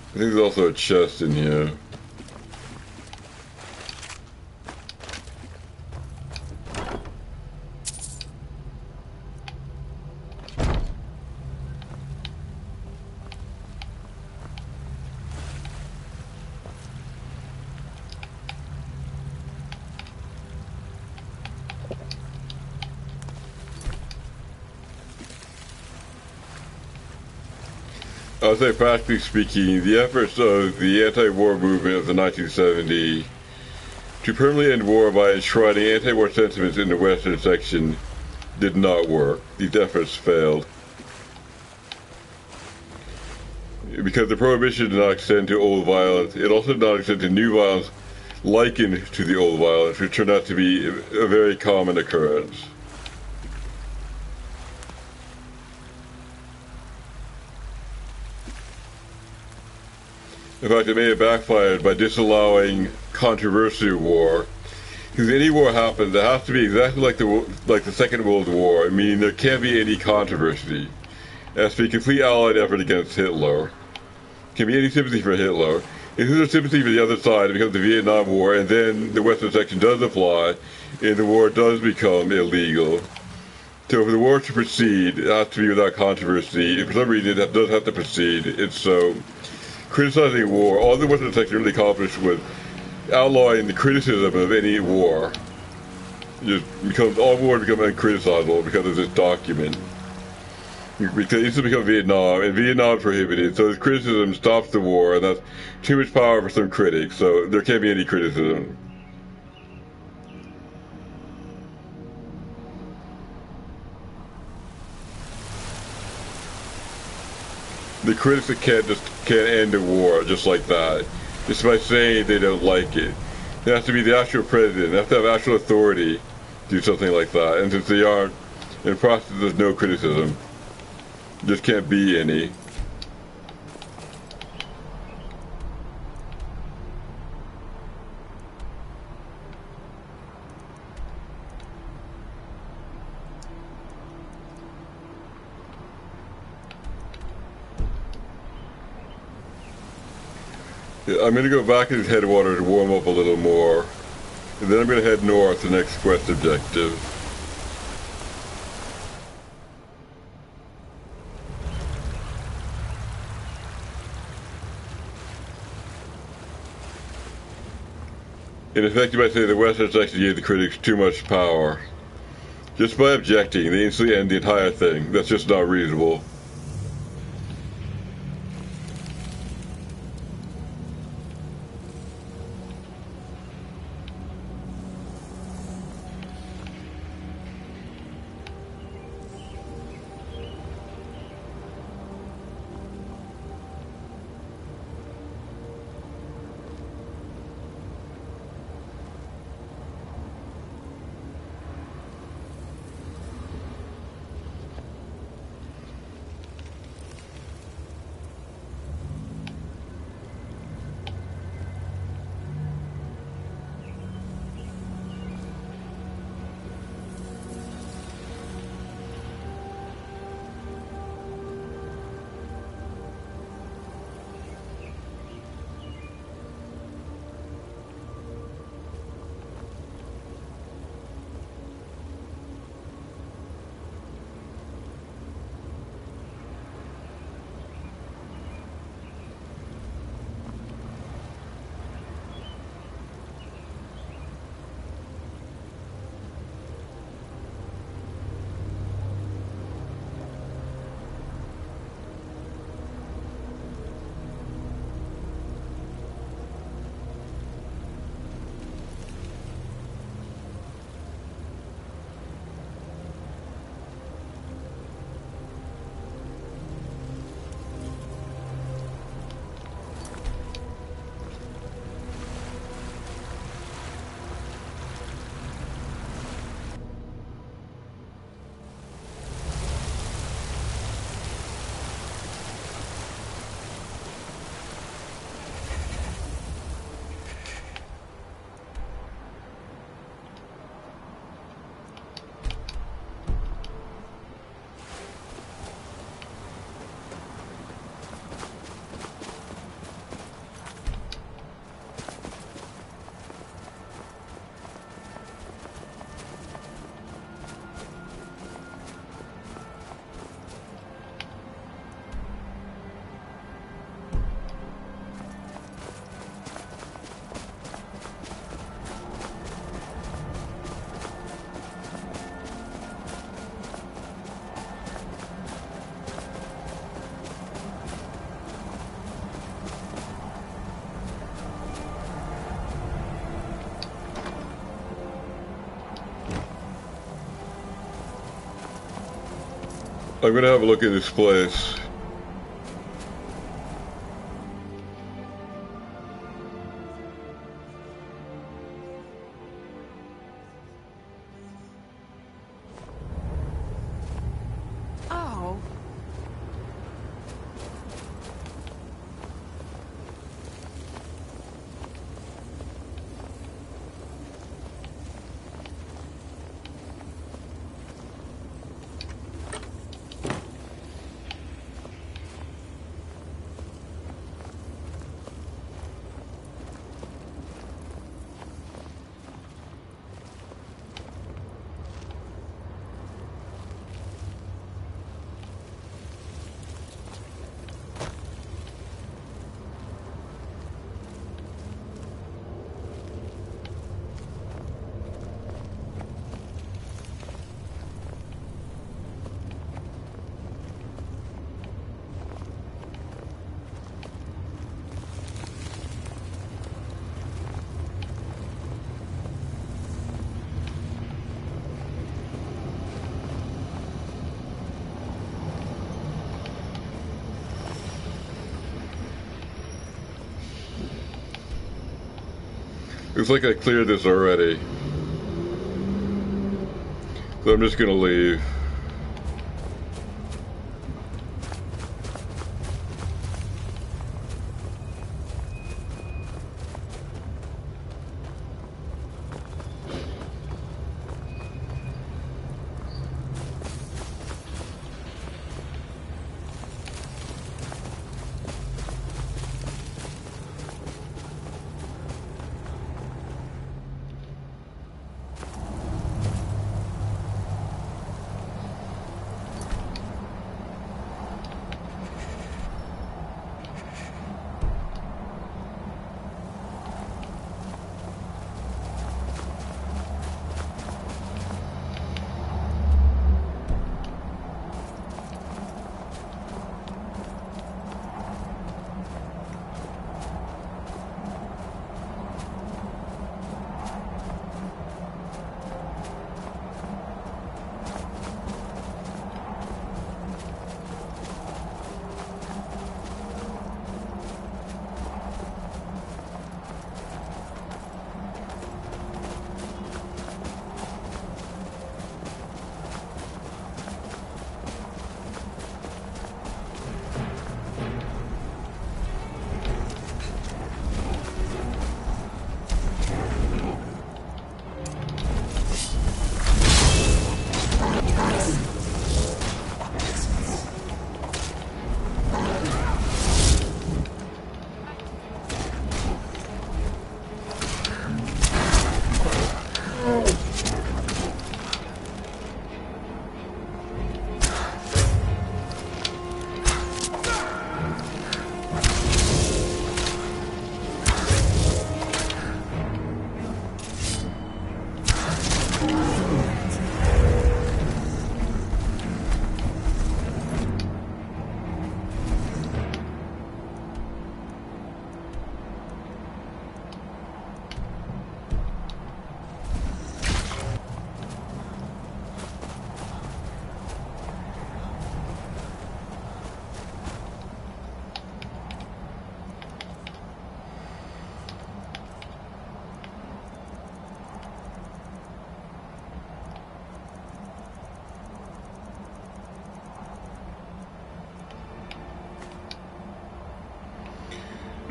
Speaker 1: I think there's also a chest in here. I'll say, practically speaking, the efforts of the anti-war movement of the 1970s to permanently end war by enshrining anti-war sentiments in the western section did not work. These efforts failed. Because the prohibition did not extend to old violence, it also did not extend to new violence likened to the old violence, which turned out to be a very common occurrence. In fact, it may have backfired by disallowing controversial war. Because any war happens, it has to be exactly like the Second World War, meaning there can't be any controversy. It has to be a complete allied effort against Hitler. Can be any sympathy for Hitler. If there's a sympathy for the other side, it becomes the Vietnam War, and then the Western section does apply, and the war does become illegal. So for the war to proceed, it has to be without controversy. If for some reason it does have to proceed, it's so. Criticizing war, all the Western section really accomplished was outlawing the criticism of any war. All wars become uncriticizable because of this document. Because it used to become Vietnam, and Vietnam prohibited, so this criticism stops the war, and that's too much power for some critics, so there can't be any criticism. The critics can't end a war just like that, just by saying they don't like it. It has to be the actual president. They have to have actual authority to do something like that. And since they aren't, in the process there's no criticism. Just can't be any. Yeah, I'm going to go back to these headwaters to warm up a little more. And then I'm going to head north to the next quest objective. In effect, you might say the Western section gave the critics too much power. Just by objecting, they instantly end the entire thing. That's just not reasonable. I'm going to have a look at this place.
Speaker 3: Oh.
Speaker 1: Looks like I cleared this already. So I'm just gonna leave.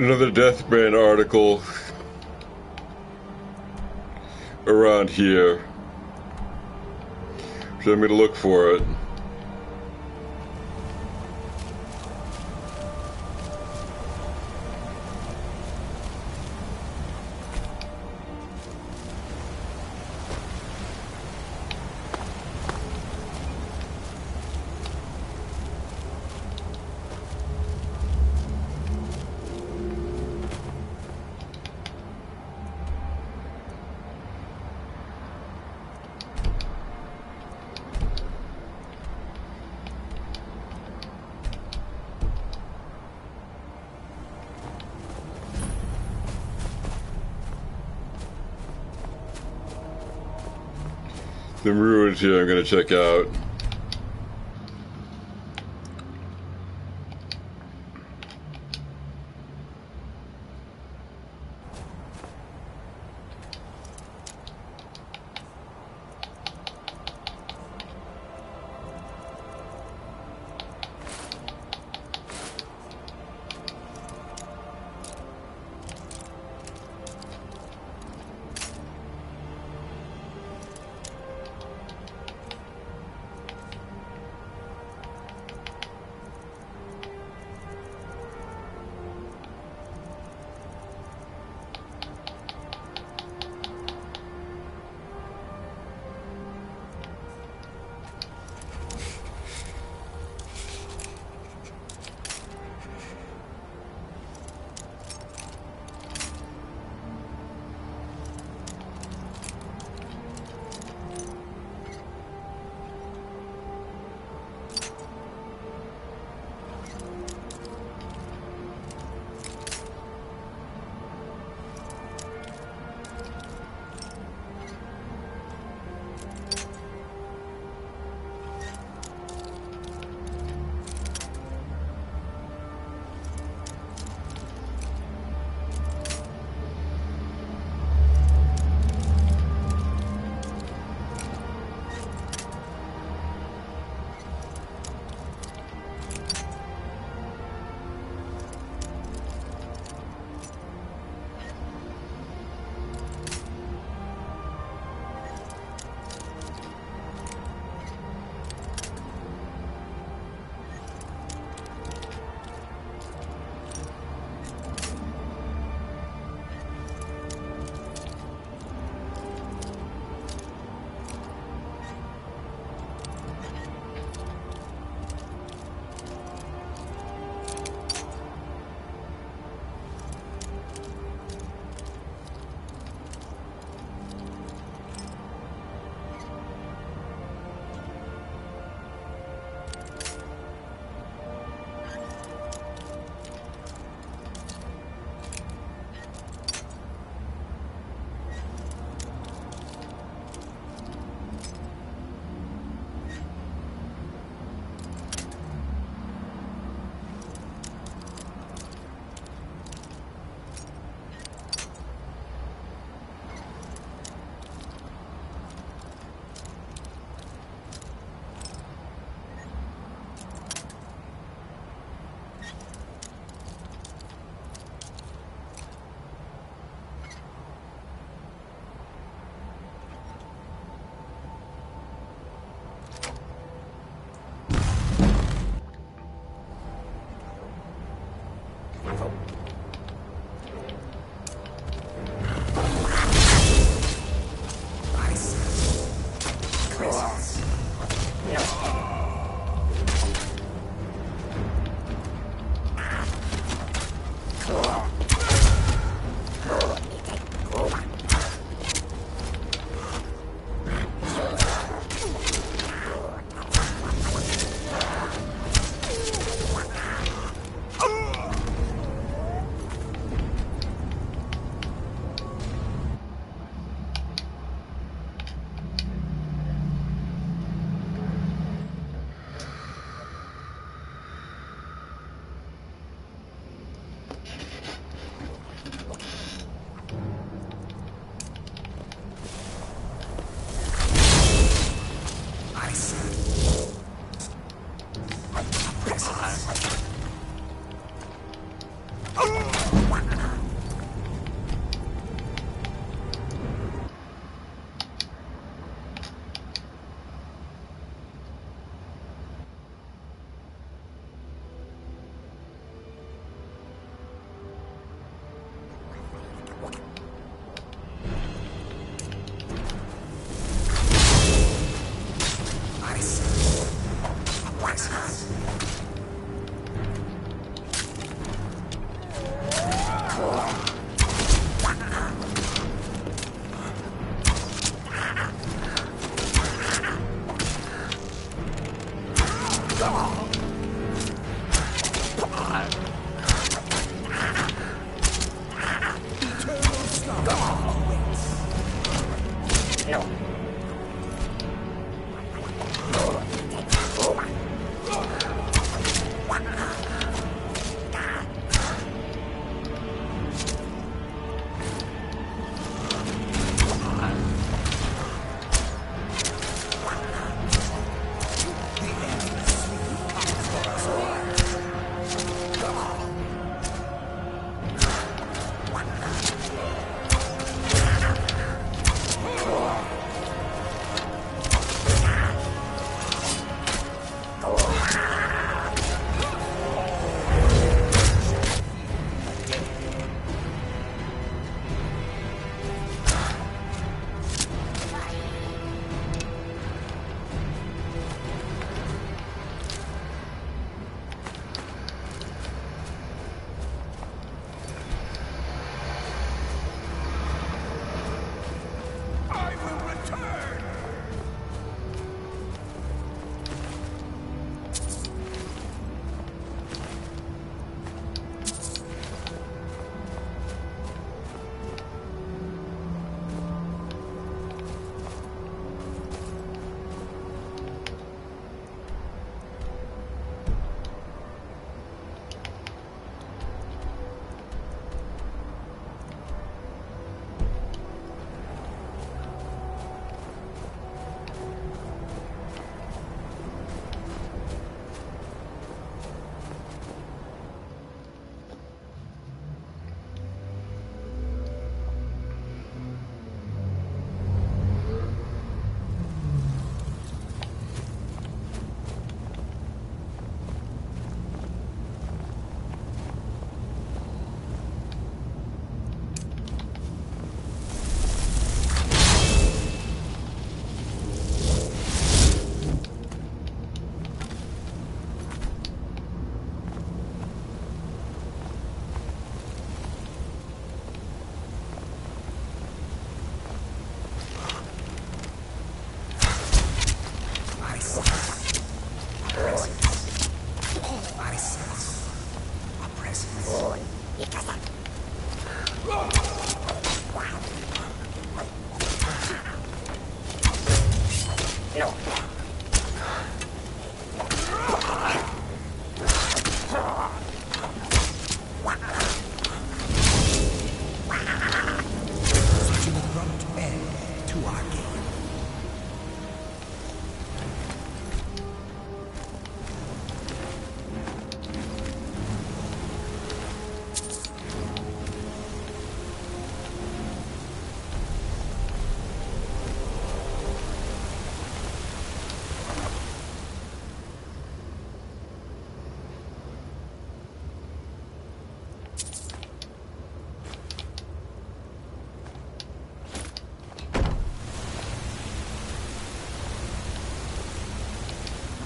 Speaker 1: Another Deathbrand article around here. So I'm going to look for it. Some ruins here I'm going to check out.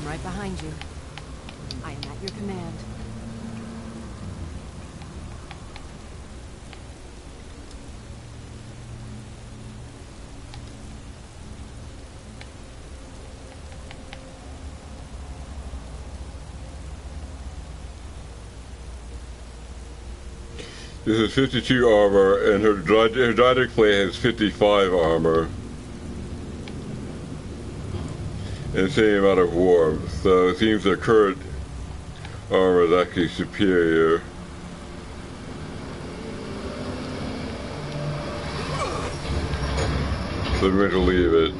Speaker 3: Right behind you. I am at your command.
Speaker 1: This is 52 armor, and her Dyadic plate has 55 armor. And the same amount of warmth, so it seems their current armor is actually superior. So I'm going to leave it.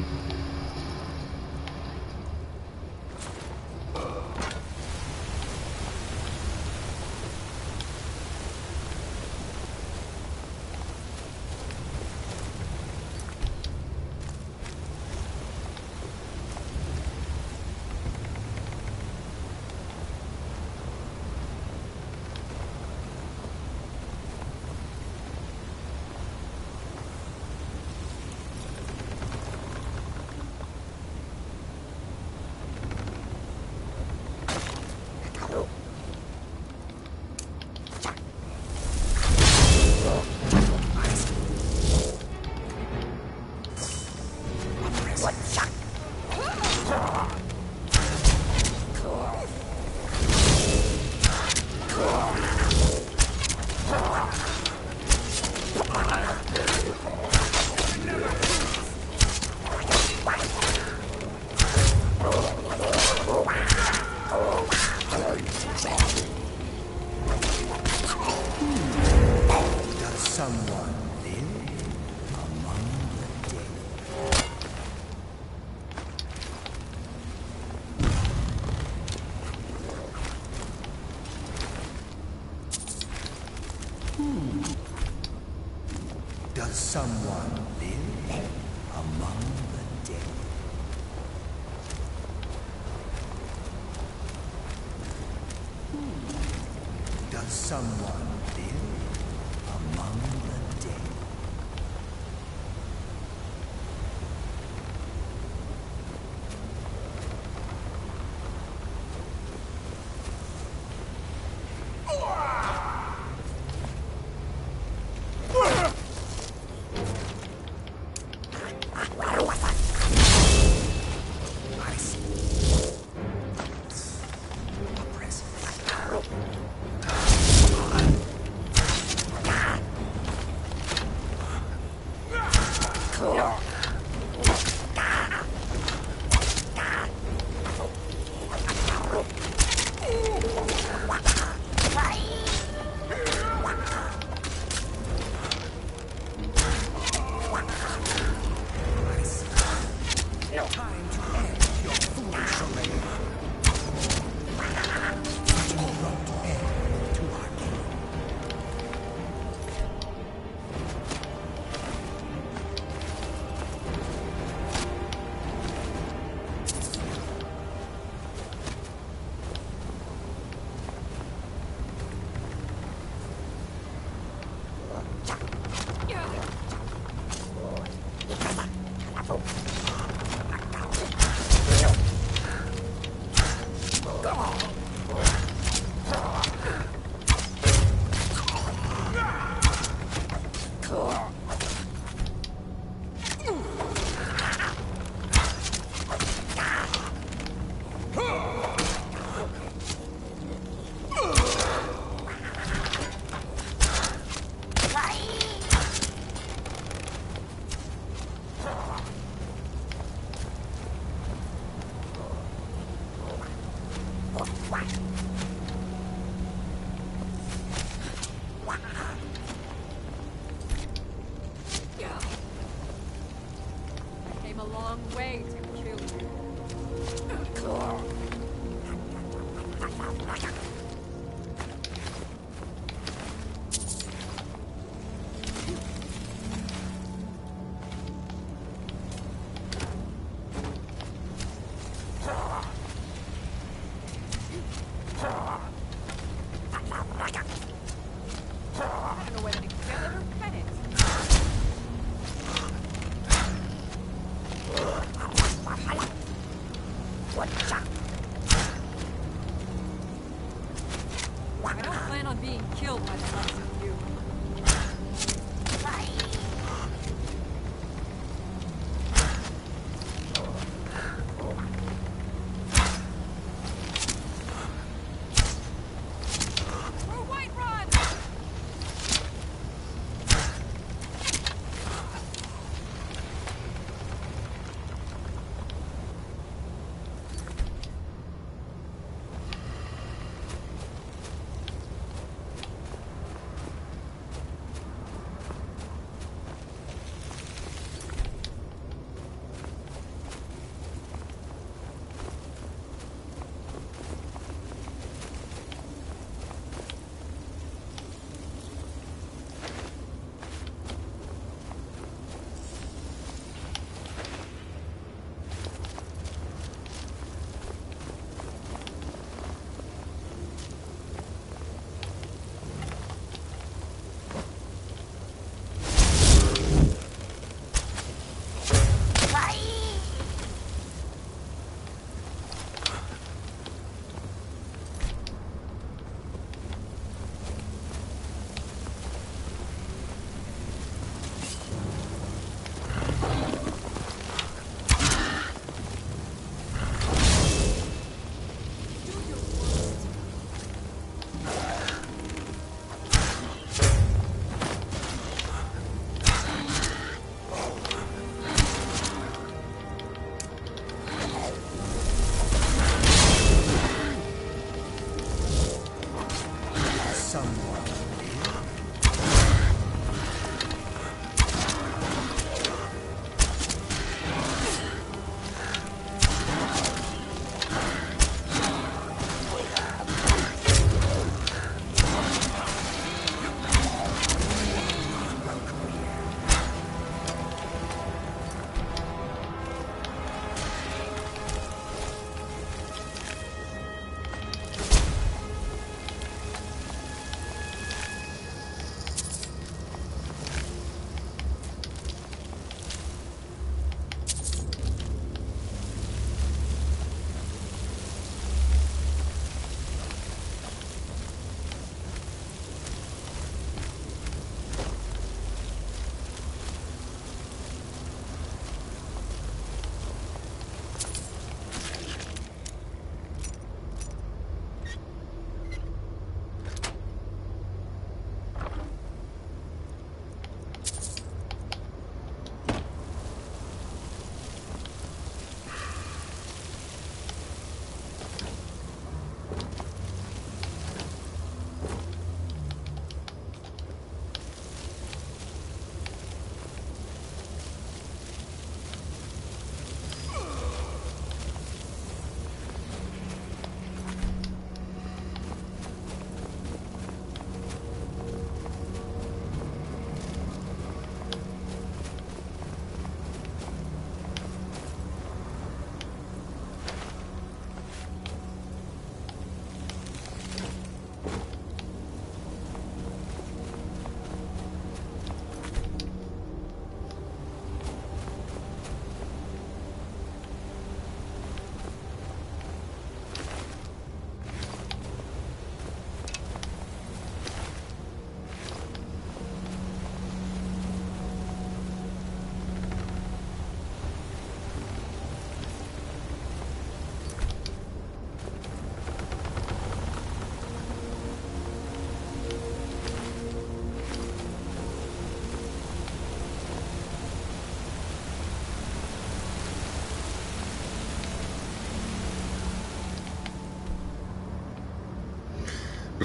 Speaker 12: Does someone live among the dead? Does someone live among the dead?
Speaker 3: killed by the likes of you.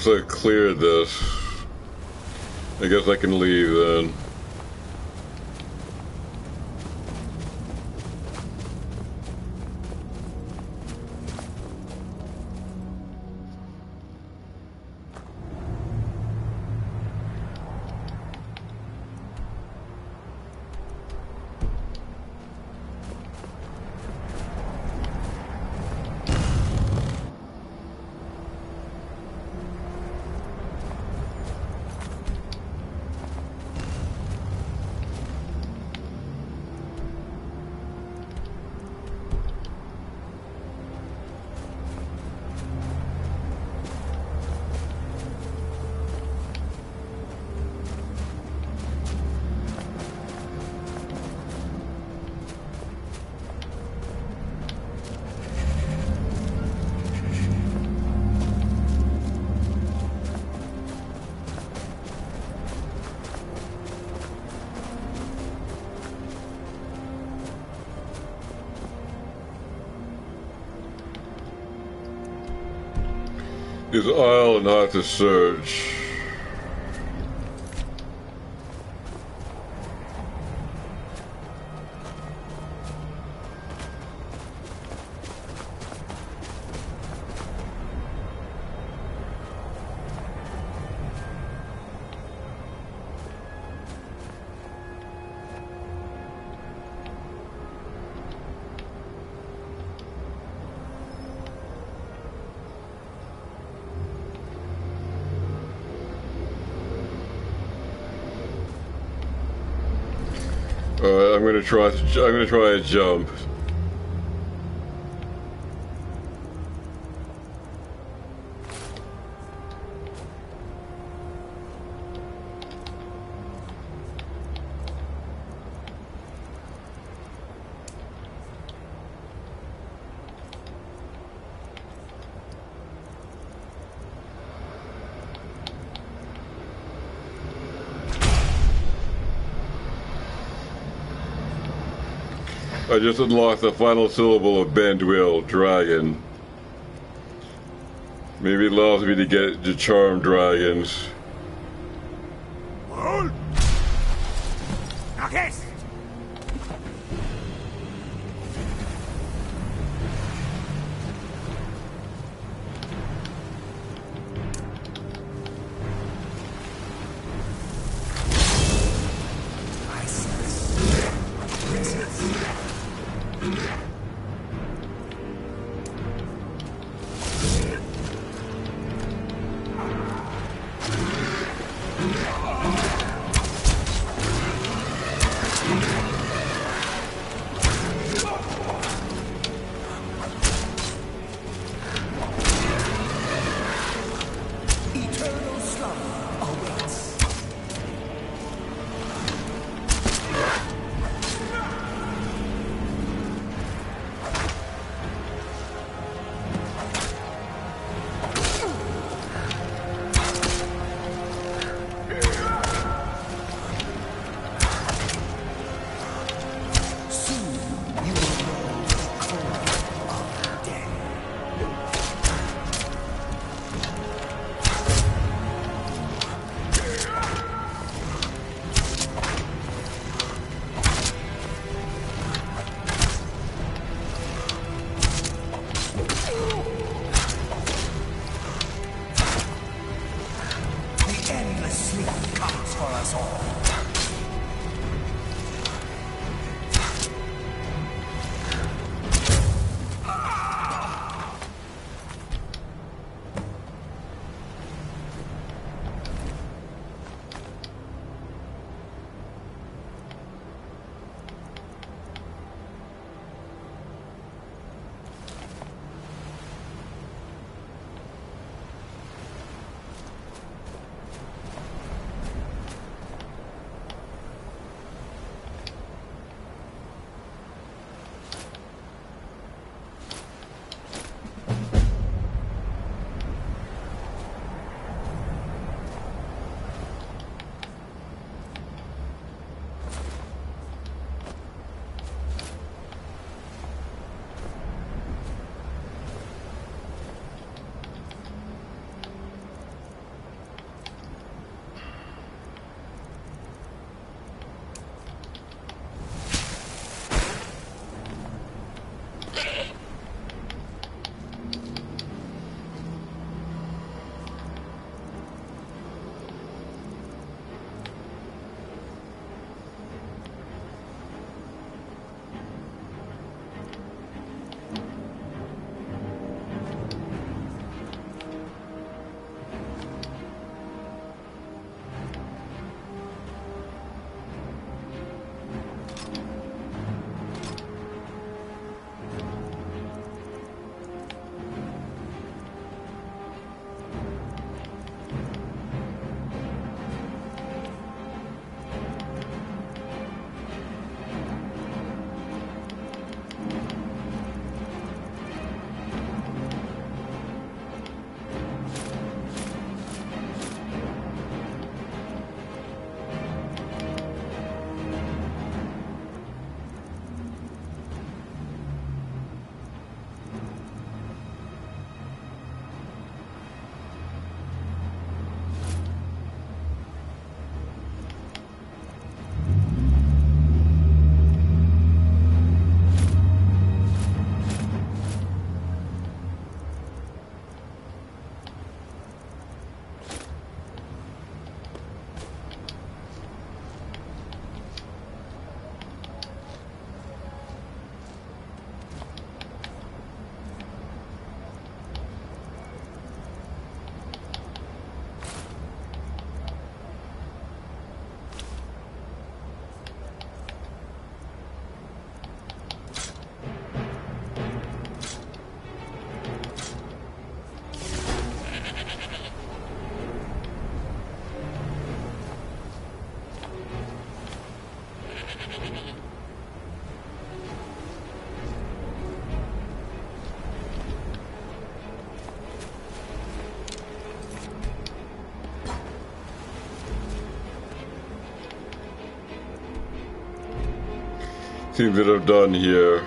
Speaker 1: So I cleared this. I guess I can leave then. Is Isle not to search? Alright, I'm gonna try a jump. I just unlocked the final syllable of Bend Will, dragon. Maybe it allows me to get to charm dragons. things that I've done here.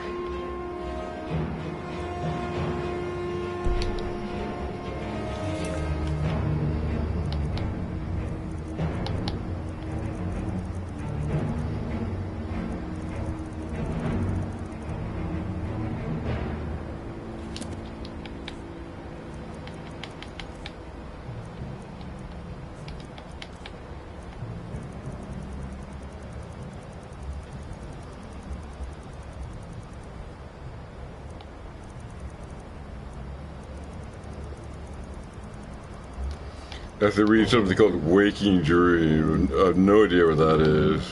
Speaker 1: I have to read something called Waking Dream. I have no idea what that is.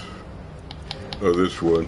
Speaker 1: Oh, this one.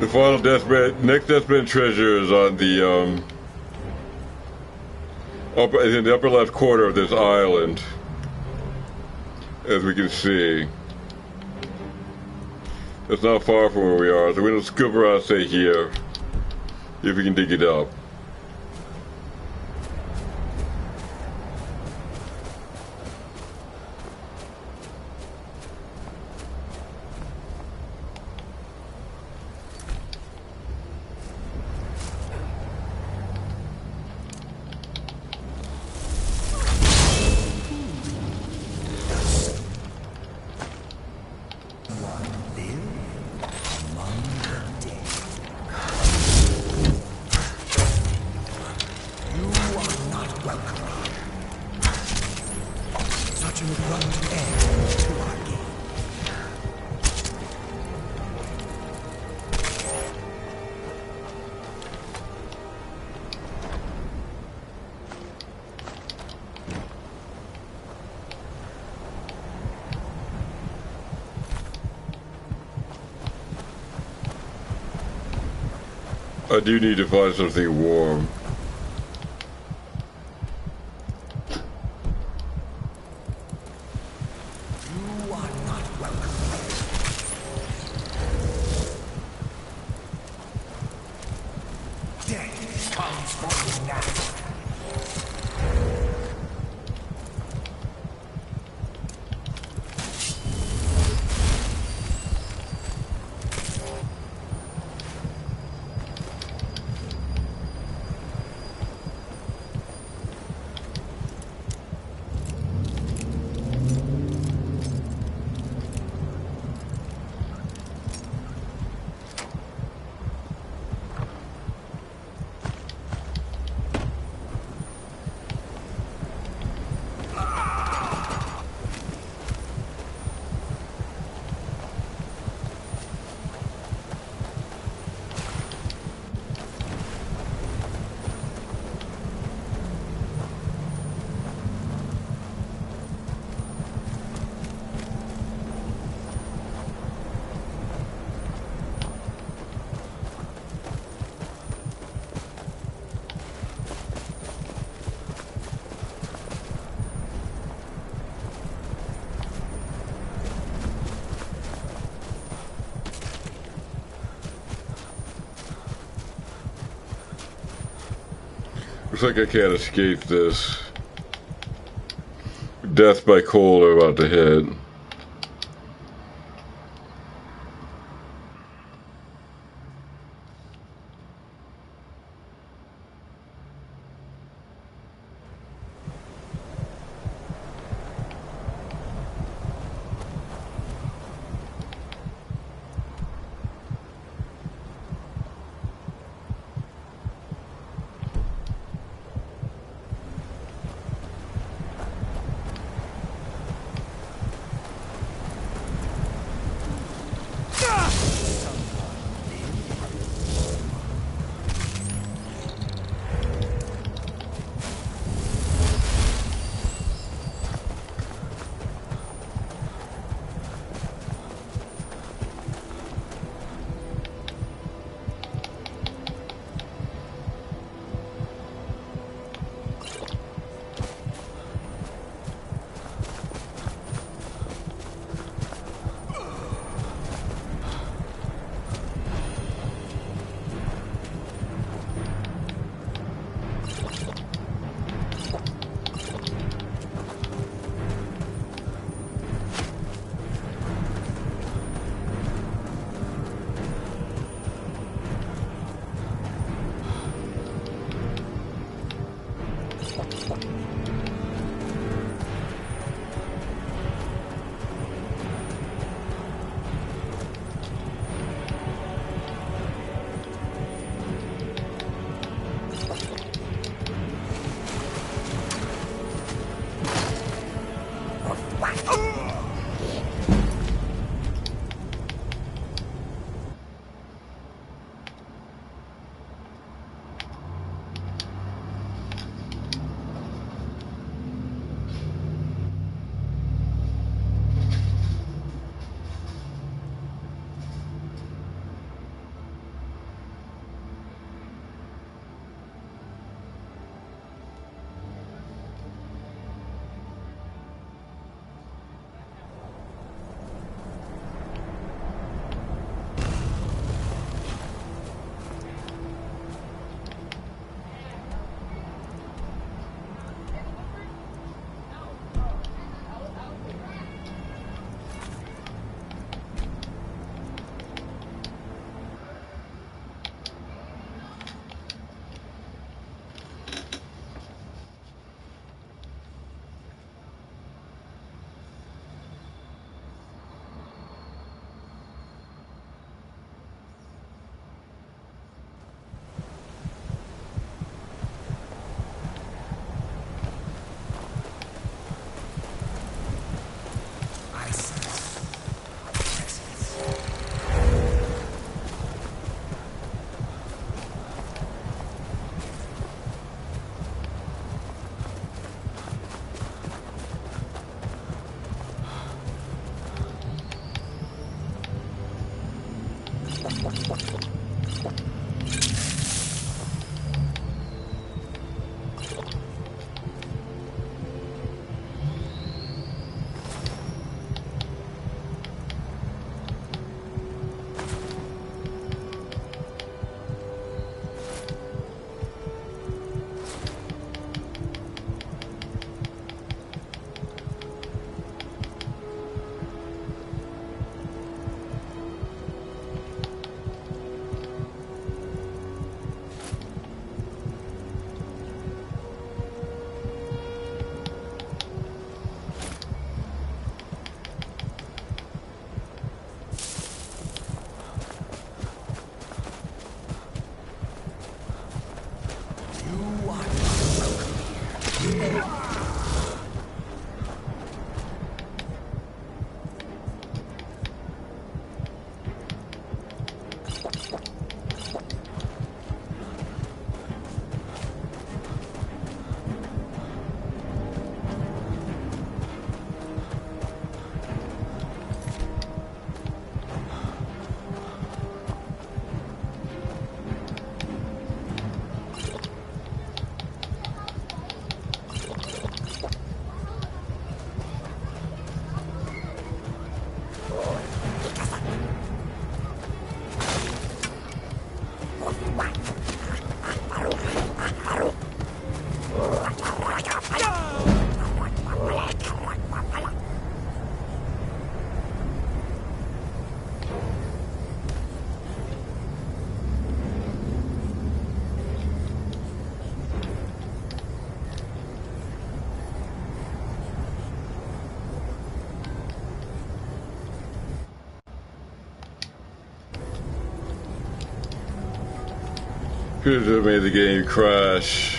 Speaker 1: The final next deathbed treasure is on the in the upper left corner of this island, as we can see. It's not far from where we are, so we're gonna scoop around and stay here, see if we can dig it up. I do need to find something warm.
Speaker 12: You are not welcome. Death comes for you now.
Speaker 1: Looks like I can't escape this. Death by cold are about to hit. Could have made the game crash.